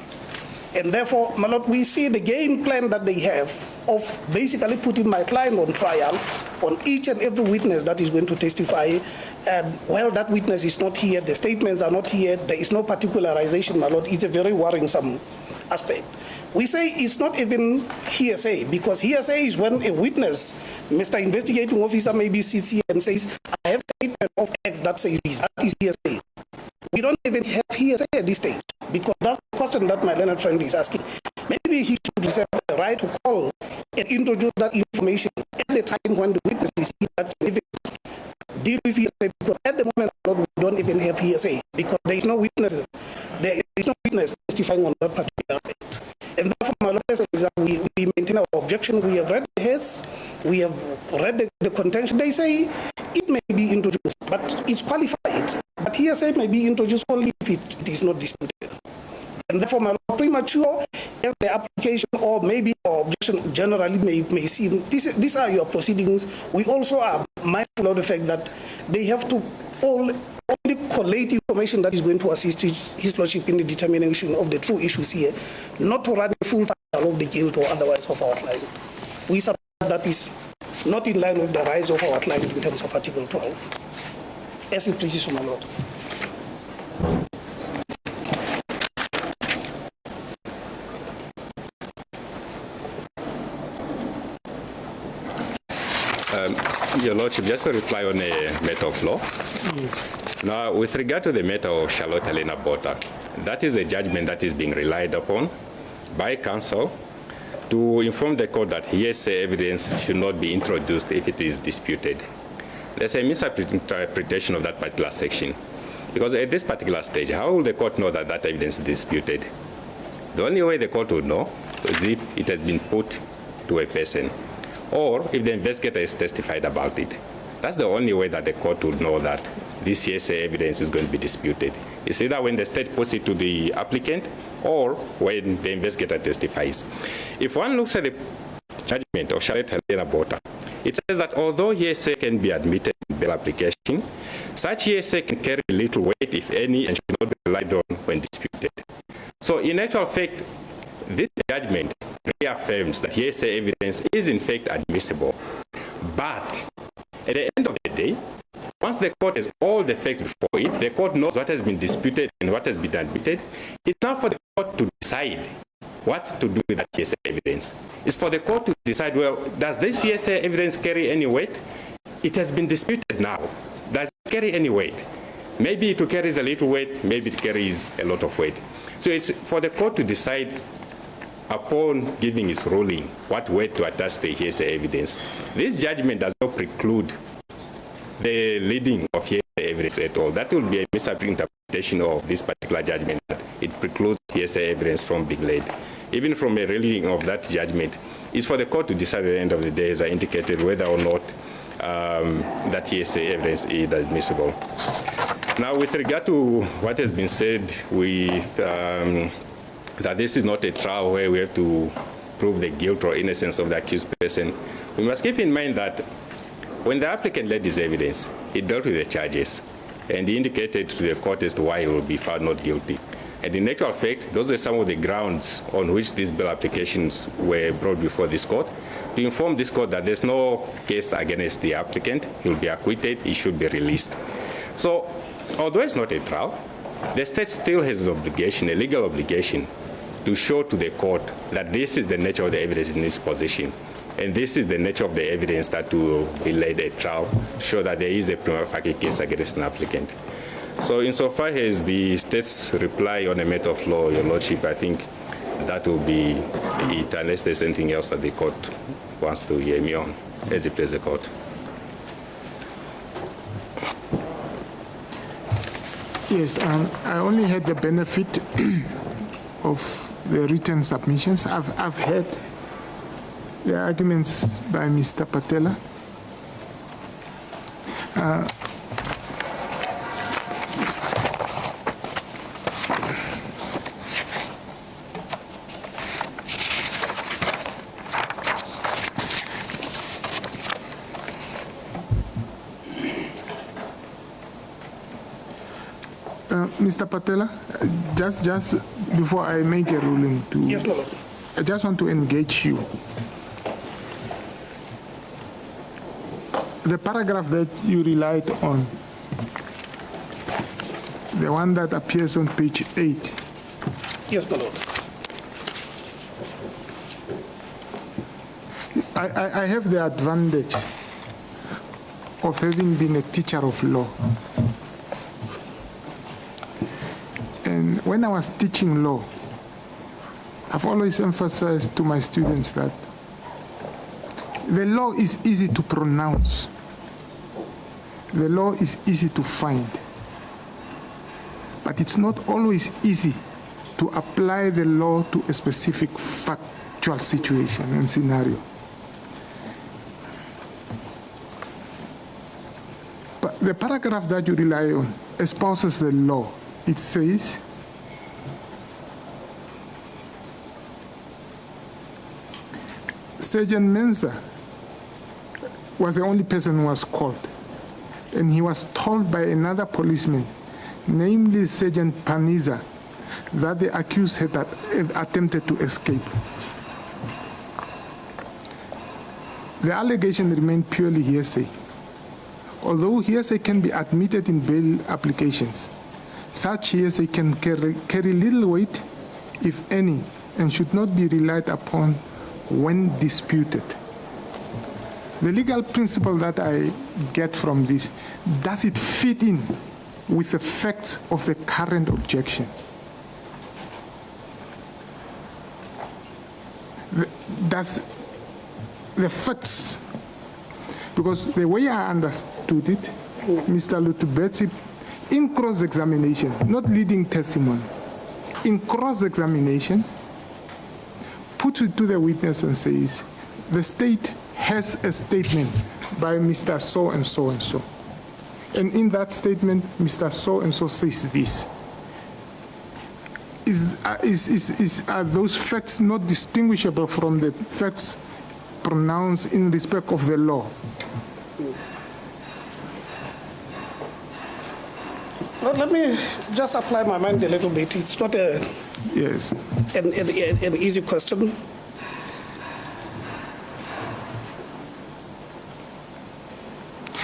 And therefore, my lord, we see the game plan that they have of basically putting my client on trial on each and every witness that is going to testify. While that witness is not here, the statements are not here, there is no particularization, my lord. It's a very worrisome aspect. We say it's not even hearsay, because hearsay is when a witness, Mr. Investigating Officer, maybe sits here and says, I have statement of X that says this. That is hearsay. We don't even have hearsay at this stage, because that's the question that my learned friend is asking. Maybe he should reserve the right to call and introduce that information at the time when the witness is here that can even deal with hearsay, because at the moment we don't even have hearsay, because there is no witness. There is no witness testifying on that particular aspect. And therefore, my lord, we maintain our objection. We have read the heads, we have read the contention. They say it may be introduced, but it's qualified. But hearsay may be introduced only if it is not disputed. And therefore, my lord, premature as the application or maybe our objection generally may seem, these are your proceedings. We also are mindful of the fact that they have to only collate information that is going to assist his lordship in the determination of the true issues here, not to run a full trial of the guilt or otherwise of our client. We support that is not in line with the rights of our client in terms of Article 12. As it pleases, my lord. Your Lordship, just to reply on a matter of law. Yes. Now, with regard to the matter of Charlotte Helena Botha, that is a judgment that is being relied upon by counsel to inform the court that hearsay evidence should not be introduced if it is disputed. There's a misinterpretation of that particular section, because at this particular stage, how will the court know that that evidence is disputed? The only way the court would know is if it has been put to a person, or if the investigator has testified about it. That's the only way that the court would know that this hearsay evidence is going to be disputed. It's either when the state puts it to the applicant or when the investigator testifies. If one looks at the judgment of Charlotte Helena Botha, it says that although hearsay can be admitted in bail application, such hearsay can carry little weight, if any, and should not be relied on when disputed. So in actual fact, this judgment reaffirms that hearsay evidence is in fact admissible. But at the end of the day, once the court has all the facts before it, the court knows what has been disputed and what has been admitted. It's now for the court to decide what to do with that hearsay evidence. It's for the court to decide, well, does this hearsay evidence carry any weight? It has been disputed now. Does it carry any weight? Maybe it carries a little weight, maybe it carries a lot of weight. So it's for the court to decide upon giving its ruling what weight to attach to the hearsay evidence. This judgment does not preclude the leading of hearsay evidence at all. That will be a misinterpretation of this particular judgment, that it precludes hearsay evidence from being laid. Even from a reading of that judgment, it's for the court to decide at the end of the day, as I indicated, whether or not that hearsay evidence is admissible. Now, with regard to what has been said with that this is not a trial where we have to prove the guilt or innocence of the accused person, we must keep in mind that when the applicant led his evidence, he dealt with the charges, and he indicated to the court as to why he will be found not guilty. And in actual fact, those are some of the grounds on which these bail applications were brought before this court, to inform this court that there's no case against the applicant, he'll be acquitted, he should be released. So, although it's not a trial, the state still has an obligation, a legal obligation, to show to the court that this is the nature of the evidence in this position. And this is the nature of the evidence that will be laid at trial, to show that there is a prima facie case against an applicant. So insofar as the state's reply on a matter of law, Your Lordship, I think that will be it, unless there's anything else that the court wants to hear me on, as it pleases the court. Yes, I only had the benefit of the written submissions. I've heard the arguments by Mr. Patella. Mr. Patella, just before I make a ruling, Yes, my lord. I just want to engage you. The paragraph that you relied on, the one that appears on page 8, Yes, my lord. I have the advantage of having been a teacher of law. And when I was teaching law, I've always emphasized to my students that the law is easy to pronounce. The law is easy to find. But it's not always easy to apply the law to a specific factual situation and scenario. But the paragraph that you rely on espouses the law. It says, Sergeant Mensah was the only person who was called, and he was told by another policeman, namely Sergeant Paniza, that the accused had attempted to escape. The allegation remained purely hearsay. Although hearsay can be admitted in bail applications, such hearsay can carry little weight, if any, and should not be relied upon when disputed. The legal principle that I get from this, does it fit in with the facts of the current objection? Does the facts, because the way I understood it, Mr. Lutubetsi, in cross-examination, not leading testimony, in cross-examination, puts it to the witness and says, the state has a statement by Mr. So and so and so. And in that statement, Mr. So and so says this. Are those facts not distinguishable from the facts pronounced in respect of the law? Well, let me just apply my mind a little bit. It's not an easy question.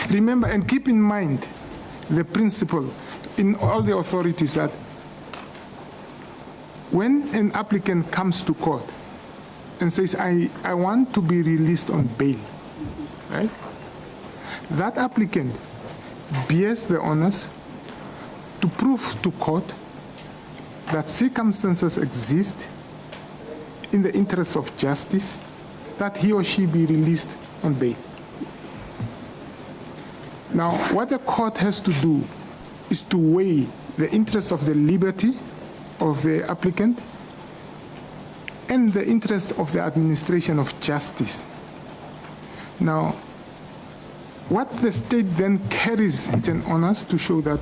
Remember and keep in mind the principle in all the authorities that when an applicant comes to court and says, I want to be released on bail, right? That applicant bears the honors to prove to court that circumstances exist in the interest of justice that he or she be released on bail. Now, what the court has to do is to weigh the interest of the liberty of the applicant and the interest of the administration of justice. Now, what the state then carries is an onus to show that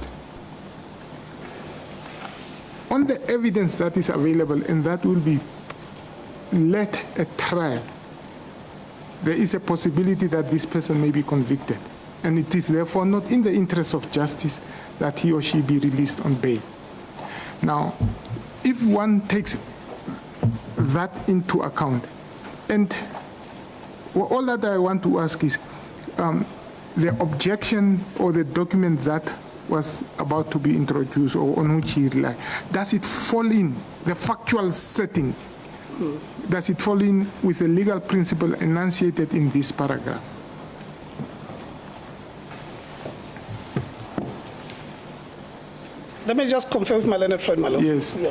on the evidence that is available and that will be led at trial, there is a possibility that this person may be convicted. And it is therefore not in the interest of justice that he or she be released on bail. Now, if one takes that into account, and all that I want to ask is, the objection or the document that was about to be introduced or on which he relied, does it fall in the factual setting? Does it fall in with the legal principle enunciated in this paragraph? Let me just confirm with my learned friend, my lord. Yes. Yeah.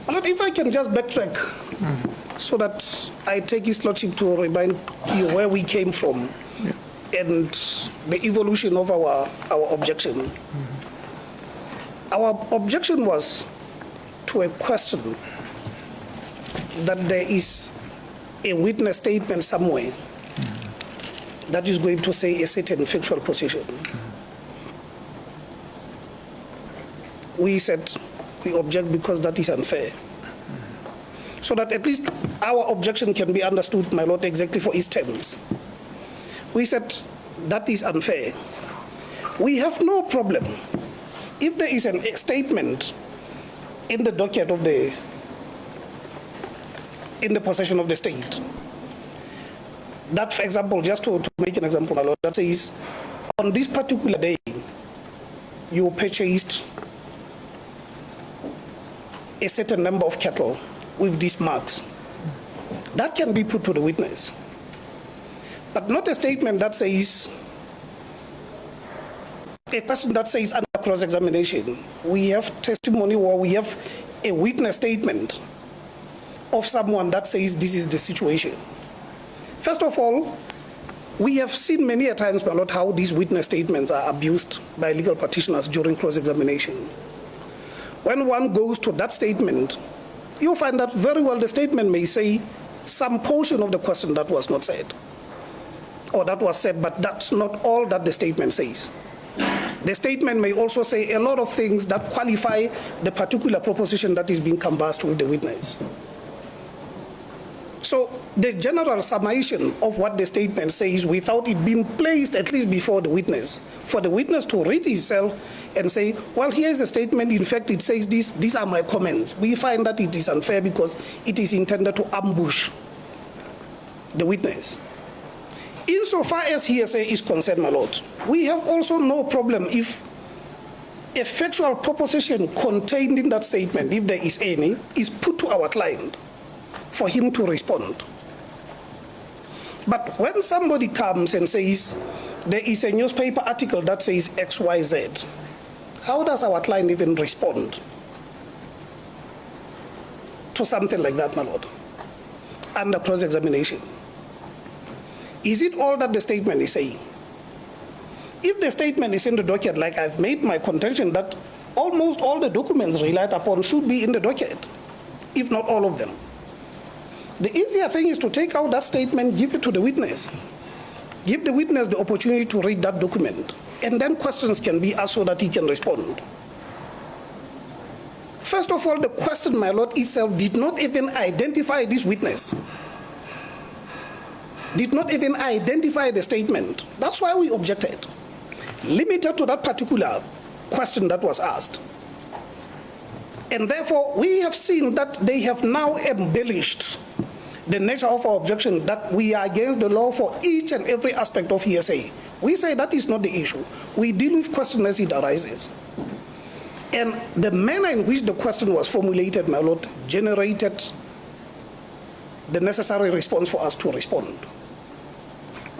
My lord, if I can just backtrack so that I take his lordship to remind you where we came from. Yeah. And the evolution of our objection. Our objection was to a question that there is a witness statement somewhere that is going to say a certain factual position. we said we object because that is unfair. So that at least our objection can be understood, my lord, exactly for its terms. We said that is unfair. We have no problem if there is a statement in the docket of in the possession of the state. That, for example, just to make an example, my lord, that says, on this particular day, you purchased a certain number of cattle with these marks. That can be put to the witness. But not a statement that says, a question that says under cross-examination, we have testimony or we have a witness statement of someone that says this is the situation. First of all, we have seen many a times, my lord, how these witness statements are abused by legal practitioners during cross-examination. When one goes to that statement, you'll find that very well the statement may say some portion of the question that was not said, or that was said, but that's not all that the statement says. The statement may also say a lot of things that qualify the particular proposition that is being canvassed with the witness. So the general summation of what the statement says without it being placed at least before the witness, for the witness to read itself and say, well, here's the statement, in fact it says this, these are my comments. We find that it is unfair because it is intended to ambush the witness. Insofar as hearsay is concerned, my lord, we have also no problem if a factual proposition contained in that statement, if there is any, is put to our client for him to respond. But when somebody comes and says, there is a newspaper article that says XYZ, how does our client even respond to something like that, my lord, under cross-examination? Is it all that the statement is saying? If the statement is in the docket, like I've made my contention that almost all the documents relied upon should be in the docket, if not all of them. The easier thing is to take out that statement, give it to the witness. Give the witness the opportunity to read that document, and then questions can be asked so that he can respond. First of all, the question, my lord, itself did not even identify this witness. Did not even identify the statement. That's why we objected. Limited to that particular question that was asked. And therefore, we have seen that they have now embellished the nature of our objection, that we are against the law for each and every aspect of hearsay. We say that is not the issue. We deal with question as it arises. And the manner in which the question was formulated, my lord, generated the necessary response for us to respond.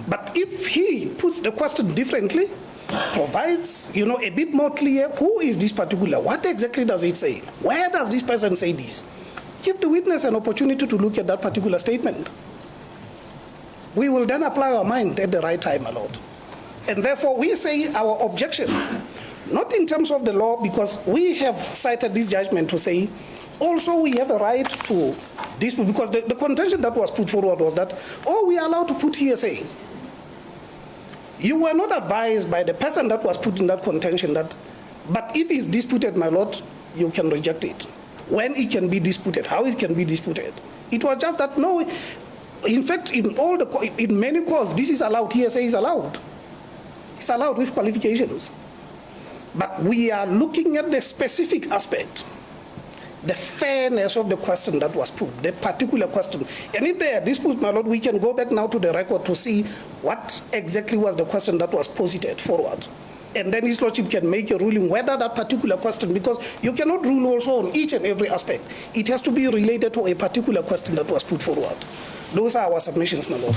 But if he puts the question differently, provides, a bit more clear, who is this particular, what exactly does it say? Where does this person say this? Give the witness an opportunity to look at that particular statement. We will then apply our mind at the right time, my lord. And therefore, we say our objection, not in terms of the law, because we have cited this judgment to say, also we have a right to dispute, because the contention that was put forward was that, we are allowed to put hearsay. You were not advised by the person that was put in that contention that, but if it's disputed, my lord, you can reject it. When it can be disputed, how it can be disputed. It was just that, no, in fact, in many courts, this is allowed, hearsay is allowed. It's allowed with qualifications. But we are looking at the specific aspect, the fairness of the question that was put, the particular question. And if there are disputes, my lord, we can go back now to the record to see what exactly was the question that was posited forward. And then his lordship can make a ruling whether that particular question, because you cannot rule also on each and every aspect. It has to be related to a particular question that was put forward. Those are our submissions, my lord.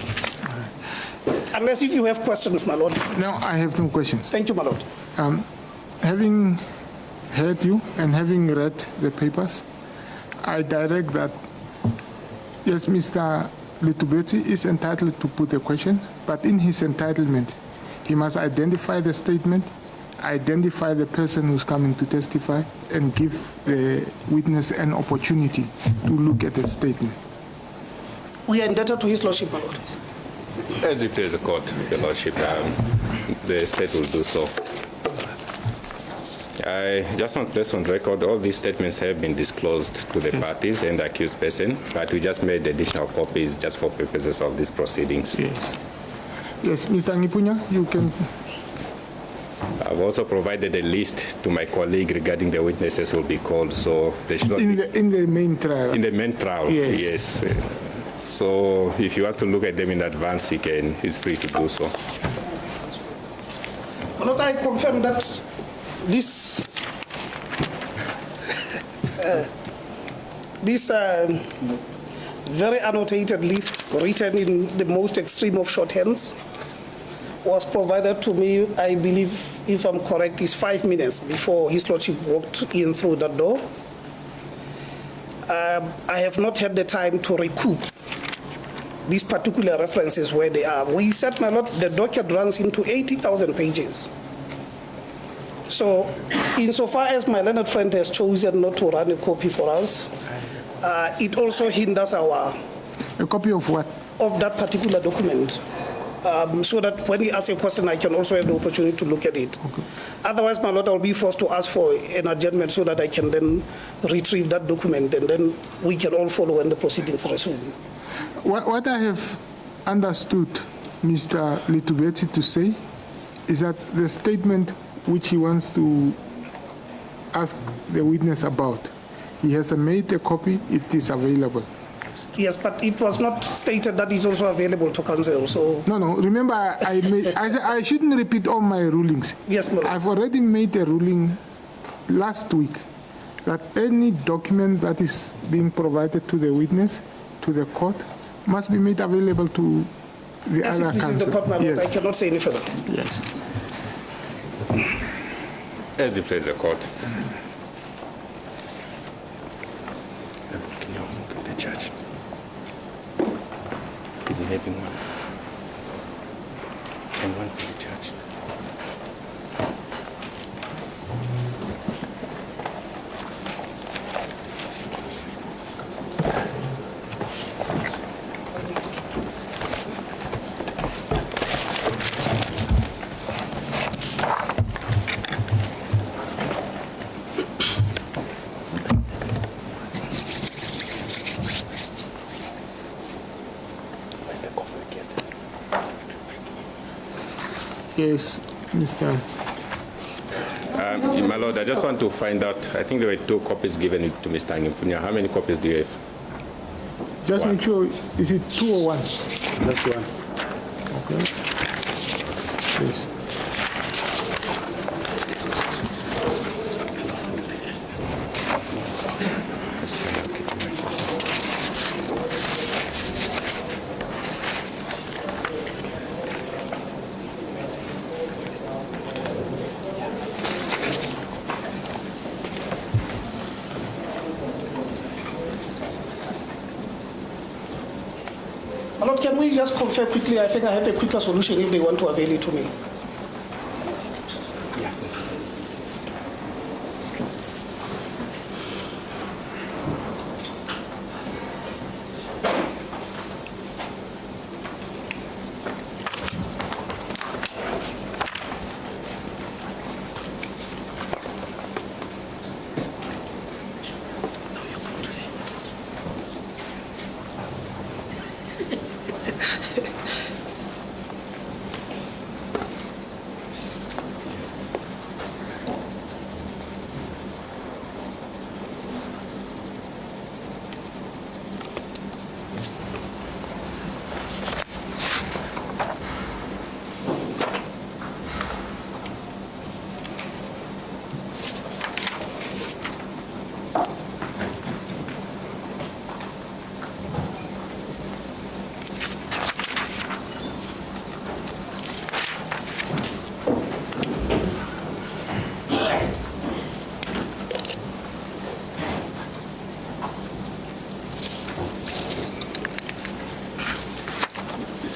Unless if you have questions, my lord. No, I have no questions. Thank you, my lord. Having heard you and having read the papers, I direct that, yes, Mr. Litubeti is entitled to put a question, but in his entitlement, he must identify the statement, identify the person who's coming to testify, and give the witness an opportunity to look at the statement. We are indebted to his lordship, my lord. As it is a court, your lordship, the state will do so. I just want to place on record, all these statements have been disclosed to the parties and the accused person, but we just made additional copies just for purposes of these proceedings. Yes. Yes, Mr. Nghipunya, you can. I've also provided a list to my colleague regarding the witnesses who will be called, so they should not In the main trial. In the main trial, Yes. So if you want to look at them in advance, he's free to do so. Lord, I confirm that this very annotated list, written in the most extreme of shorthands, was provided to me, I believe, if I'm correct, is 5 minutes before His Lordship walked in through the door. I have not had the time to recoup these particular references where they are. We said, my Lord, the docket runs into 80,000 pages. So, insofar as my learned friend has chosen not to run a copy for us, it also hinders our... A copy of what? Of that particular document. So that when he asks a question, I can also have the opportunity to look at it. Okay. Otherwise, my Lord, I'll be forced to ask for an adjournment so that I can then retrieve that document, and then we can all follow when the proceedings resume. What I have understood Mr. Litubetsi to say is that the statement which he wants to ask the witness about, he has made a copy, it is available. Yes, but it was not stated that is also available to counsel, so... No, remember I shouldn't repeat all my rulings. Yes, Lord. I've already made a ruling last week that any document that is being provided to the witness, to the court, must be made available to the As other it pleases counsel. the court, my Lord, Yes. I cannot say any further. Yes. As it pleases the court. Can you look at the judge? Is he having one? And one for the judge. Yes, Mr. My Lord, I just want to find out, I think there were 2 copies given to Mr. Nghipunya. How many copies do you have? Just make sure, is it 2 or 1? Just one. Okay. Yes. Lord, can we just confer quickly? I think I have a quicker solution if they want to avail it to me.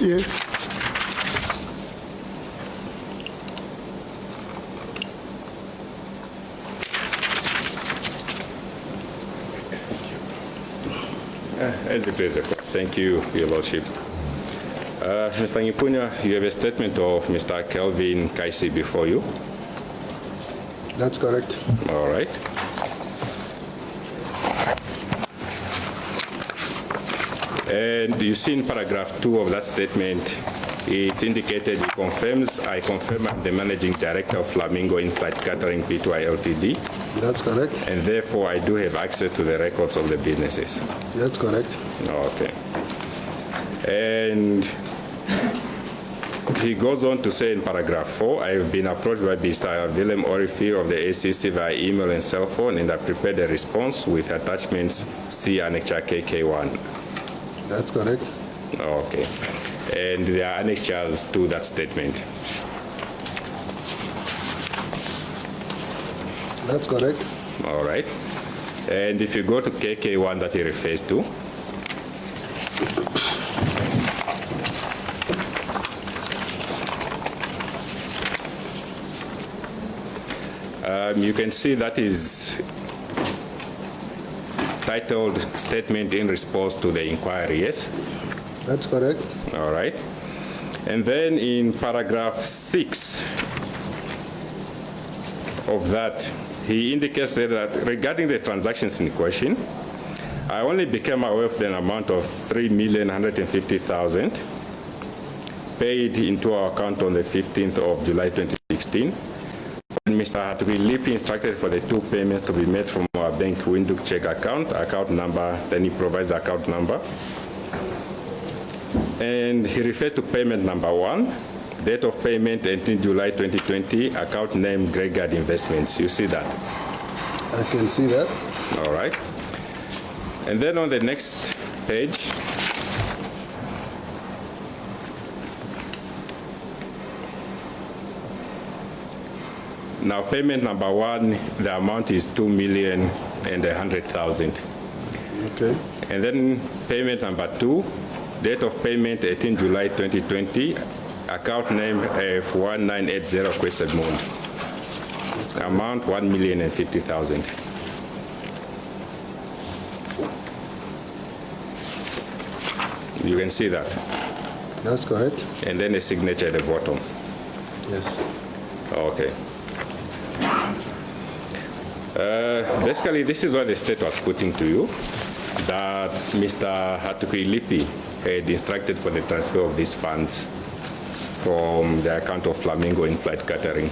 Yes. As it pleases the court. Thank you, Your Lordship. Mr. Nghipunya, you have a statement of Mr. Kelvin Kaisi before you. That's correct. All right. And you see in paragraph 2 of that statement, it indicated he confirms, I confirm I'm the managing director of Flamingo In-Flight Catering Pty Ltd. That's correct. And therefore I do have access to the records of the businesses. That's correct. Okay. And he goes on to say in paragraph 4, I have been approached by Mr. Willem Orifier of the ACC via email and cell phone, and I prepared a response with attachments C annexure KK1. That's correct. Okay. And there are annexures to that statement. That's correct. All right. And if you go to KK1 that he refers to, you can see that is titled Statement in Response to the Inquiry, yes? That's correct. All right. And then in paragraph 6 of that, he indicates that regarding the transactions in question, I only became aware of an amount of $3,150,000 paid into our account on the 15th of July 2016. Mr. Hatwilipi instructed for the 2 payments to be made from our bank Windhoek check account number, then he provides the account number. And he refers to payment number 1, date of payment 18 July 2020, account name Gregard Investments. You see that? I can see that. All right. And then on the next page, now payment number 1, the amount is $2,100,000. Okay. And then payment number 2, date of payment 18 July 2020, account name F1980 Quised Moon. Amount $1,050,000. You can see that. That's correct. And then a signature at the bottom. Yes. Okay. Basically, this is what the state was putting to you, that Mr. Hatwilipi had instructed for the transfer of these funds from the account of Flamingo In-Flight Catering.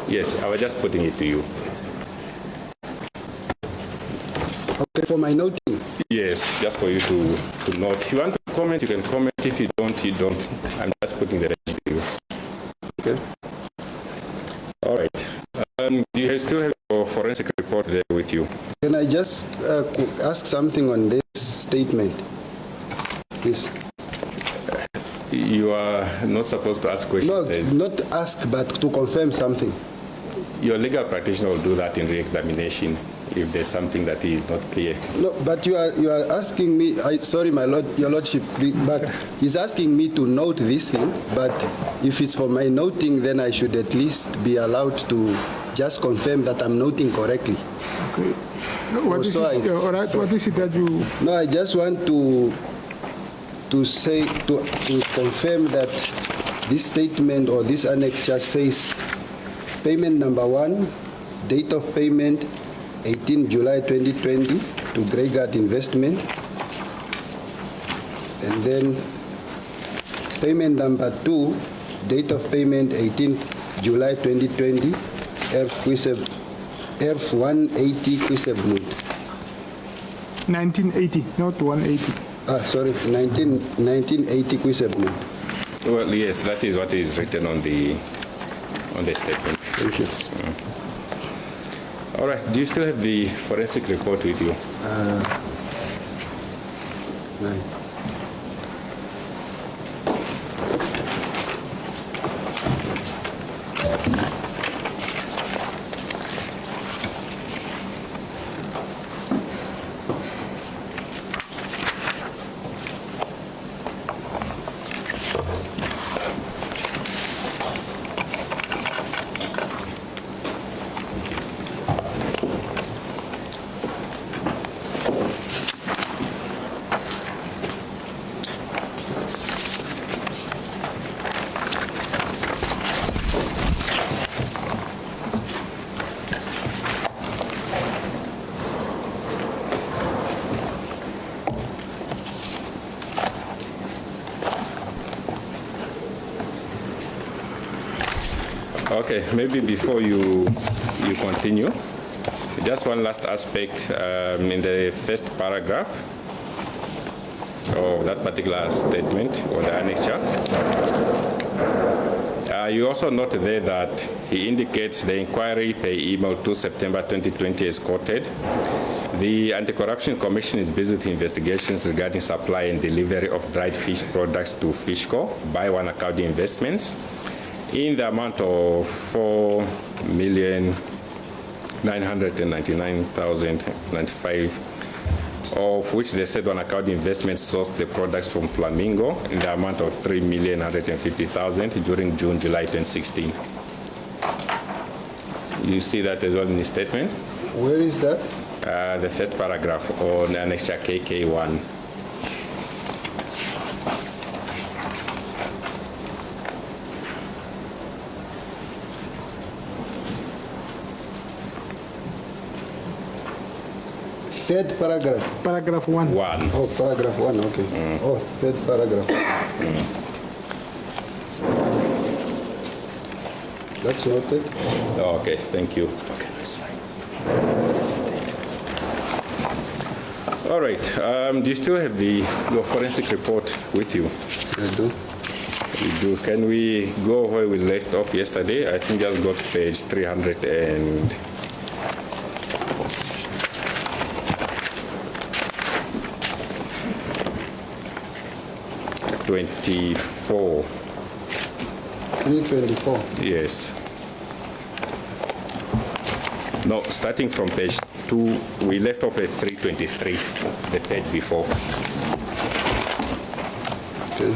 Yes, I was just putting it to you. Okay, for my noting. Yes, just for you to note. If you want to comment, you can comment. If you don't, you don't. I'm just putting the rest to you. Okay. All right. Do you still have your forensic report there with you? Can I just ask something on this statement, please? You are not supposed to ask questions. No, not ask, but to confirm something. Your legal practitioner will do that in re-examination if there's something that is not clear. No, but you are asking me. Sorry, my lord, your lordship, but he's asking me to note this thing. But if it's for my noting, then I should at least be allowed to just confirm that I'm noting correctly. Okay. What is it? All right. What is it that you? No, I just want to say to confirm that this statement or this annex just says payment number 1, date of payment 18 July 2020 to Gregard Investment, and then payment number 2, date of payment 18 July 2020 F180 Quisebmut. 1980, not 180. Sorry, 1980 Quisebmut. Well, yes, that is what is written on the statement. Thank you. All right. Do you still have the forensic report with you? Right. Okay, maybe before you continue, just one last aspect in the first paragraph of that particular statement or the annexure. You also note there that he indicates the inquiry per email to September 2020 is quoted. The Anti-Corruption Commission is busy with investigations regarding supply and delivery of dried fish products to Fishco by Wanakadi Investments in the amount of 4,999,095, of which the said Wanakadi Investments sourced the products from Flamingo in the amount of 3,150,000 during June, July 2016. You see that as well in the statement? Where is that? The first paragraph on annexure KK1. Third paragraph. Paragraph 1. Oh, paragraph 1, okay. Oh, third paragraph. That's noted. Okay, thank you. Okay, that's fine. All right, do you still have your forensic report with you? I do. You do. Can we go where we left off yesterday? I think just go to page 324. 324. Yes. No, starting from page 2, we left off at 323, the page before. Okay.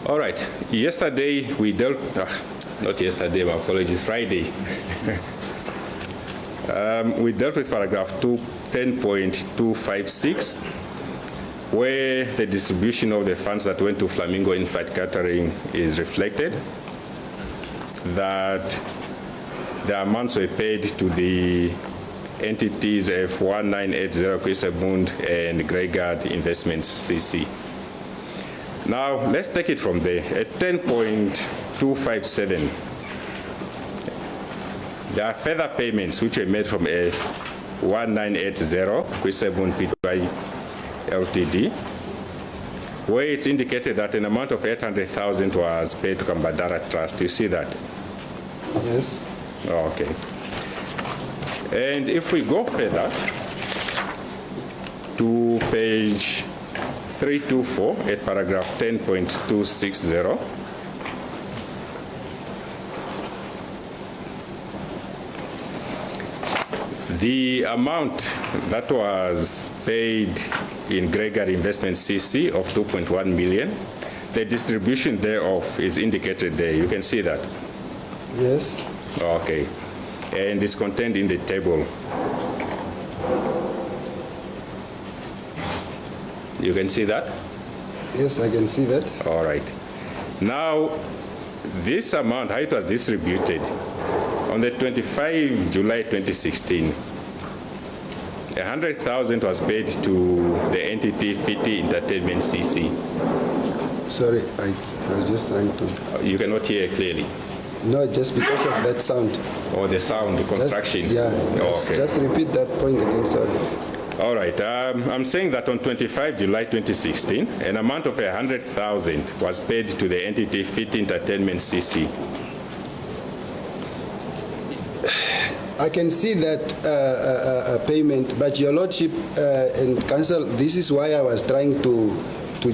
All right, yesterday we dealt, not yesterday, my apologies, Friday. We dealt with paragraph 10.256, where the distribution of the funds that went to Flamingo in-flight catering is reflected, that the amounts were paid to the entities F1980 Quisabund and Greygard Investments CC. Now, let's take it from there. At 10.257, there are further payments which were made from F1980 Quisabund Pty Ltd, where it's indicated that an amount of 800,000 was paid to Kambadara Trust. You see that? Yes. Okay. And if we go further to page 324 at paragraph 10.260, the amount that was paid in Greygard Investment CC of 2.1 million, the distribution thereof is indicated there. You can see that? Yes. Okay. And it's contained in the table. You can see that? Yes, I can see that. All right. Now, this amount, how it was distributed, on the 25 July 2016, 100,000 was paid to the entity Fiti Entertainment CC. Sorry, I was just trying to... You cannot hear clearly. No, just because of that sound. Or the sound, the construction. Yeah, yes. Okay. Just repeat that point again, sorry. All right, I'm saying that on 25 July 2016, an amount of 100,000 was paid to the entity Fit Entertainment CC. I can see that payment, but Your Lordship and Council, this is why I was trying to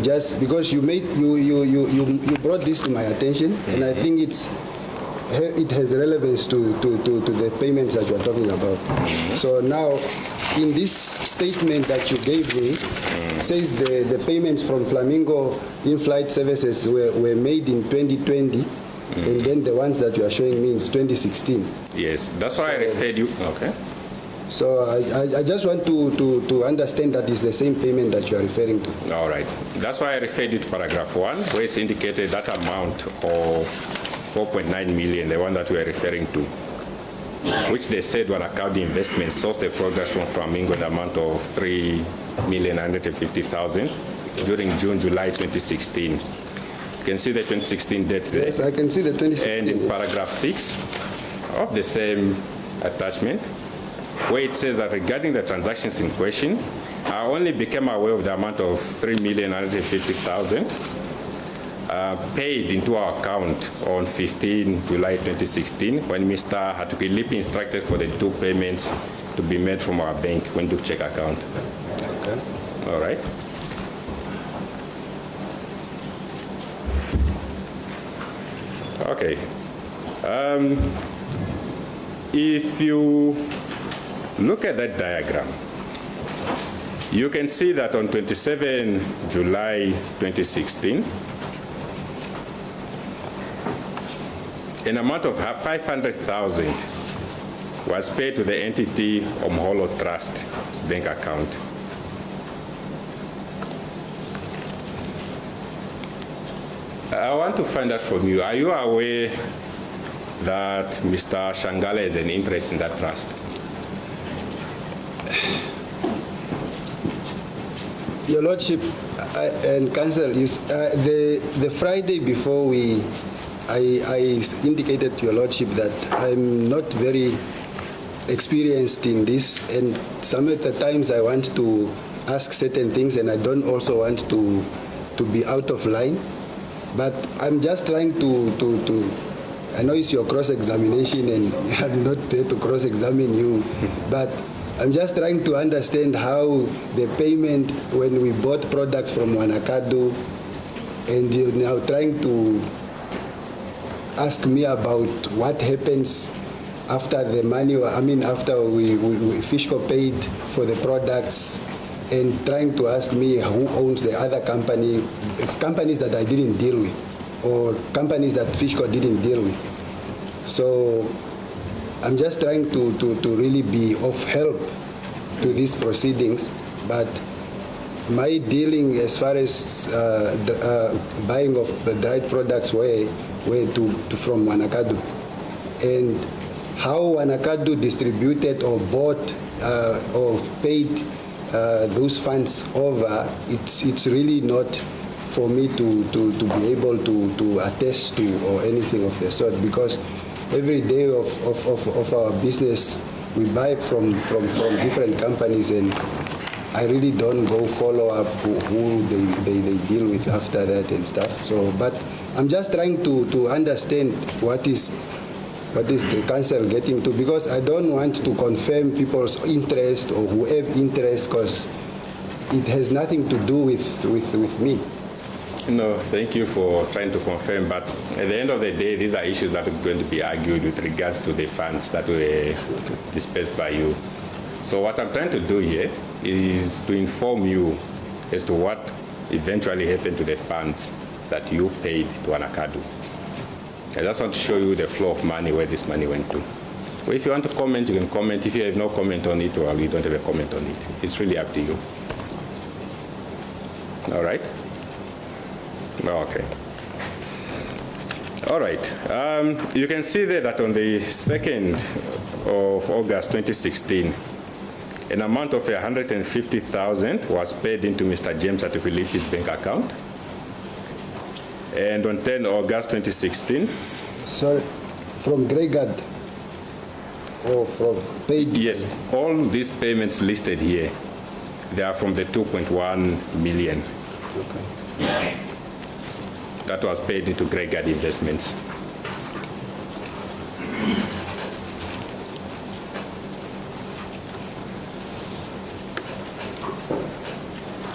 just, because you brought this to my attention, and I think it has relevance to the payments that you are talking about. So now, in this statement that you gave me, it says the payments from Flamingo in-flight services were made in 2020, and then the ones that you are showing me is 2016. Yes, that's why I referred you. Okay. So I just want to understand that it's the same payment that you are referring to. All right. That's why I referred you to paragraph 1, where it's indicated that amount of 4.9 million, the one that we are referring to, which they said when account investment sourced the progress from Flamingo in the amount of 3,150,000 during June, July 2016. You can see the 2016 date there. Yes, I can see the 2016. And in paragraph 6 of the same attachment, where it says that regarding the transactions in question, I only became aware of the amount of 3,150,000 paid into our account on 15 July 2016 when Mr. Hatukilipi instructed for the 2 payments to be made from our bank when to check account. Okay. All right. Okay. If you look at that diagram, you can see that on 27 July 2016, an amount of 500,000 was paid to the entity Omholo Trust bank account. I want to find out from you, are you aware that Mr. Shangala has an interest in that trust? Your Lordship and Council, the Friday before I indicated to Your Lordship that I'm not very experienced in this, and some of the times I want to ask certain things and I don't also want to be out of line. But I'm just trying to I know it's your cross-examination and I'm not there to cross-examine you, but I'm just trying to understand how the payment when we bought products from Wanakadu, and you're now trying to ask me about what happens after the money, after we Fishco paid for the products, and trying to ask me who owns the other company, companies that I didn't deal with, or companies that Fishco didn't deal with. So I'm just trying to really be of help to these proceedings, but my dealing as far as the buying of the dried products were from Wanakadu, and how Wanakadu distributed or bought or paid those funds over, it's really not for me to be able to attest to or anything of the sort, because every day of our business we buy from different companies, and I really don't go follow up who they deal with after that and stuff. So, but I'm just trying to understand what is the council getting to, because I don't want to confirm people's interest or who have interest, because it has nothing to do with me. No, thank you for trying to confirm, but at the end of the day, these are issues that are going to be argued with regards to the funds that were dispersed by you. So what I'm trying to do here is to inform you as to what eventually happened to the funds that you paid to Wanakadu. I just want to show you the flow of money, where this money went to. Well, if you want to comment, you can comment. If you have no comment on it, or you don't have a comment on it, it's really up to you. All right? Okay. All right. You can see there that on the 2nd of August 2016, an amount of 150,000 was paid into Mr. James Atukulipi's bank account. And on 10 August 2016... Sorry, from Greygard or from paid? Yes, all these payments listed here, they are from the 2.1 million. Okay. That was paid into Greygard Investments.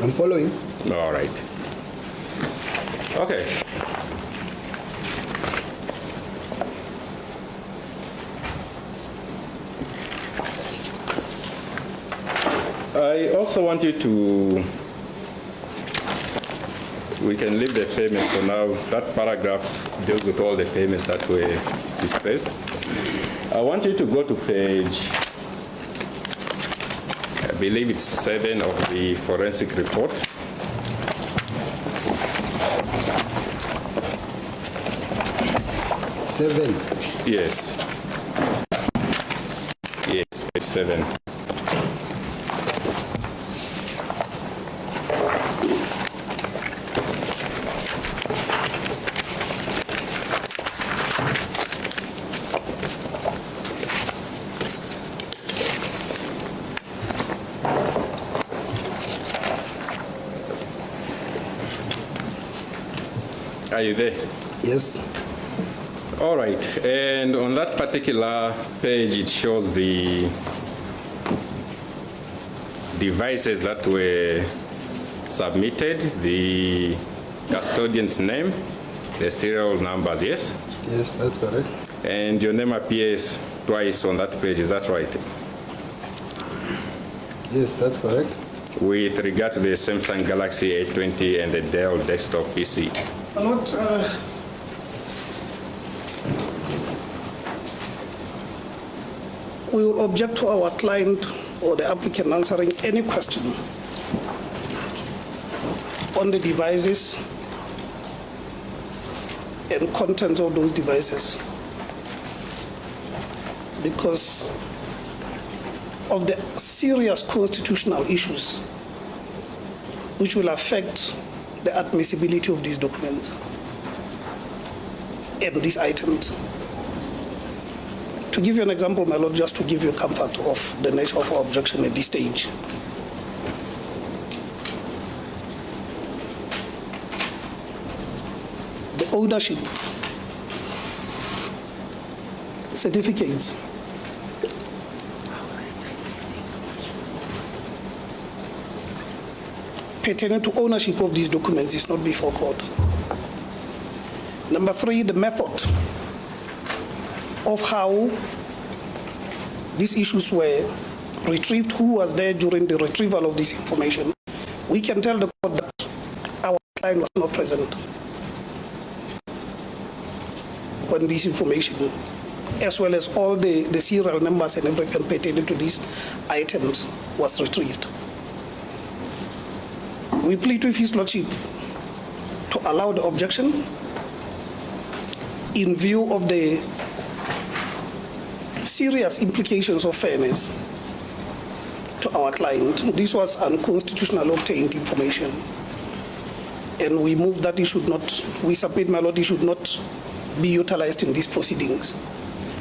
I'm following. All right. Okay. I also want you to, we can leave the payments for now. That paragraph deals with all the payments that were dispersed. I want you to go to page believe it's 7 of the forensic report. Seven. Yes. Yes, page 7. Are you there? Yes. All right, and on that particular page, it shows the devices that were submitted, the custodian's name, the serial numbers, yes? Yes, that's correct. And your name appears twice on that page, is that right? Yes, that's correct. With regard to the Samsung Galaxy A20 and the Dell desktop PC. We will object to our client or the applicant answering any question on the devices and contents of those devices because of the serious constitutional issues which will affect the admissibility of these documents and these items. To give you an example, my lord, just to give you comfort of the nature of our objection at this stage. The ownership certificates pertaining to ownership of these documents is not before court. Number 3, the method of how these issues were retrieved, who was there during the retrieval of this information. We can tell the court that our client was not present when this information, as well as all the serial numbers and everything pertaining to these items, was retrieved. We plead with His Lordship to allow the objection in view of the serious implications of fairness to our client. This was unconstitutional obtained information, and we move that it should not, we submit, my lord, it should not be utilized in these proceedings.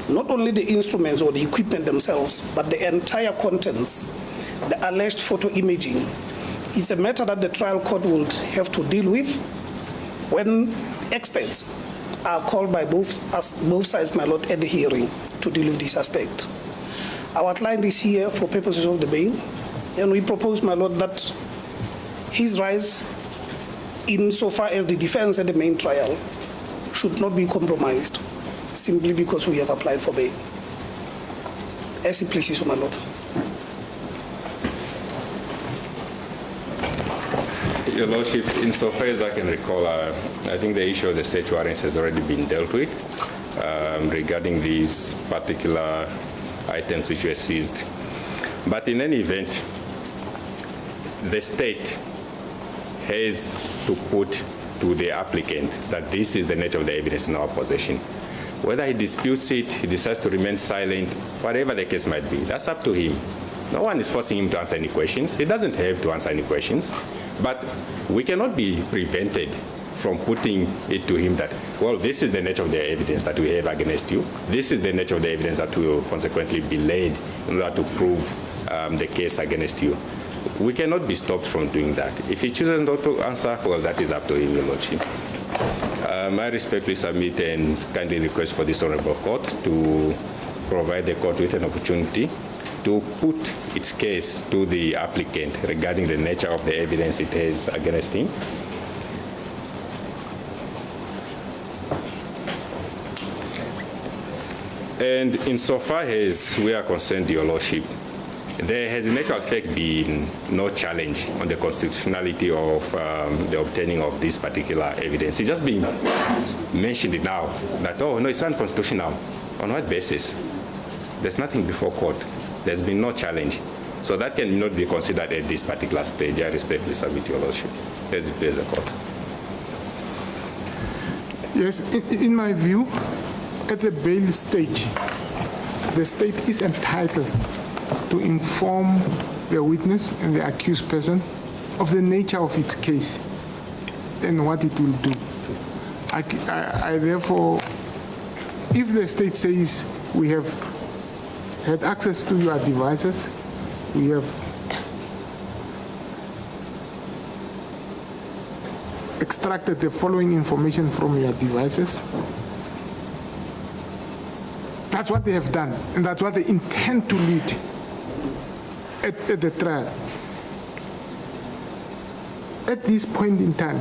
Not only the instruments or the equipment themselves, but the entire contents, the alleged photo imaging, is a matter that the trial court will have to deal with when experts are called by both sides, my lord, at the hearing to deal with this aspect. Our client is here for purposes of the bail, and we propose, my lord, that his rights insofar as the defense at the main trial should not be compromised simply because we have applied for bail. As it pleases, my lord. Your Lordship, insofar as I can recall, I think the issue of the search warrants has already been dealt with regarding these particular items which were seized. But in any event, the state has to put to the applicant that this is the nature of the evidence in our possession. Whether he disputes it, he decides to remain silent, whatever the case might be, that's up to him. No one is forcing him to answer any questions. He doesn't have to answer any questions. But we cannot be prevented from putting it to him that, well, this is the nature of the evidence that we have against you. This is the nature of the evidence that will consequently be laid in order to prove the case against you. We cannot be stopped from doing that. If he chooses not to answer, well, that is up to him, Your Lordship. I respectfully submit and kindly request for this honorable court to provide the court with an opportunity to put its case to the applicant regarding the nature of the evidence it has against him. And insofar as we are concerned, Your Lordship, there has in actual fact been no challenge on the constitutionality of the obtaining of this particular evidence. It's just been mentioned now that, oh, no, it's unconstitutional. On what basis? There's nothing before court. There's been no challenge. So that cannot be considered at this particular stage. I respectfully submit your lordship, as it pleases the court. Yes, in my view, at the bail stage, the state is entitled to inform the witness and the accused person of the nature of its case and what it will do. I therefore, if the state says we have had access to your devices, we have extracted the following information from your devices, that's what they have done, and that's what they intend to lead at the trial. At this point in time,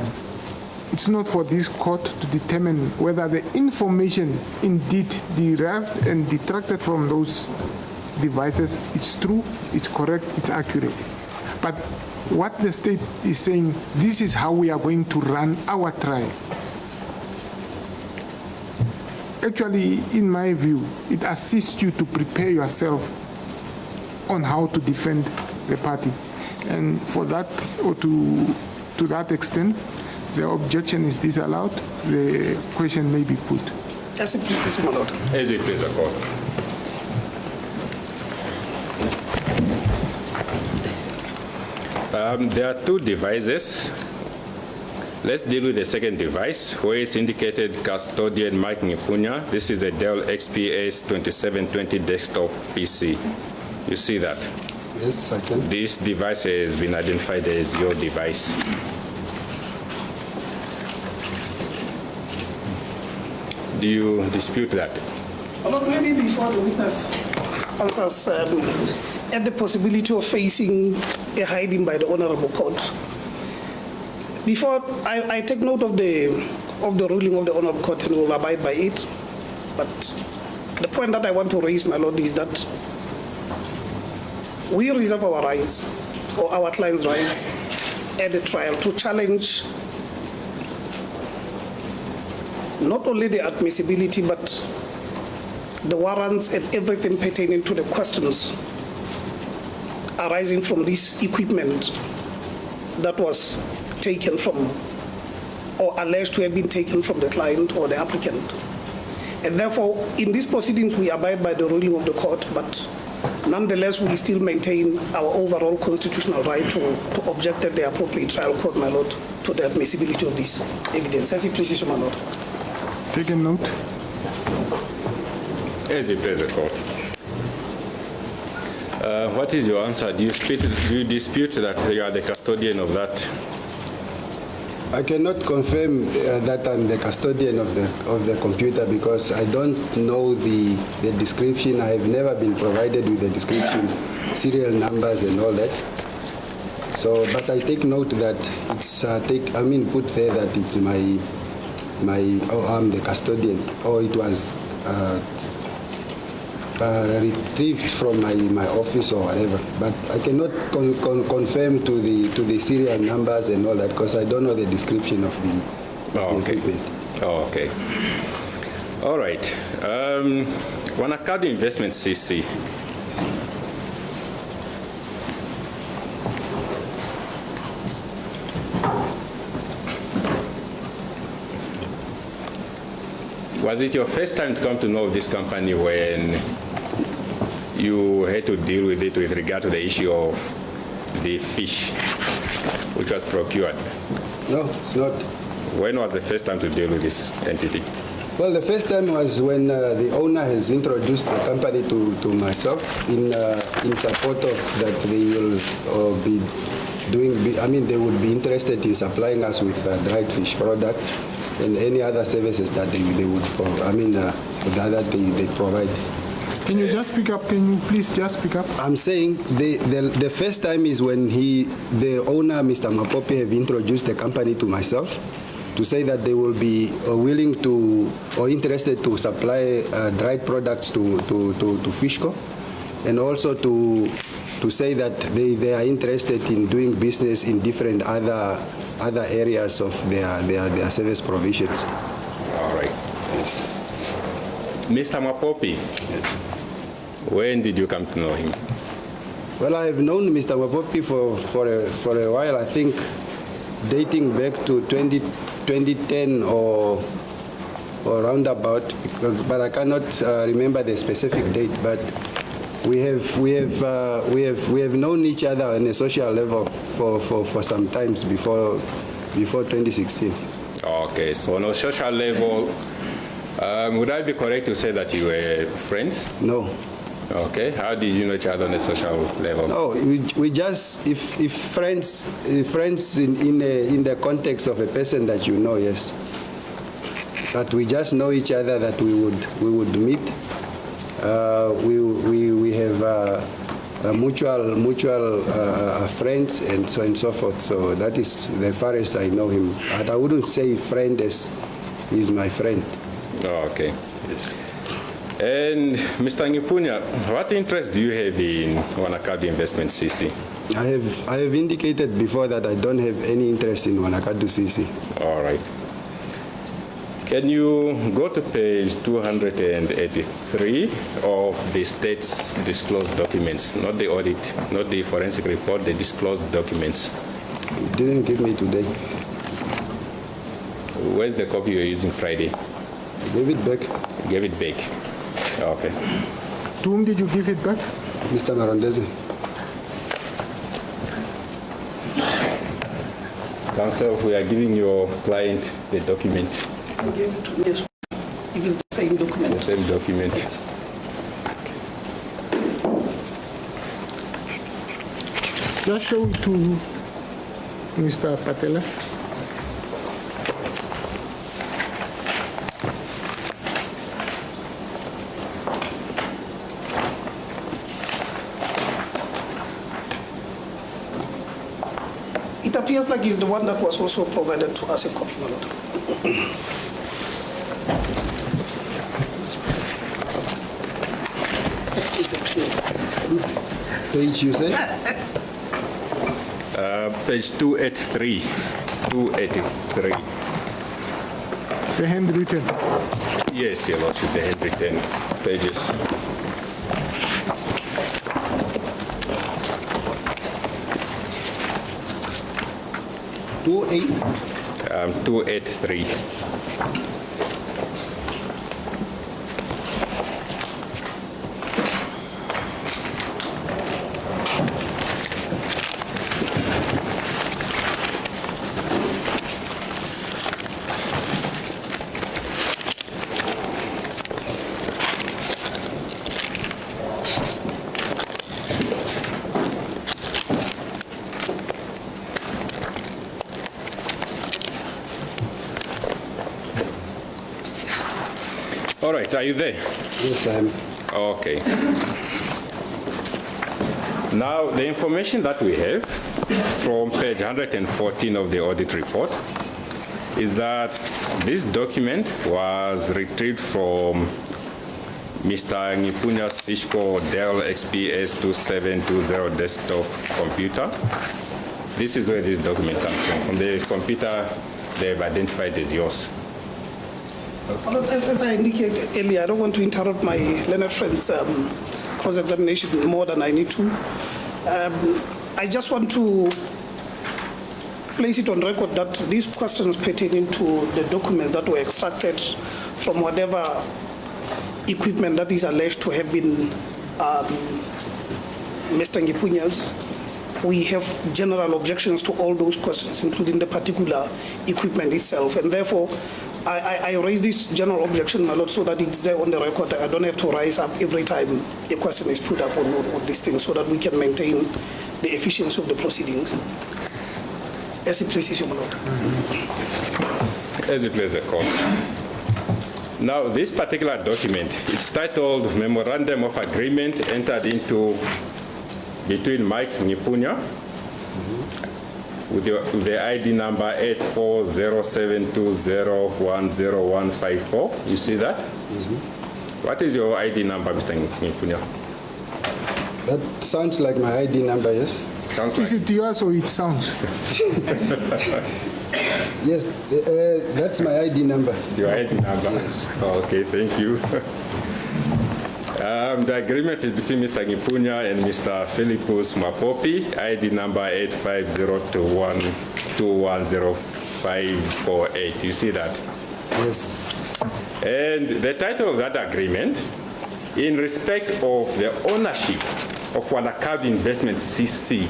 it's not for this court to determine whether the information indeed derived and detracted from those devices is true, it's correct, it's accurate. But what the state is saying, this is how we are going to run our trial. Actually, in my view, it assists you to prepare yourself on how to defend the party. And for that, or to that extent, the objection is disallowed, the question may be put. As it pleases, my lord. As it pleases the court. There are two devices. Let's deal with the second device, where it's indicated custodian Mike Nghipunya. This is a Dell XPS 2720 desktop PC. You see that? Yes, I can. This device has been identified as your device. Do you dispute that? Lord, maybe before the witness answers, at the possibility of facing a hiding by the Honorable Court, before I take note of the ruling of the Honorable Court and will abide by it, but the point that I want to raise, my Lord, is that we reserve our rights, or our client's rights, at the trial to challenge not only the admissibility, but the warrants and everything pertaining to the questions arising from this equipment that was taken from, or alleged to have been taken from the client or the applicant. And therefore, in these proceedings, we abide by the ruling of the court, but nonetheless, we still maintain our overall constitutional right to object at the appropriate trial court, my Lord, to the admissibility of this evidence. As it pleases you, my Lord. Take a note. As it pleases the court. What is your answer? Do you dispute that you are the custodian of that? I cannot confirm that I'm the custodian of the computer because I don't know the description. I have never been provided with the description, serial numbers and all that. So, but I take note that it's put there that it's I'm the custodian, or it was retrieved from my office or whatever. But I cannot confirm to the serial numbers and all that because I don't know the description of the equipment. Oh, okay. All right. Wanakadu Investment CC. Was it your first time to come to know this company when you had to deal with it with regard to the issue of the fish which was procured? No, it's not. When was the first time to deal with this entity? Well, the first time was when the owner has introduced the company to myself in support of that they will be doing, they would be interested in supplying us with dried fish products and any other services that they would that they provide. Can you just speak up? Can you please just speak up? I'm saying the first time is when the owner, Mr. Mapope, have introduced the company to myself to say that they will be willing to or interested to supply dried products to Fishco, and also to say that they are interested in doing business in different other areas of their service provisions. All right. Yes. Mr. Mapope. Yes. When did you come to know him? Well, I have known Mr. Mapopi for a while, I think dating back to 2010 or roundabout, but I cannot remember the specific date. But we have known each other on a social level for some times before 2016. Okay, so on a social level, would I be correct to say that you were friends? No. Okay, how did you know each other on a social level? No, we just, if friends in the context of a person that you know, yes. But we just know each other, that we would meet. We have mutual friends and so forth. So that is the farthest I know him. But I wouldn't say friend as he's my friend. Oh, okay. Yes. And Mr. Nghipunya, what interest do you have in Wanakadu Investment CC? I have indicated before that I don't have any interest in Wanakadu CC. All right. Can you go to page 283 of the state's disclosed documents, not the audit, not the forensic report, the disclosed documents? You didn't give me today. Where's the copy you're using Friday? I gave it back. You gave it back. Okay. To whom did you give it back? Mr. Marondeze. Counsel, we are giving your client the document. You gave it to me as well, if it's the same document. The same document. Yes. Just show it to Mr. Patela. It appears like it's the one that was also provided to us a copy, my lord. Page you say? Page 283. 283. The handwritten. Yes, Your Lordship, the handwritten pages. Two 283. All right, are you there? Yes, I am. Okay. Now, the information that we have from page 114 of the audit report is that this document was retrieved from Mr. Nghipunya's Fishco Dell XPS 2720 desktop computer. This is where this document comes from the computer they've identified as yours. As I indicated earlier, I don't want to interrupt my learned friend's cross-examination more than I need to. I just want to place it on record that these questions pertaining to the documents that were extracted from whatever equipment that is alleged to have been Mr. Nghipunya's, we have general objections to all those questions, including the particular equipment itself, and therefore I raise this general objection, my lord, so that it's there on the record. I don't have to rise up every time a question is put up on these things, so that we can maintain the efficiency of the proceedings. As it pleases you, my lord. As it pleases the court. Now, this particular document, it's titled Memorandum of Agreement entered into between Mike Nghipunya with the ID number 840720101154. You see that? Mm-hmm. What is your ID number, Mr. Nghipunya? That sounds like my ID number, yes? Sounds Is it yours or it sounds? Yes, that's my ID number. It's your ID number? Yes. Okay, thank you. The agreement is between Mr. Nghipunya and Mr. Philippus Mapopi, ID number 85021210548. You see that? Yes. And the title of that agreement, in respect of the ownership of Wanakab Investment CC,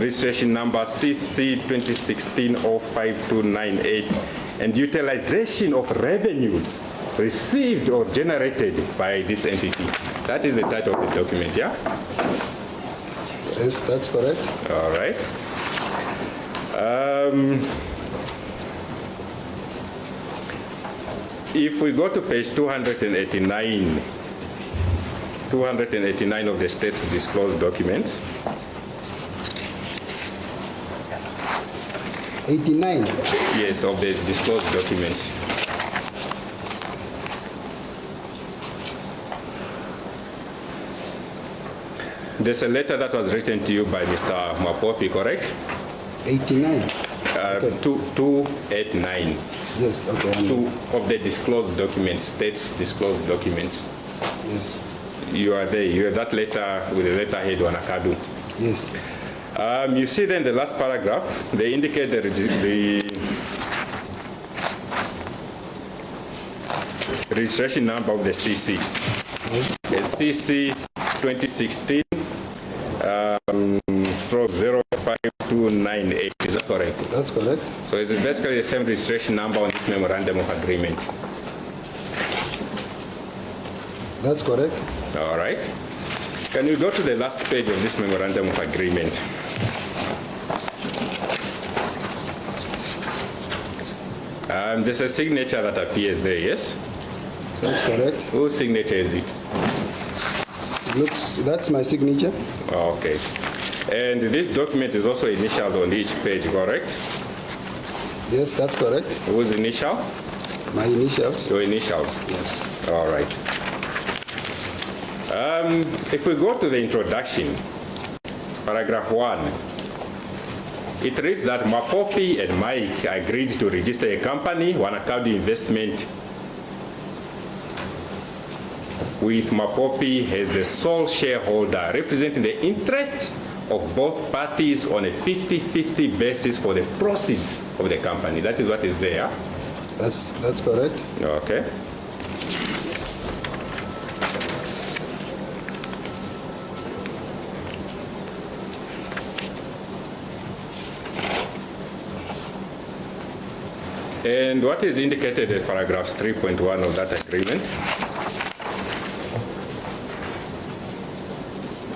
registration number CC 2016-05298, and utilization of revenues received or generated by this entity. That is the title of the document, yeah? Yes, that's correct. All right. If we go to page 289 of the state's disclosed documents. 89? Yes, of the disclosed documents. There's a letter that was written to you by Mr. Mapopi, correct? 89? Okay. 289. Yes, okay. Two of the disclosed documents, state's disclosed documents. Yes. You are there. You have that letter with the letterhead Wanakadu. Yes. You see then the last paragraph, they indicate the registration number of the CC. Yes. The CC 2016 05298. Is that correct? That's correct. So it's basically the same registration number on this memorandum of agreement. That's correct. All right. Can you go to the last page of this memorandum of agreement? There's a signature that appears there, yes? That's correct. Whose signature is it? Looks, that's my signature. Okay. And this document is also initialed on each page, correct? Yes, that's correct. Whose initial? My initials. Your initials? Yes. All right. If we go to the introduction, paragraph 1, it reads that Mapopi and Mike agreed to register a company, Wanakab Investment, with Mapopi as the sole shareholder, representing the interests of both parties on a 50-50 basis for the proceeds of the company. That is what is there. That's correct. Okay. And what is indicated in paragraphs 3.1 of that agreement?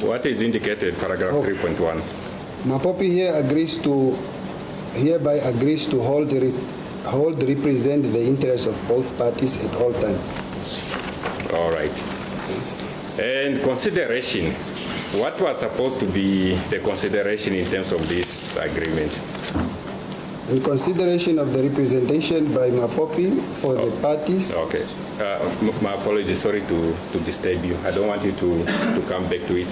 What is indicated in paragraph 3.1? Mapopi here hereby agrees to represent the interests of both parties at all times. All right. And consideration. What was supposed to be the consideration in terms of this agreement? In consideration of the representation by Mapopi for the parties. Okay. My apologies, sorry to disturb you. I don't want you to come back to it.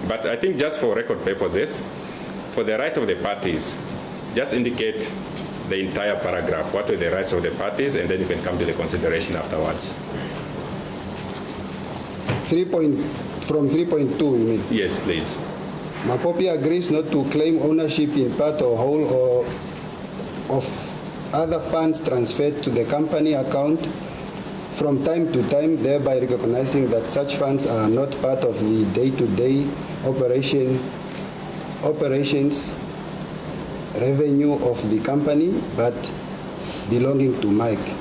But I think just for record purposes, for the right of the parties, just indicate the entire paragraph. What are the rights of the parties, and then you can come to the consideration afterwards. From 3.2, you mean? Yes, please. Mapopi agrees not to claim ownership in part or whole or of other funds transferred to the company account from time to time, thereby recognizing that such funds are not part of the day-to-day operations revenue of the company, but belonging to Mike.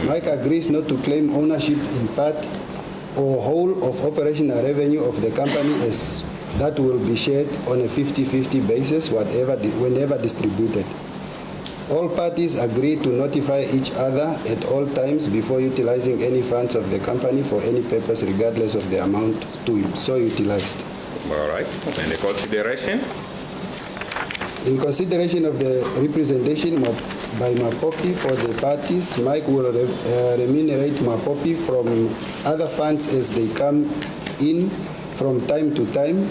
Mike agrees not to claim ownership in part or whole of operational revenue of the company as that will be shared on a 50-50 basis whenever distributed. All parties agree to notify each other at all times before utilizing any funds of the company for any purpose, regardless of the amount so utilized. All right. And the consideration? In consideration of the representation by Mapopi for the parties, Mike will remunerate Mapopi from other funds as they come in from time to time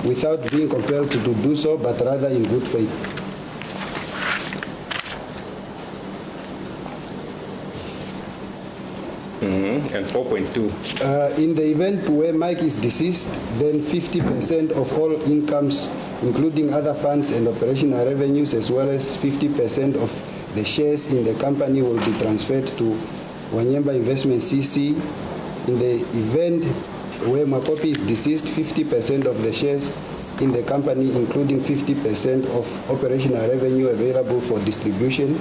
without being compelled to do so, but rather in good faith. And 4.2. In the event where Mike is deceased, then 50% of all incomes, including other funds and operational revenues, as well as 50% of the shares in the company will be transferred to Wanyemba Investment CC. In the event where Makopi is deceased, 50% of the shares in the company, including 50% of operational revenue available for distribution,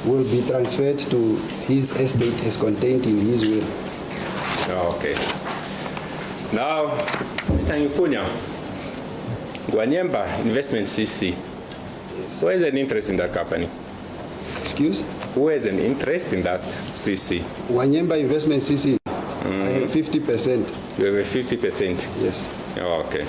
will be transferred to his estate as contained in his will. Okay. Now, Mr. Nghipunya, Wanyemba Investment CC, who has an interest in that company? Excuse? Who has an interest in that CC? Wanyemba Investment CC, I have 50%. You have a 50%? Yes. Oh, okay.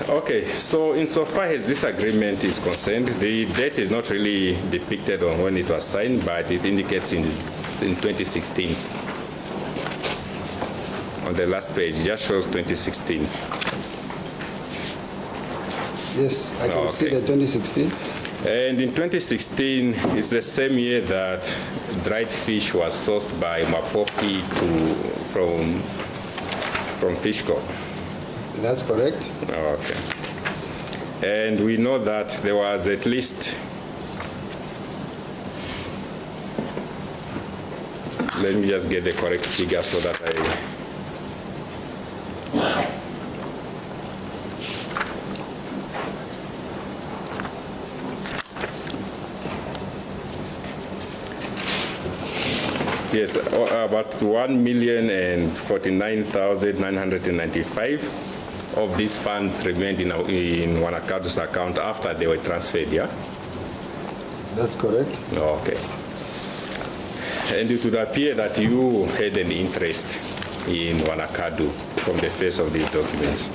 Okay, so insofar as this agreement is concerned, the date is not really depicted on when it was signed, but it indicates in 2016. On the last page, it just shows 2016. Yes, I can see the 2016. And in 2016, it's the same year that dried fish was sourced by Mapopi from Fishco. That's correct. Okay. And we know that there was at least, let me just get the correct figure so that yes, about 1,049,995 of these funds remained in Wanakadu's account after they were transferred, yeah? That's correct. Okay. And it would appear that you had an interest in Wanakadu from the face of these documents.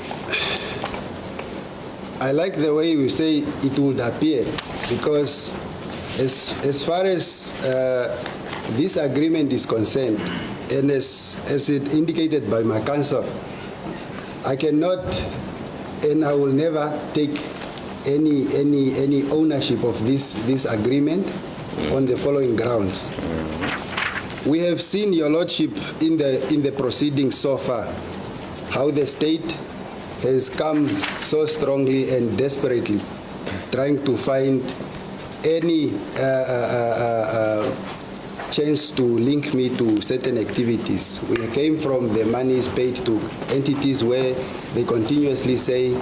I like the way you say it would appear, because as far as this agreement is concerned, and as it indicated by my counsel, I cannot and I will never take any ownership of this agreement on the following grounds. We have seen, Your Lordship, in the proceedings so far, how the state has come so strongly and desperately trying to find any chance to link me to certain activities. We came from the monies paid to entities where they continuously say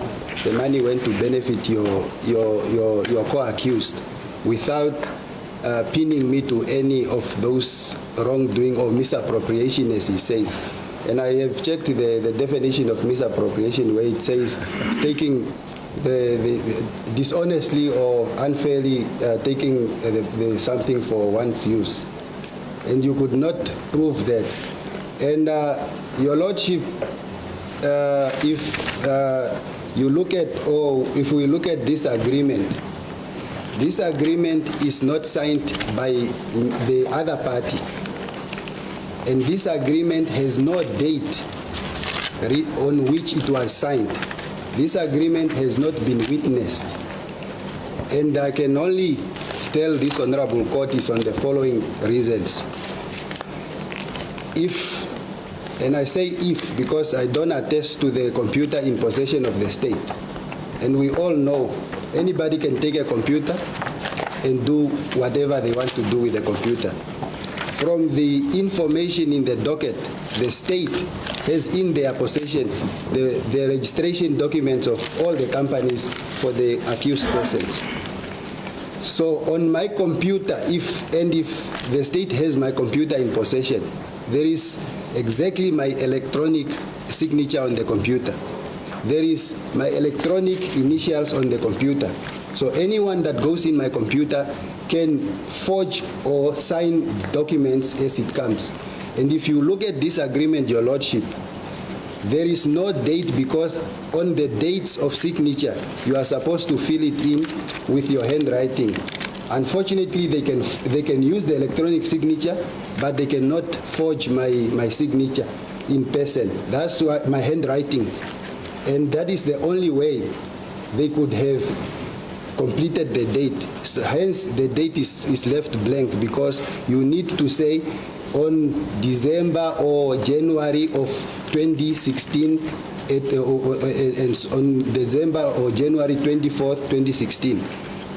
the money went to benefit your co-accused without pinning me to any of those wrongdoing or misappropriation, as he says. And I have checked the definition of misappropriation, where it says taking the dishonestly or unfairly taking something for one's use. And you could not prove that. And Your Lordship, if you look at, or if we look at this agreement is not signed by the other party. And this agreement has no date on which it was signed. This agreement has not been witnessed. And I can only tell this Honorable Court is on the following reasons. If, and I say if because I don't attest to the computer in possession of the state, and we all know anybody can take a computer and do whatever they want to do with the computer. From the information in the docket, the state has in their possession the registration documents of all the companies for the accused persons. So on my computer, if the state has my computer in possession, there is exactly my electronic signature on the computer. There is my electronic initials on the computer. So anyone that goes in my computer can forge or sign documents as it comes. And if you look at this agreement, Your Lordship, there is no date because on the dates of signature, you are supposed to fill it in with your handwriting. Unfortunately, they can use the electronic signature, but they cannot forge my signature in person. That's why my handwriting. And that is the only way they could have completed the date. So hence, the date is left blank because you need to say on December or January of 2016, and on December or January 24th, 2016.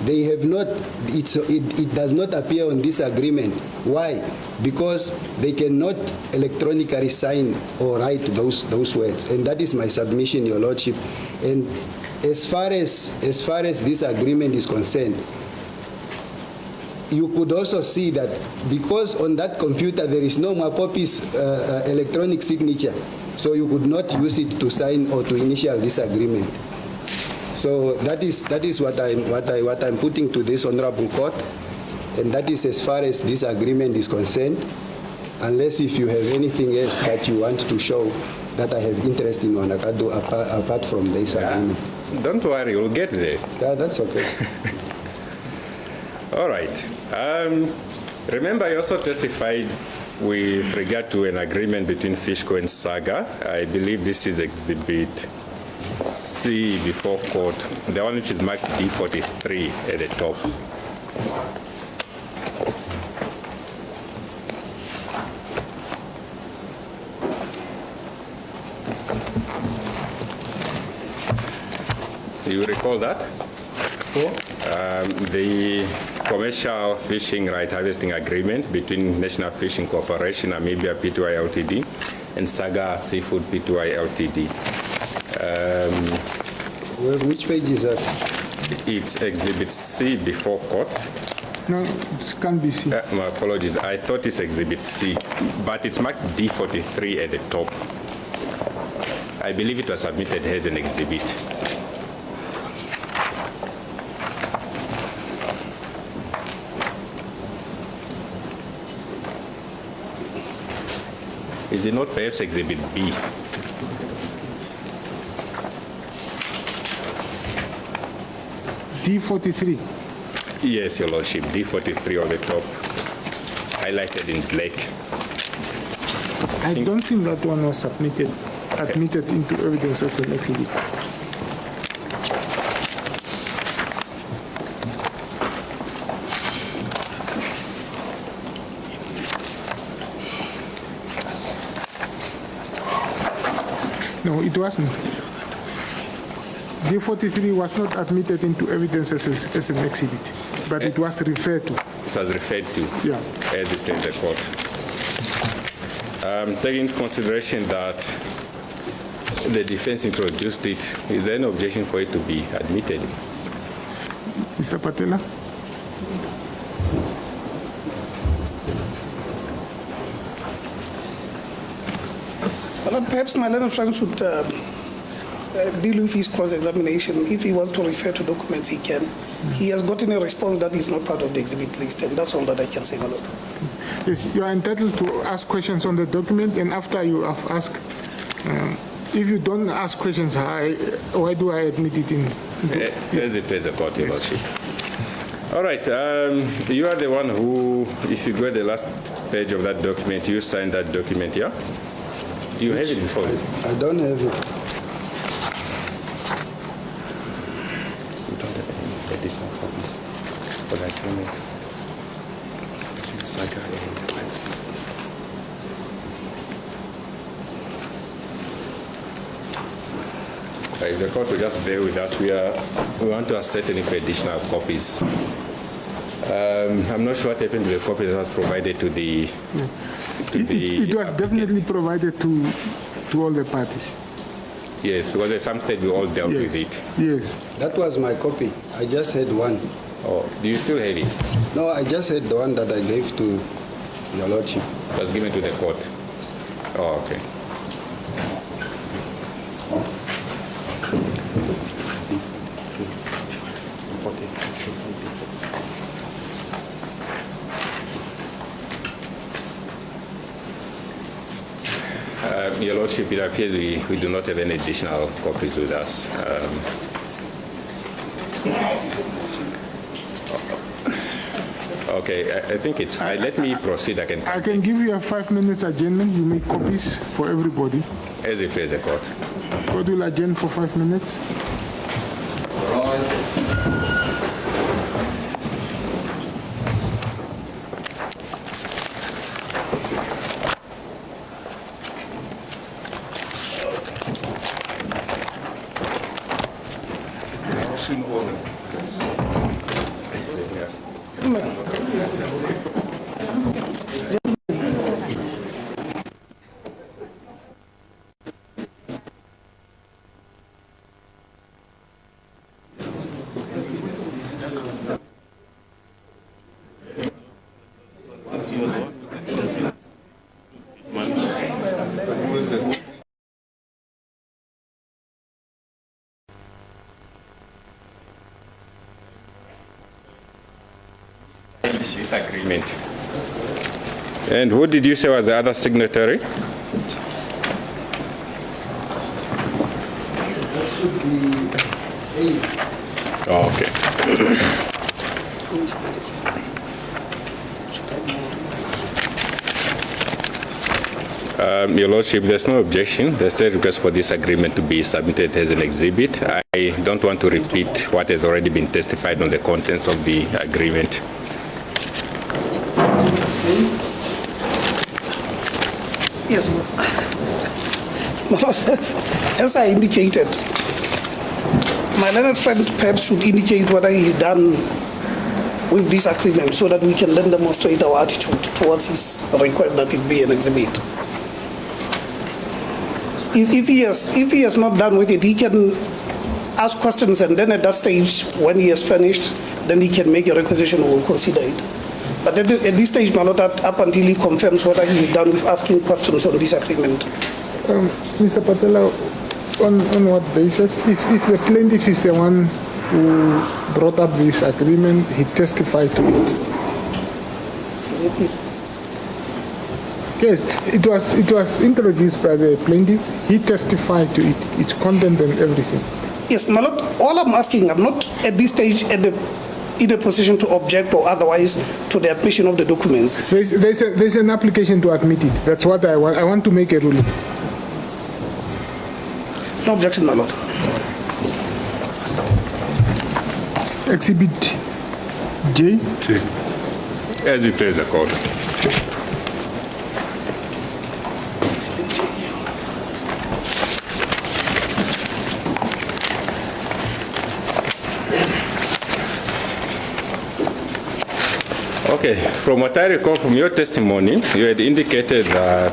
They have not, it does not appear on this agreement. Why? Because they cannot electronically sign or write those words. And that is my submission, Your Lordship. And as far as this agreement is concerned, you could also see that because on that computer there is no Mwapopi's electronic signature, so you could not use it to sign or to initial this agreement. So that is what I'm putting to this honorable court, and that is as far as this agreement is concerned. Unless if you have anything else that you want to show that I have interest in Wanakado apart from this agreement. Don't worry, we'll get there. Yeah, that's okay. All right. Remember, I also testified with regard to an agreement between Fishco and Saga. I believe this is Exhibit C before court, the one which is marked D43 at the top. Do you recall that? The commercial fishing right harvesting agreement between National Fishing Corporation, Namibia Pty Ltd, and Saga Seafood Pty Ltd. Which page is that? It's Exhibit C before court. No, it can't be C. My apologies. I thought it's Exhibit C, but it's marked D43 at the top. I believe it was submitted as an exhibit. Is it not perhaps Exhibit B? D43. Yes, Your Lordship, D43 on the top, highlighted in black. I don't think that one was admitted into evidence as an exhibit. No, it wasn't. D43 was not admitted into evidence as an exhibit, but it was referred to. It was referred to, Yeah. as it in the court. Taking into consideration that the defense introduced it, is there any objection for it to be admitted? Mr. Patela? Well, perhaps my learned friend should deal with his cross-examination. If he wants to refer to documents, he can. He has gotten a response that is not part of the exhibit list, and that's all that I can say, my lord. Yes, you are entitled to ask questions on the document, and after you have asked, if you don't ask questions, why do I admit it in? As it plays a court, Your Lordship. All right, you are the one who, if you go to the last page of that document, you signed that document, yeah? Do you have it before? I don't have it. We don't have any additional copies for the agreement between Saga and Laimi. If the court will just bear with us, we want to ascertain if additional copies. I'm not sure what happened to the copy that was provided to the. It was definitely provided to all the parties. Yes, because at some stage we all dealt with it. Yes. That was my copy. I just had one. Oh, do you still have it? No, I just had the one that I gave to Your Lordship. It was given to the court. Oh, okay. Your Lordship, it appears we do not have any additional copies with us. Okay, I think it's fine. Let me proceed. I can give you a 5 minutes adjournment. You make copies for everybody. As it plays the court. Court will adjourn for 5 minutes. This agreement. And who did you say was the other signatory? That should be A. Oh, okay. Your Lordship, there's no objection. There's a request for this agreement to be submitted as an exhibit. I don't want to repeat what has already been testified on the contents of the agreement. Yes, as I indicated, my learned friend perhaps should indicate whether he's done with this agreement so that we can then demonstrate our attitude towards his request that it be an exhibit. If he has not done with it, he can ask questions, and then at that stage, when he has finished, then he can make a requisition. We will consider it. But at this stage, my Lord, up until he confirms whether he is done with asking questions on this agreement. Mr. Patela, on what basis? If the plaintiff is the one who brought up this agreement, he testified to it. Yes, it was introduced by the plaintiff. He testified to it, its content and everything. Yes, my Lord, all I'm asking, I'm not at this stage in a position to object or otherwise to the admission of the documents. There's an application to admit it. That's what I want. I want to make a ruling. No objection, my Lord. Exhibit J. As it is a court. Exhibit J. Okay, from what I recall from your testimony, you had indicated that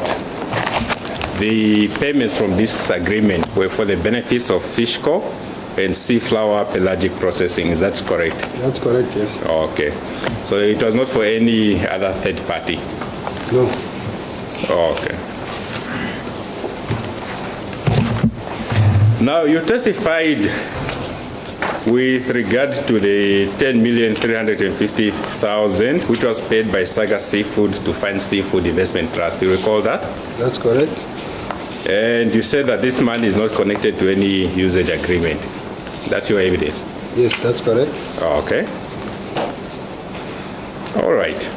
the payments from this agreement were for the benefits of Fishco and sea flower pelagic processing. Is that correct? That's correct, yes. Okay. So it was not for any other third party? No. Okay. Now, you testified with regard to the 10,350,000, which was paid by Saga Seafood to Fine Seafood Investment Trust. You recall that? That's correct. And you said that this money is not connected to any usage agreement. That's your evidence? Yes, that's correct. Okay. All right.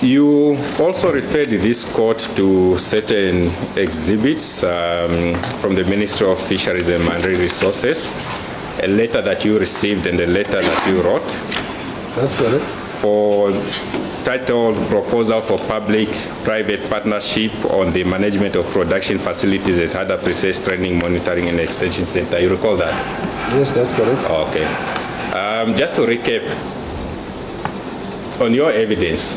You also referred this court to certain exhibits from the Ministry of Fisheries and Marine Resources, a letter that you received and a letter that you wrote. That's correct. For titled Proposal for Public-Private Partnership on the Management of Production Facilities at Hada Process Training, Monitoring and Extension Center. You recall that? Yes, that's correct. Okay. Just to recap, on your evidence,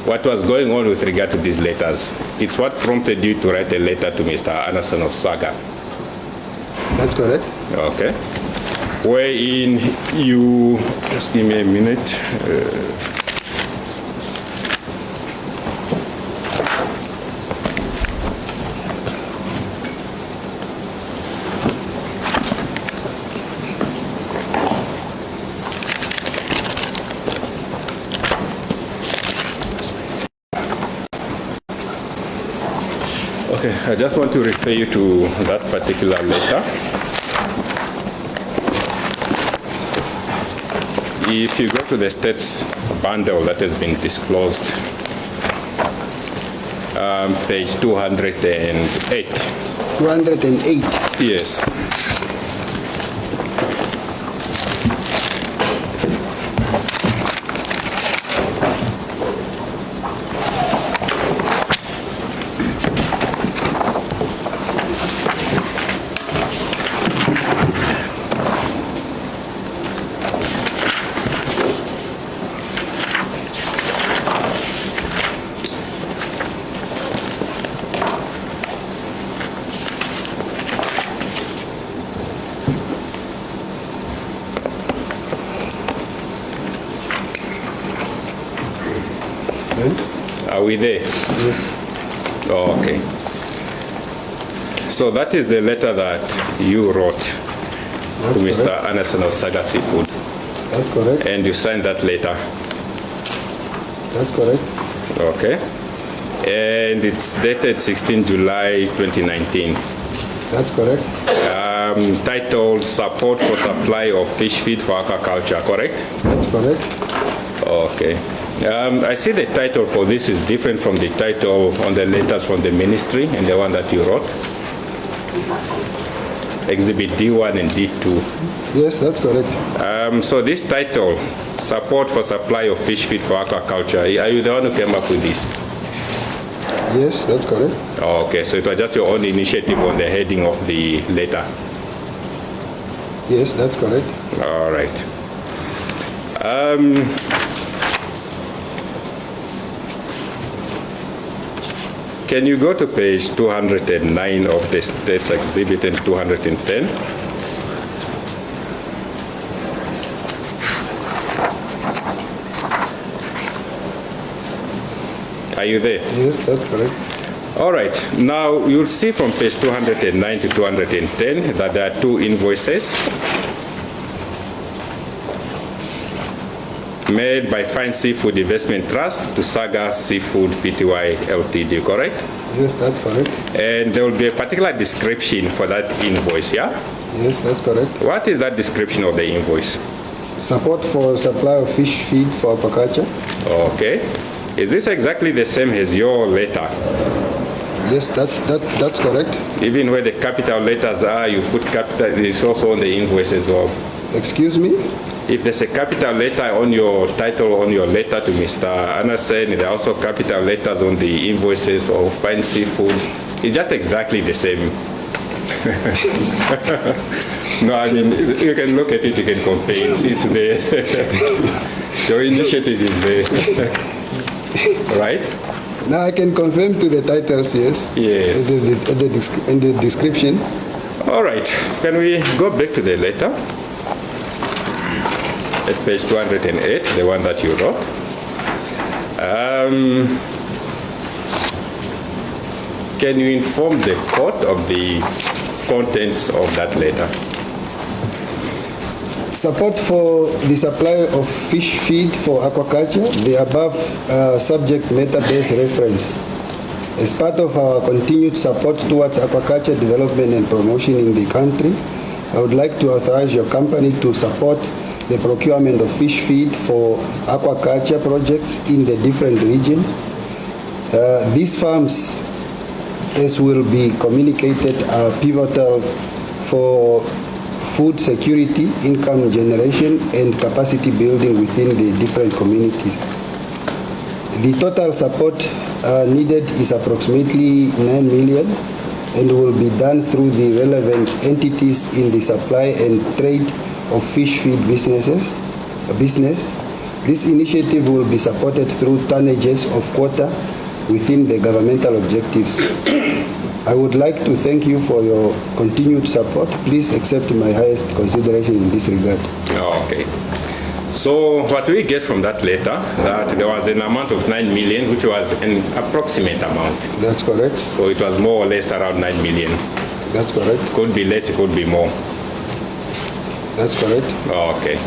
what was going on with regard to these letters? It's what prompted you to write a letter to Mr. Anderson of Saga. That's correct. Okay. Wherein you, just give me a minute. I just want to refer you to that particular letter. If you go to the states bundle that has been disclosed, page 208. 208. Yes. Are we there? Yes. Oh, okay. So that is the letter that you wrote That's to Mr. correct. Anderson of Saga Seafood. That's correct. And you signed that letter. That's correct. Okay. And it's dated 16 July 2019. That's correct. Titled Support for Supply of Fish Feed for Aquaculture, correct? That's correct. Okay. I see the title for this is different from the title on the letters from the ministry and the one that you wrote. Exhibit D1 and D2. Yes, that's correct. So this title, Support for Supply of Fish Feed for Aquaculture, are you the one who came up with this? Yes, that's correct. Oh, okay, so it was just your own initiative on the heading of the letter. Yes, that's correct. All right. Can you go to page 209 of this exhibit and 210? Are you there? Yes, that's correct. All right. Now, you'll see from page 209 to 210 that there are two invoices made by Fine Seafood Investment Trust to Saga Seafood Pty Ltd, correct? Yes, that's correct. And there will be a particular description for that invoice, yeah? Yes, that's correct. What is that description of the invoice? Support for supply of fish feed for aquaculture. Okay. Is this exactly the same as your letter? Yes, that's correct. Even where the capital letters are, you put capital, it's also on the invoice as well. Excuse me? If there's a capital letter on your title, on your letter to Mr. Anderson, there are also capital letters on the invoices of Fine Seafood. It's just exactly the same. No, I mean, you can look at it, you can compare it. It's there. Your initiative is there. Right? Now I can confirm to the titles, yes. Yes. In the description. All right. Can we go back to the letter? At page 208, the one that you wrote. Can you inform the court of the contents of that letter? Support for the supply of fish feed for aquaculture, the above subject matter-based reference. As part of our continued support towards aquaculture development and promotion in the country, I would like to authorize your company to support the procurement of fish feed for aquaculture projects in the different regions. These farms, as will be communicated, are pivotal for food security, income generation, and capacity building within the different communities. The total support needed is approximately 9 million and will be done through the relevant entities in the supply and trade of fish feed business. This initiative will be supported through tonnages of quota within the governmental objectives. I would like to thank you for your continued support. Please accept my highest consideration in this regard. Okay. So what we get from that letter, that there was an amount of 9 million, which was an approximate amount. That's correct. So it was more or less around 9 million. That's correct. Could be less, it could be more. That's correct. Okay.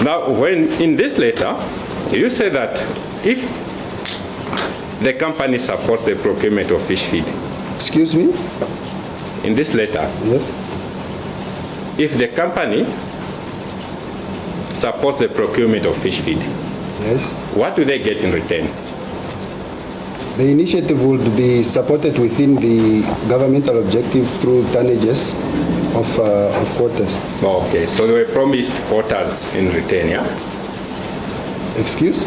Now, when in this letter, you say that if the company supports the procurement of fish feed. Excuse me? In this letter, Yes. if the company supports the procurement of fish feed, Yes. what do they get in return? The initiative would be supported within the governmental objective through tonnages of quotas. Okay, so they were promised quotas in return, yeah? Excuse?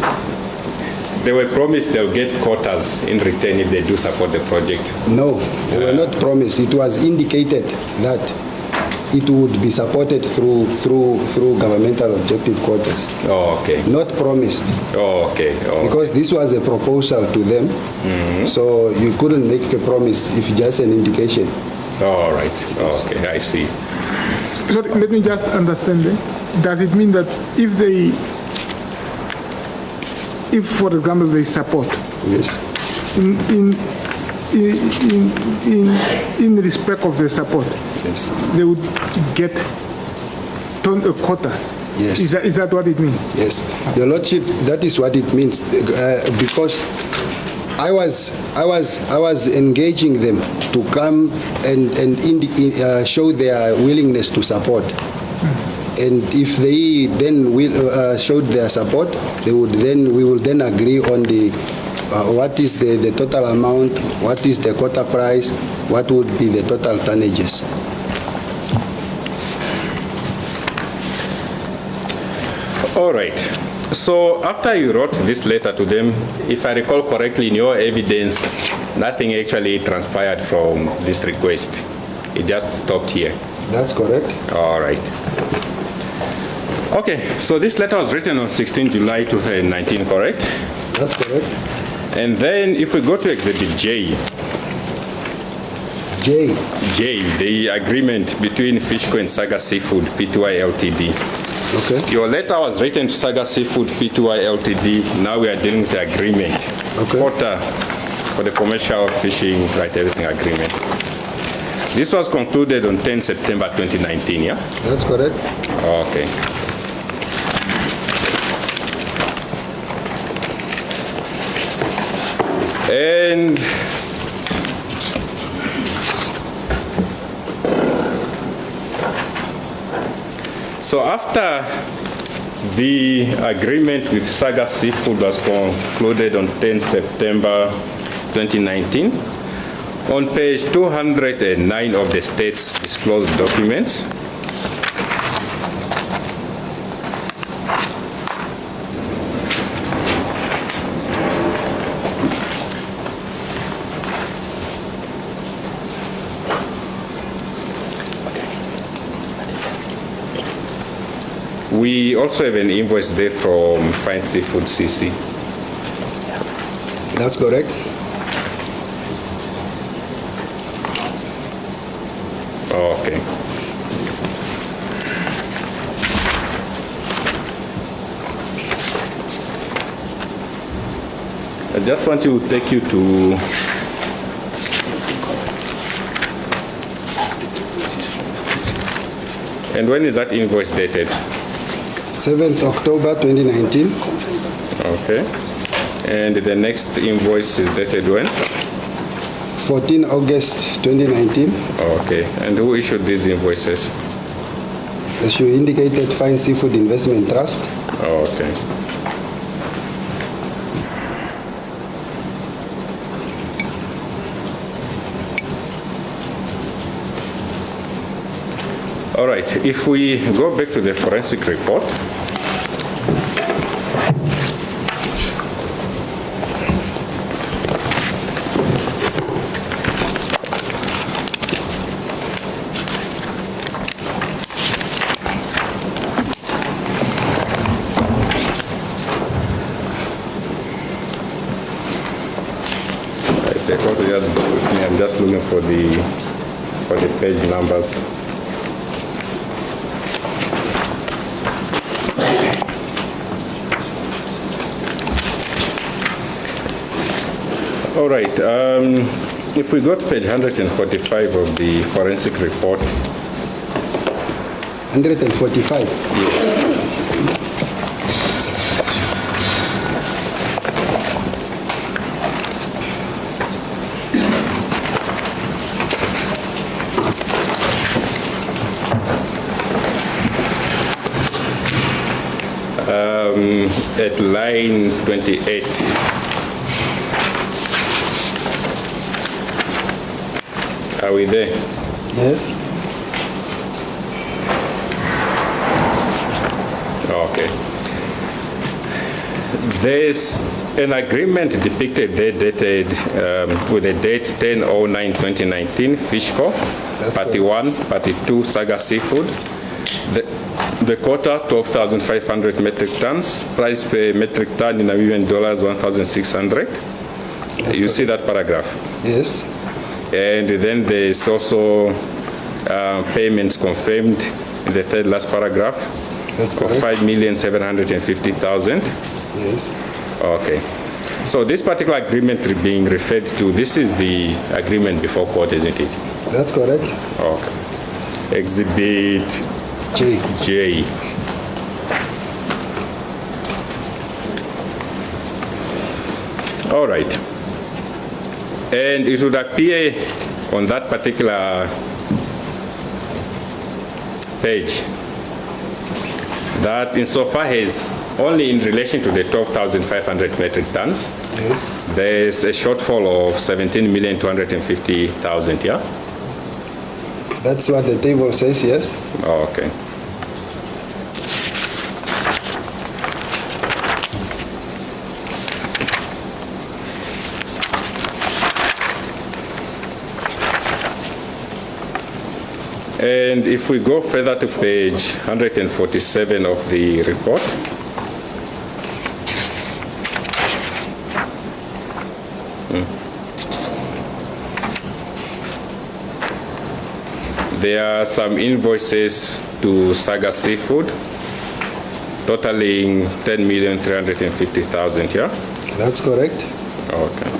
They were promised they'll get quotas in return if they do support the project. No, they were not promised. It was indicated that it would be supported through governmental objective quotas. Oh, okay. Not promised. Oh, okay. Oh, Because this was a proposal to them, so you couldn't make a promise if just an indication. all right. Okay, I see. So let me just understand it. Does it mean that if for example they support, Yes. in respect of the support, Yes. they would get quotas? Yes. Is that what it means? Yes, Your Lordship, that is what it means, because I was engaging them to come and show their willingness to support. And if they then showed their support, we will then agree on what is the total amount, what is the quota price, what would be the total tonnages. All right. So after you wrote this letter to them, if I recall correctly, in your evidence, nothing actually transpired from this request. It just stopped here. That's correct. All right. Okay, so this letter was written on 16 July 2019, correct? That's correct. And then if we go to Exhibit J, the agreement between Fishco and Saga Seafood Pty Ltd. Okay. Your letter was written to Saga Seafood Pty Ltd. Now we are dealing with the agreement. Okay. Quota for the commercial fishing right everything agreement. This was concluded on 10 September 2019, yeah? That's correct. Okay. And so after the agreement with Saga Seafood was concluded on 10 September 2019, on page 209 of the state's disclosed documents, we also have an invoice there from Fine Seafood CC. That's correct. Okay. I just want to take you to and when is that invoice dated? 7th October 2019. Okay. And the next invoice is dated when? 14 August 2019. Okay. And who issued these invoices? As you indicated, Fine Seafood Investment Trust. Okay. All right, if we go back to the forensic report, I'm just looking for the page numbers. All right, if we go to page 145 of the forensic report. 145? Yes. at line 28. Are we there? Yes. Okay. There's an agreement depicted there dated with the date 10/09/2019, Fishco, Party 1, Party 2, Saga Seafood. The quota, 12,500 metric tons, price per metric ton in Namibian dollars, 1,600. You see that paragraph? Yes. And then there's also payments confirmed in the third last paragraph. That's of correct. 5,750,000. Yes. Okay. So this particular agreement being referred to, this is the agreement before court, isn't it? That's correct. Okay. Exhibit J. All right. And it would appear on that particular page that insofar as only in relation to the 12,500 metric tons, Yes. there's a shortfall of 17,250,000, yeah? That's what the table says, yes. Oh, okay. And if we go further to page 147 of the report, there are some invoices to Saga Seafood totaling 10,350,000, yeah? That's correct. Okay.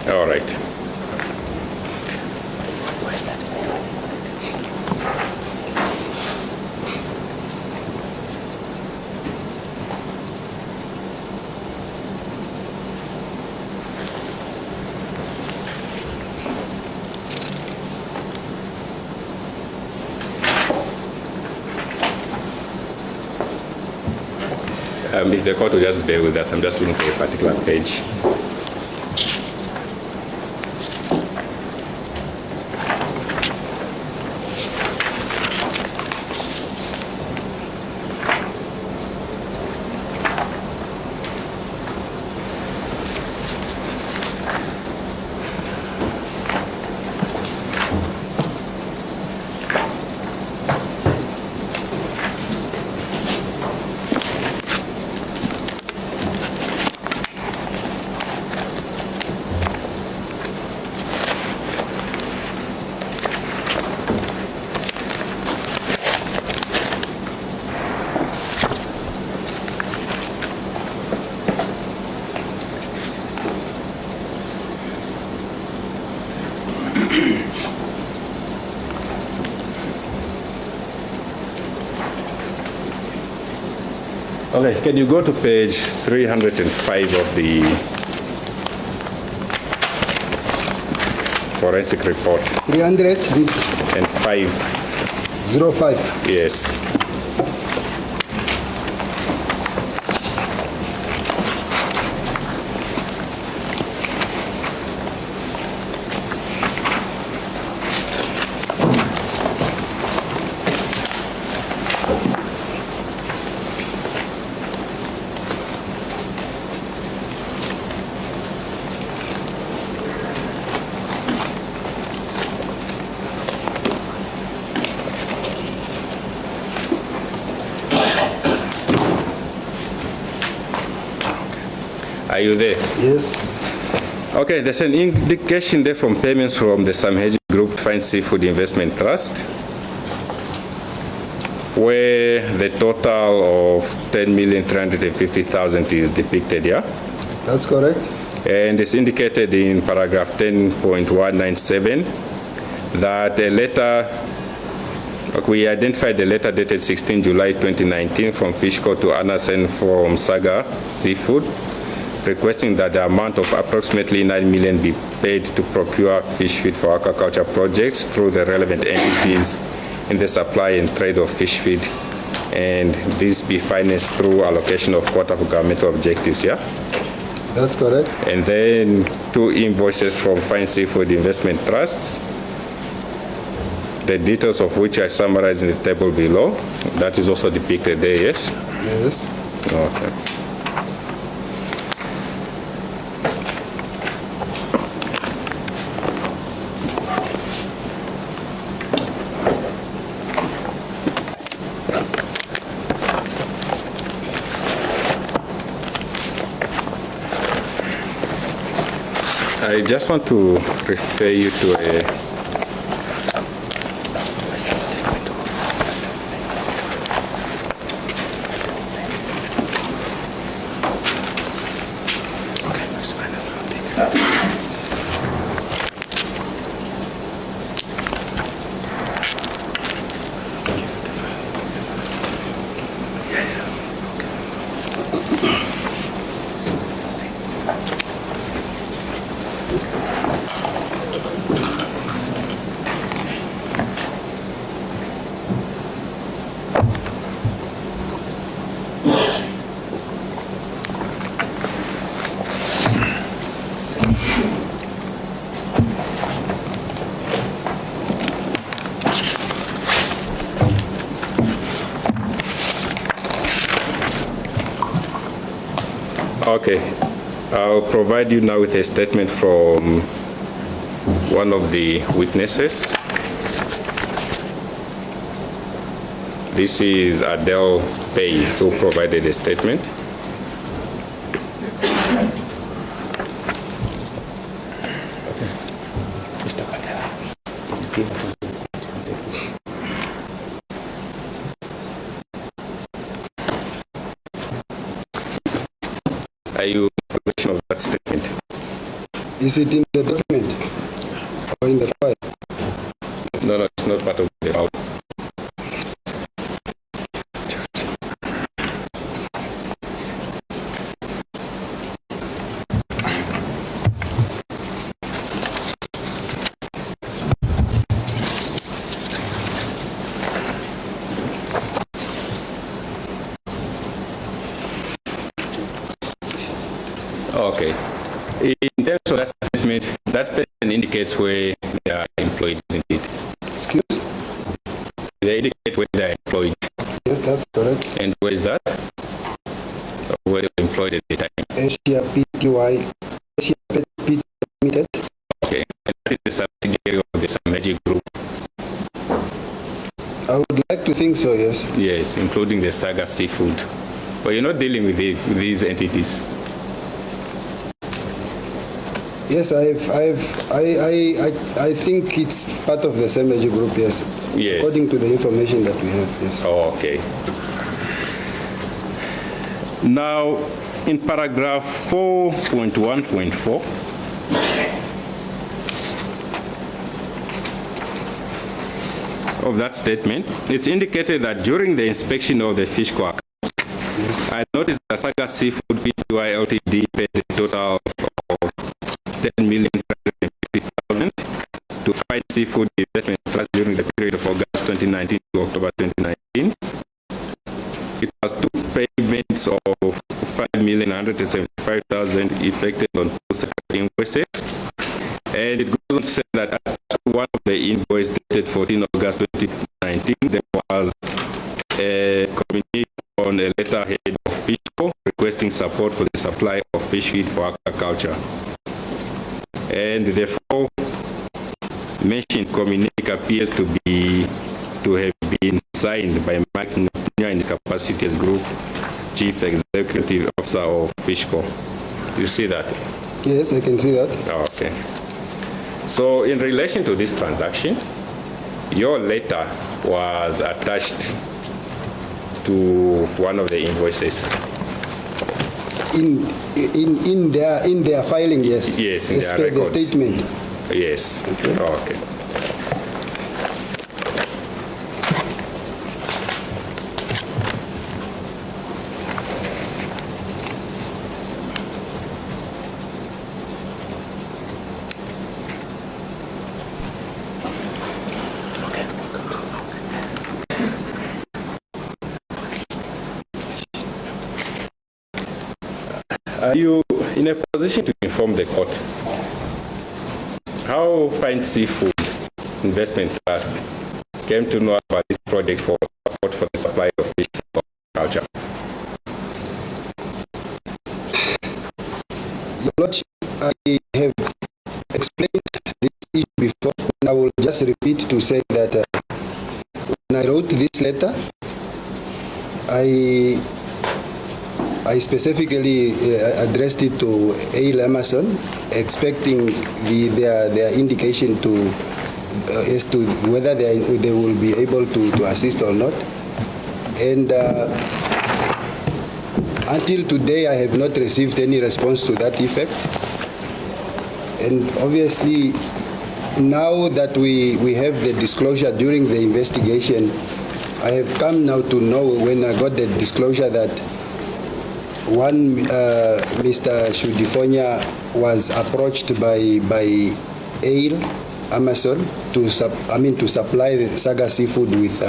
All right. If the court will just bear with us, I'm just looking for a particular page. Okay, can you go to page 305 of the forensic report? 305. 05. Yes. Are you there? Yes. Okay, there's an indication there from payments from the Samheji Group Fine Seafood Investment Trust, where the total of 10,350,000 is depicted here. That's correct. And it's indicated in paragraph 10.197 that a letter, we identified the letter dated 16 July 2019 from Fishco to Anderson from Saga Seafood, requesting that the amount of approximately 9 million be paid to procure fish feed for aquaculture projects through the relevant entities in the supply and trade of fish feed, and this be financed through allocation of quota for governmental objectives, yeah? That's correct. And then 2 invoices from Fine Seafood Investment Trusts, the details of which are summarized in the table below. That is also depicted there, yes? Yes. Okay. I just want to refer you to a Okay, I'll provide you now with a statement from one of the witnesses. This is Adele Pei, who provided a statement. Are you in possession of that statement? Is it in the document or in the file? No, it's not part of the file. Okay. In terms of that statement, that person indicates where they are employed, isn't it? Excuse? They indicate where they are employed. Yes, that's correct. And where is that? Where they were employed at the time? Asia Pty, Asia Pty Limited. Okay. And that is the subsidiary of the Samheji Group. I would like to think so, yes. Yes, including the Saga Seafood. But you're not dealing with these entities. Yes, I think it's part of the Samheji Group, yes. Yes. According to the information that we have, yes. Oh, okay. Now, in paragraph 4.1.4, of that statement, it's indicated that during the inspection of the Fishco accounts, yes, I noticed that Saga Seafood Pty Ltd paid a total of 10,350,000 to Fine Seafood Investment Trust during the period of August 2019 to October 2019. It has 2 payments of 5,175,000 effected on 2 separate invoices. And it goes on to say that one of the invoice dated 14 August 2019, there was a communication on a letterhead of Fishco requesting support for the supply of fish feed for aquaculture. And therefore, mentioned communique appears to have been signed by Mike Nghipunya in his capacity as Group Chief Executive Officer of Fishco. Do you see that? Yes, I can see that. Okay. So in relation to this transaction, your letter was attached to one of the invoices. In their filing, yes. Yes, in as their per the records. statement. Yes. Okay. Are you in a position to inform the court how Fine Seafood Investment Trust came to know about this project for support for the supply of fish for culture? Your Lordship, I have explained this issue before, and I will just repeat to say that when I wrote this letter, I specifically addressed it to A. Emerson, expecting their indication to as to whether they will be able to assist or not. And until today, I have not received any response to that effect. And obviously, now that we have the disclosure during the investigation, I have come now to know, when I got the disclosure, that one Mr. Shudifonya was approached by Ale Amazon to supply the Saga Seafood with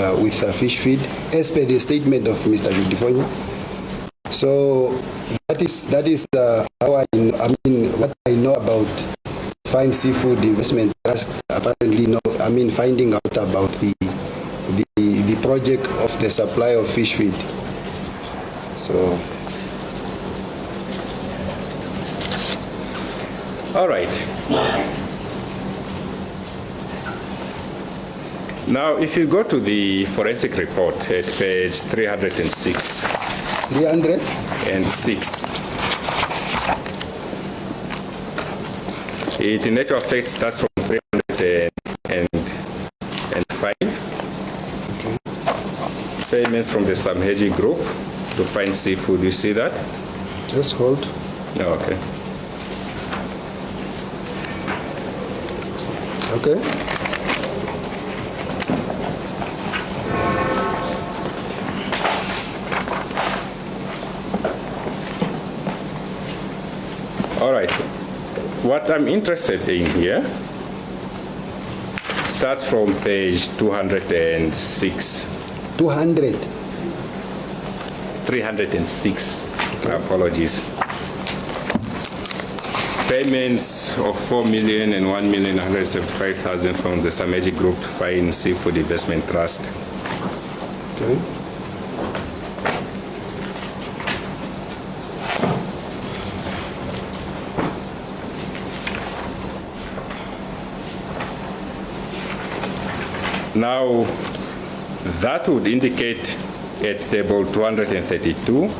fish feed, as per the statement of Mr. Shudifonya. So that is how what I know about Fine Seafood Investment Trust. Apparently, finding out about the project of the supply of fish feed. So. All right. Now, if you go to the forensic report at page 306. 306. It in actual fact starts from 305. Okay. Payments from the Samheji Group to Fine Seafood. You see that? Just hold. Okay. Okay. All right. What I'm interested in here starts from page 206. 200. 306. Apologies. Payments of 4,000,000 and 1,175,000 from the Sameji Group to Fine Seafood Investment Trust. Okay. Now, that would indicate at table 232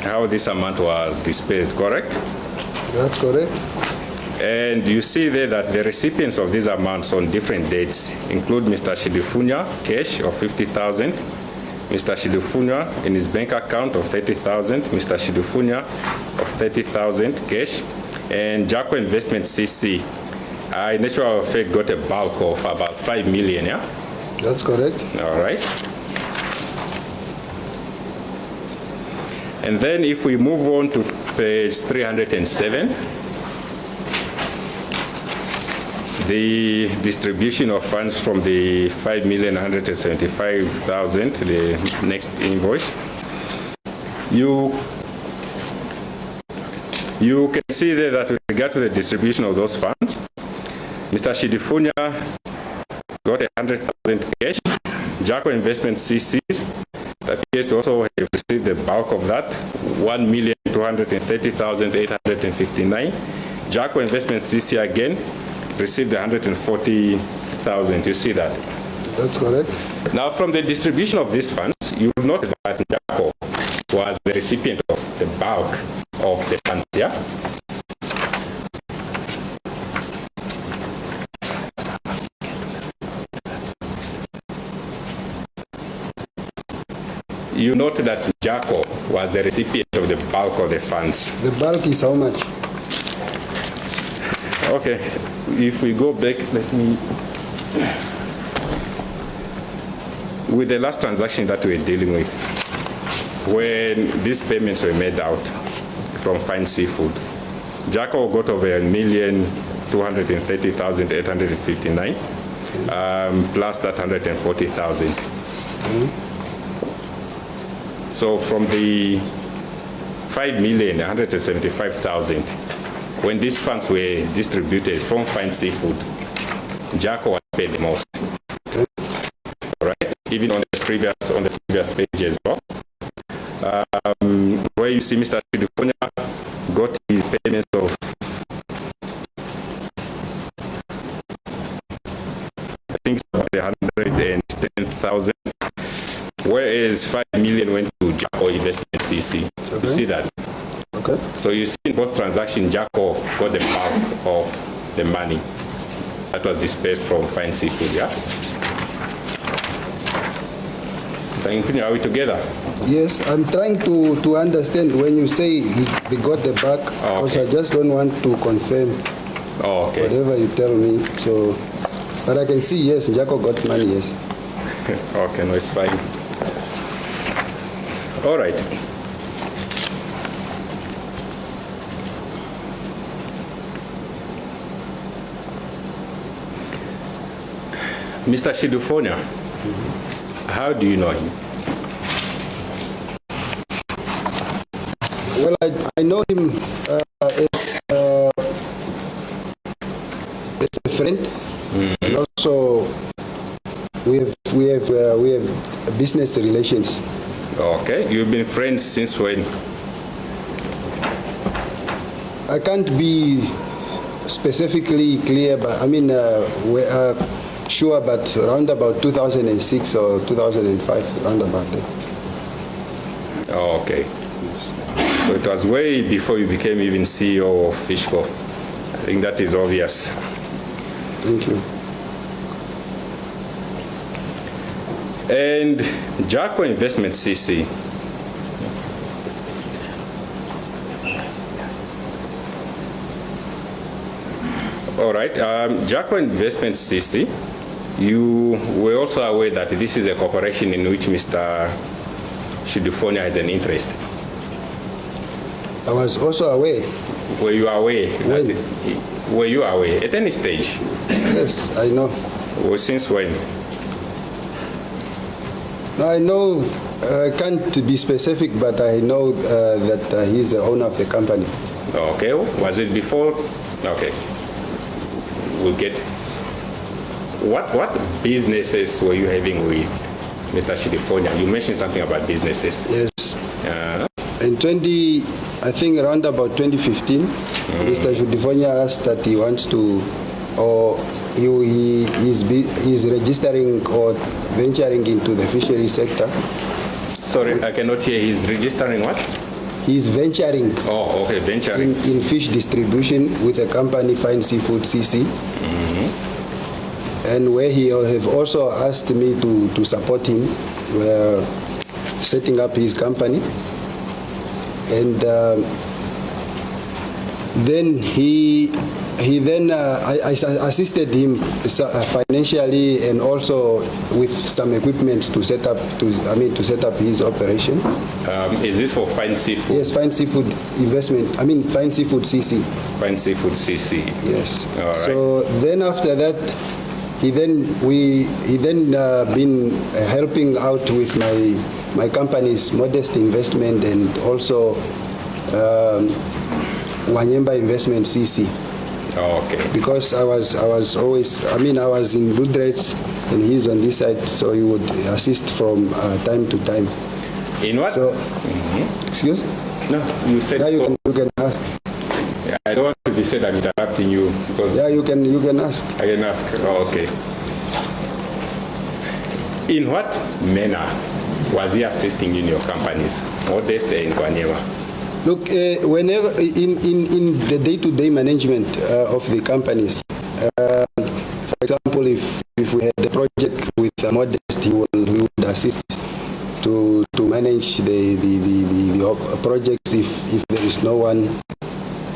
how this amount was dispersed, correct? That's correct. And you see there that the recipients of these amounts on different dates include Mr. Shidifunya, cash of 50,000, Mr. Shidifunya in his bank account of 30,000, Mr. Shidifunya of 30,000 cash, and Jaco Investment CC. In actual fact, got a bulk of about 5 million, yeah? That's correct. All right. And then if we move on to page 307, the distribution of funds from the 5,175,000, the next invoice, you can see there that with regard to the distribution of those funds, Mr. Shidifunya got 100,000 cash. Jaco Investment CCs appears to also have received the bulk of that, 1,230,859. Jaco Investment CC again received 140,000. You see that? That's correct. Now, from the distribution of these funds, you will note that Jaco was the recipient of the bulk of the funds, yeah? You note that Jaco was the recipient of the bulk of the funds. The bulk is how much? Okay, if we go back, let me... With the last transaction that we're dealing with, when these payments were made out from Fine Seafood, Jaco got over 1,230,859, plus that 140,000. So from the 5,175,000, when these funds were distributed from Fine Seafood, Jaco was paid the most. All right, even on the previous page as well, where you see Mr. Nghipunya got his payments of I think it's about 110,000. Whereas 5 million went to Jaco Investment CC. Okay. You see that? Okay. So you see in both transactions, Jaco got the bulk of the money that was dispersed from Fine Seafood, yeah? Are we together? Yes, I'm trying to understand when you say they got the bulk, because I just don't want to confirm whatever you tell me. So, but I can see, yes, Jaco got money, yes. Okay, no, it's fine. All right. Mr. Nghipunya, how do you know him? Well, I know him as a friend, and also we have business relations. Okay, you've been friends since when? I can't be specifically clear, but I mean, we are sure, but around about 2006 or 2005, around about there. Oh, okay. So it was way before you became even CEO of Fishco. I think that is obvious. Thank you. And Jaco Investment CC. All right, Jaco Investment CC, you were also aware that this is a corporation in which Mr. Nghipunya has an interest. I was also aware. Were you aware? When? Were you aware at any stage? Yes, I know. Well, since when? I know, I can't be specific, but I know that he's the owner of the company. Okay, was it before? Okay, we'll get. What businesses were you having with Mr. Nghipunya? You mentioned something about businesses. Yes. In I think around about 2015, Mr. Nghipunya asked that he wants to, or he is registering or venturing into the fishery sector. Sorry, I cannot hear. He's registering what? He's venturing. Oh, okay, venturing. In fish distribution with a company, Fine Seafood CC. And where he have also asked me to support him, setting up his company. And then I assisted him financially and also with some equipment to set up his operation. Is this for Fine Seafood? Yes, Fine Seafood Investment. Fine Seafood CC. Fine Seafood CC. Yes. All right. So then after that, he then been helping out with my company's modest investment and also Wanyemba Investment CC. Oh, okay. Because I was always, I was in good rates and he's on this side, so he would assist from time to time. In what? So, excuse? No, you said now so. You can ask. Yeah, I don't want to be said I'm interrupting you because. Yeah, you can ask. I can ask. Oh, okay. In what manner was he assisting in your companies, Modest and Gwanyema? Look, whenever in the day-to-day management of the companies, for example, if we had the project with Modest, he would assist to manage the projects if there is no one.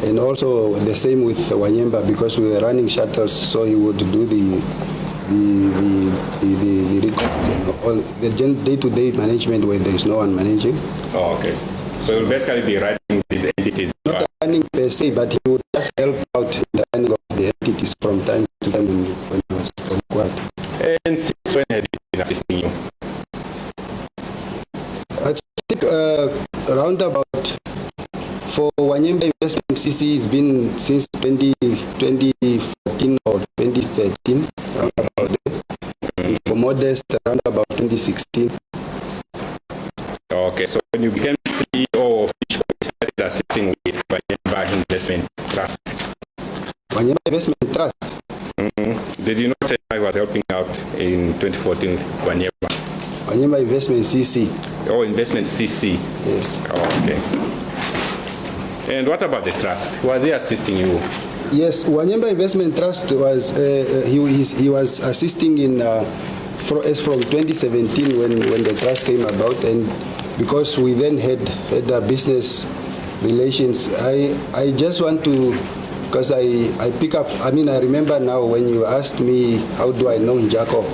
And also the same with Wanyemba, because we were running shuttles, so he would do the records and all the day-to-day management when there is no one managing. Oh, okay. So you'll basically be running these entities. Not running per se, but he would just help out in the running of the entities from time to time when it was required. And since when has he been assisting you? I think around about, for Wanyemba Investment CC, it's been since 2014 or 2013, around about there. And for Modest, around about 2016. Okay, so when you became CEO of Fishco, you started assisting with Wanyemba Investment Trust. Wanyemba Investment Trust? Did you not say I was helping out in 2014 with Wanyemba? Wanyemba Investment CC. Oh, Investment CC. Yes. Oh, okay. And what about the trust? Was he assisting you? Yes, Wanyemba Investment Trust was, he was assisting in, as from 2017 when the trust came about, and because we then had business relations, I just want to, because I pick up, I remember now when you asked me how do I know Njako,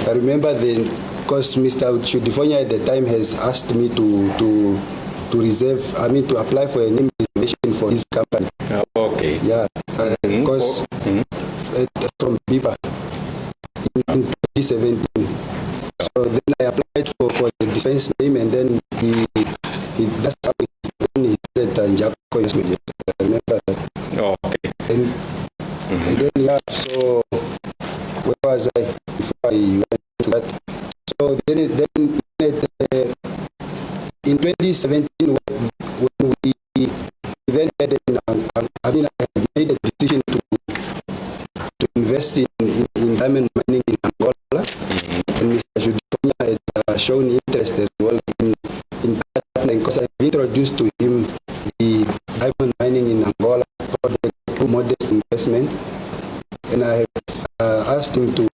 I remember then, because Mr. Chudifonya at the time has asked me to reserve, to apply for a name reservation for his company. Okay. Yeah, because from BIPA in 2017. So then I applied for the defense name, and then that's how he said Njako. I remember that. Oh, okay. And then, yeah, so where was I before I went to that? So then in 2017, when we then had I made a decision to invest in diamond mining in Angola, and Mr. Judiponya had shown interest as well in partnering, because I've introduced to him the diamond mining in Angola project through Modest investment, and I have asked him to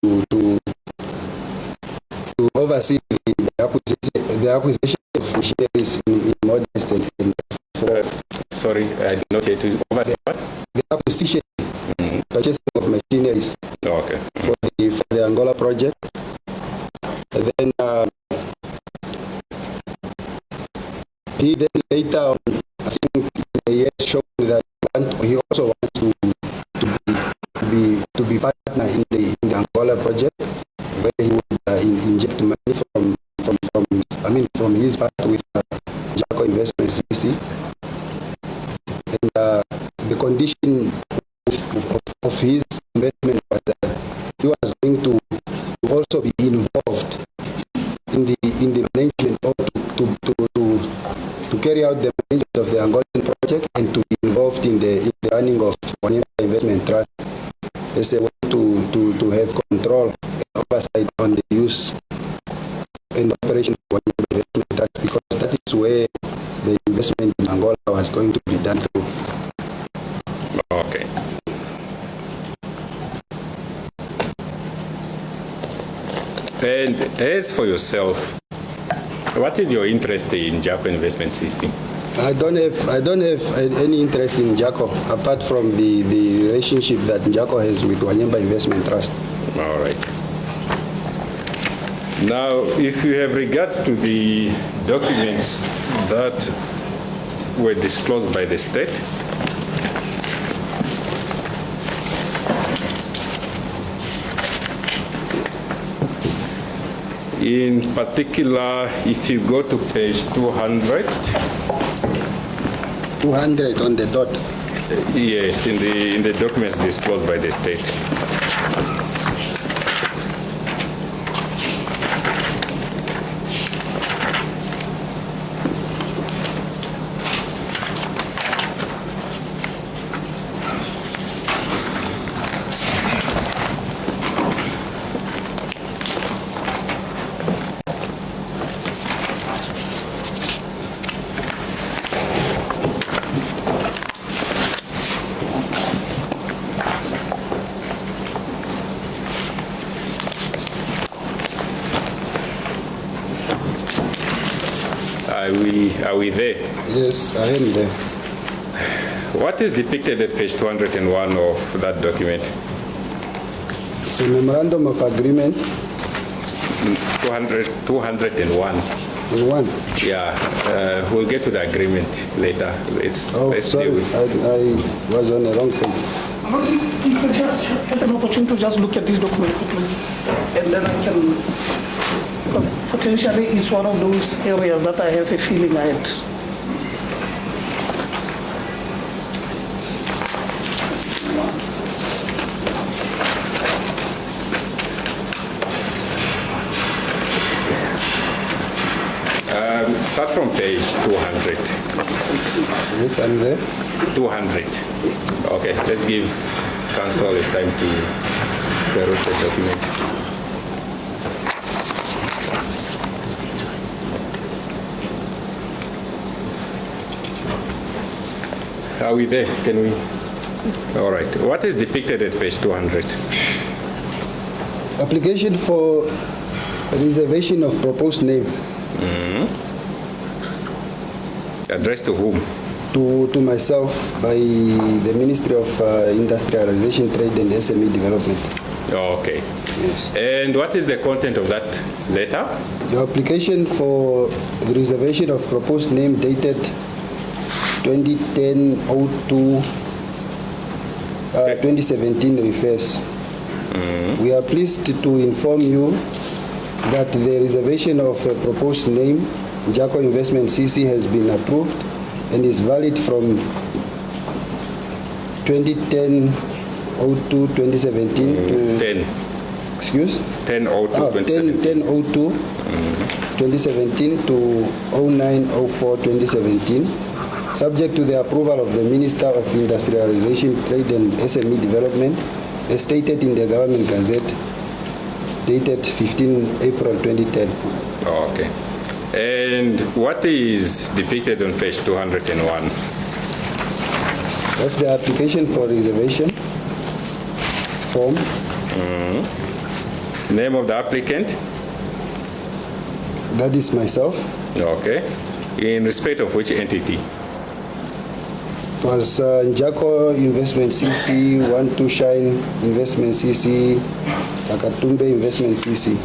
oversee the acquisition of shares in Modest and sorry, I did not hear to oversee what? The acquisition, purchasing of machineries. Oh, okay. For the Angola project. And then he then later on, I think in a year, showed that he also wants to be partner in the Angola project, where he would inject money from his part with Jaco Investment CC. And the condition of his investment was that he was going to also be involved in the management, or to carry out the management of the Angolan project, and to be involved in the running of Wanyemba Investment Trust as a way to have control and oversight on the use and operation of Wanyemba Investment Trust, because that is where the investment in Angola was going to be done through. Okay. And as for yourself, what is your interest in Jaco Investment CC? I don't have any interest in Jaco, apart from the relationship that Jaco has with Wanyemba Investment Trust. All right. Now, if you have regard to the documents that were disclosed by the state, in particular, if you go to page 200. 200 on the dot. Yes, in the documents disclosed by the state. Are we there? Yes, I am there. What is depicted at page 201 of that document? It's a memorandum of agreement. 201. In one. Yeah, we'll get to the agreement later. Let's Sorry, deal with. I was on the wrong page. You could just have an opportunity to just look at this document quickly, and then I can, because potentially it's one of those areas that I have a feeling I had. Start from page 200. Yes, I'm there. 200. Okay, let's give council a time to peruse the document. Are we there? Can we? All right. What is depicted at page 200? Application for reservation of proposed name. Addressed to whom? To myself by the Ministry of Industrialization, Trade and SME Development. Okay. Yes. And what is the content of that letter? The application for the reservation of proposed name dated 2010-02, 2017 refers. We are pleased to inform you that the reservation of a proposed name, Jaco Investment CC, has been approved and is valid from 2010-02-2017 to 10. Excuse? 10-02-2017. 10-02-2017 to 09-04-2017, subject to the approval of the Minister of Industrialization, Trade and SME Development, as stated in the Government Gazette, dated 15 April 2010. Okay. And what is depicted on page 201? That's the application for reservation form. Name of the applicant? That is myself. Okay. In respect of which entity? It was Jaco Investment CC, 12 Shine Investment CC, Takatumbe Investment CC.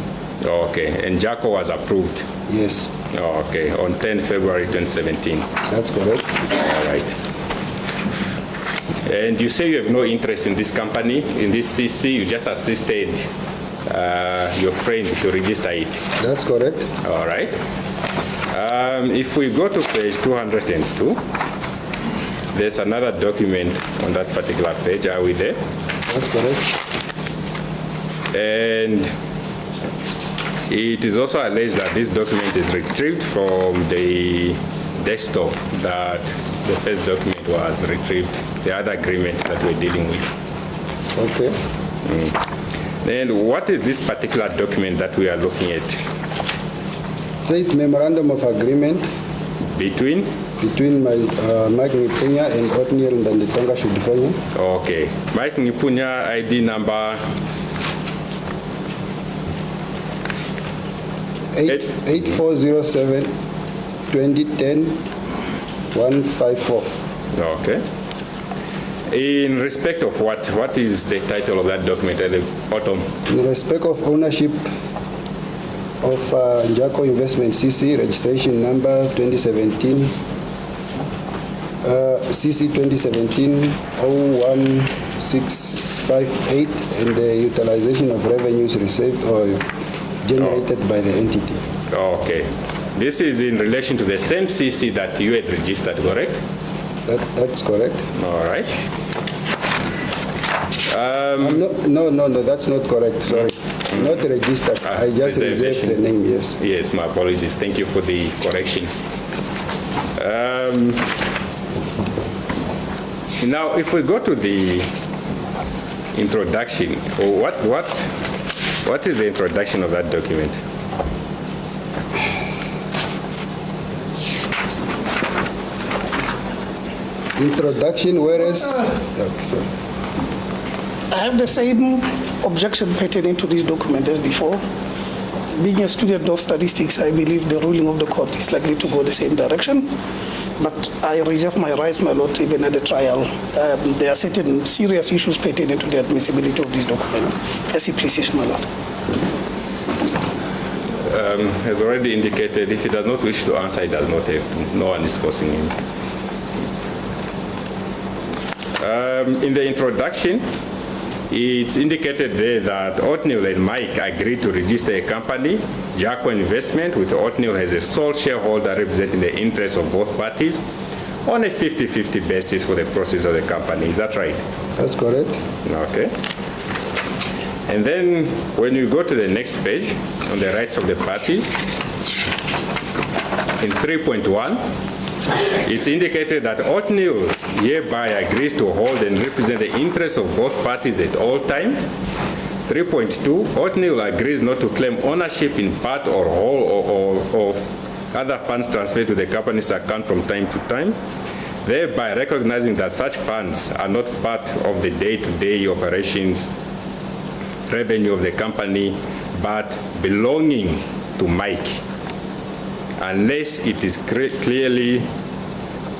Okay. And Jaco was approved? Yes. Okay. On 10 February 2017? That's correct. All right. And you say you have no interest in this company, in this CC, you just assisted your friend to register it? That's correct. All right. If we go to page 202, there's another document on that particular page. Are we there? That's correct. And it is also alleged that this document is retrieved from the desktop that the first document was retrieved, the other agreement that we're dealing with. Okay. And what is this particular document that we are looking at? It's a memorandum of agreement between Mike Nghipunya and Othniel Ndanditonga Shudifanya. Okay. Mike Nghipunya, ID number 8407 2010 154. Okay. In respect of what is the title of that document at the bottom? In respect of ownership of Jaco Investment CC, registration number 2017, CC 2017-01658, and the utilization of revenues received or generated by the entity. Okay. This is in relation to the same CC that you had registered, correct? That's correct. All right. No, that's not correct. Sorry. Not registered. I just reserved the name, yes. Yes, my apologies. Thank you for the correction. Now, if we go to the introduction, what is the introduction of that document? Introduction, whereas... sorry. I have the same objection pertaining to this document as before. being a student of statistics, I believe the ruling of the court is likely to go the same direction. But I reserve my rights, my lord, even at the trial. There are certain serious issues pertaining to the admissibility of this document. As he pleases, my lord. Has already indicated if he does not wish to answer, he does not have to. No one is forcing him. In the introduction, it's indicated there that Oatmeal and Mike agreed to register a company, Jacko Investment, with Oatmeal as a sole shareholder representing the interests of both parties on a 50-50 basis for the process of the company. Is that right? That's correct. Okay. And then when you go to the next page, on the rights of the parties, in 3.1, it's indicated that Oatmeal hereby agrees to hold and represent the interests of both parties at all times. 3.2, Oatmeal agrees not to claim ownership in part or whole or of other funds transferred to the company's account from time to time, thereby recognizing that such funds are not part of the day-to-day operations revenue of the company, but belonging to Mike, unless it is clearly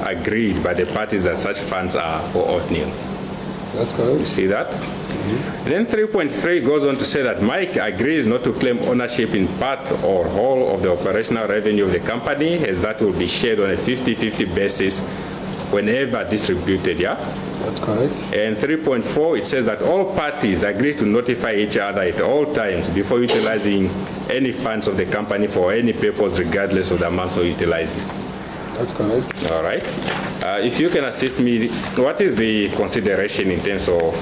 agreed by the parties that such funds are for Oatmeal. That's correct. You see that? Mm-hmm. And then 3.3 goes on to say that Mike agrees not to claim ownership in part or whole of the operational revenue of the company, as that will be shared on a 50-50 basis whenever distributed, yeah? That's correct. And 3.4, it says that all parties agree to notify each other at all times before utilizing any funds of the company for any purpose, regardless of the amounts so utilized. That's correct. All right. If you can assist me, what is the consideration in terms of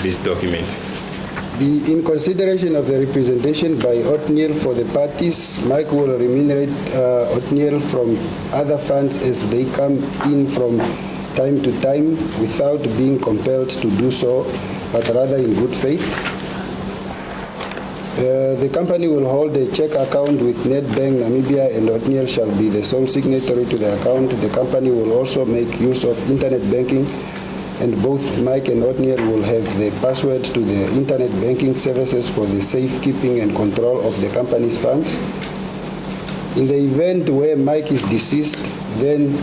this document? In consideration of the representation by Oatmeal for the parties, Mike will remunerate Oatmeal from other funds as they come in from time to time without being compelled to do so, but rather in good faith. The company will hold a check account with Nedbank Namibia, and Oatmeal shall be the sole signatory to the account. The company will also make use of internet banking, and both Mike and Oatmeal will have the password to the internet banking services for the safekeeping and control of the company's funds. In the event where Mike is deceased, then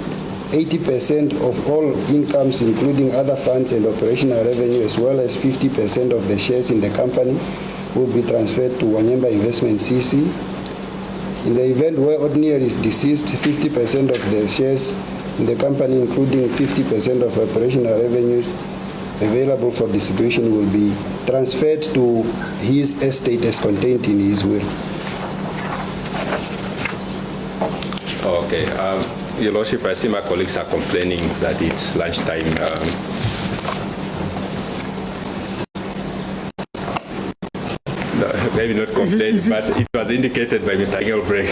80% of all incomes, including other funds and operational revenue, as well as 50% of the shares in the company, will be transferred to Wanyamba Investment CC. In the event where Oatmeal is deceased, 50% of the shares in the company, including 50% of operational revenues available for distribution, will be transferred to his estate as contained in his will. Okay. Your Lordship, I see my colleagues are complaining that it's lunchtime. Maybe not complaining, but it was indicated by Mr. Engelbrecht.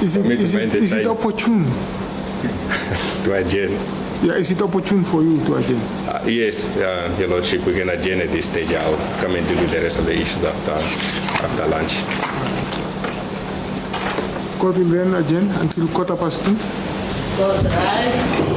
Is it opportune? To adjourn. Yeah, is it opportune for you to adjourn? Yes, Your Lordship, we can adjourn at this stage. I'll come and deal with the rest of the issues after lunch. Court will then adjourn until 2:15. Court rise.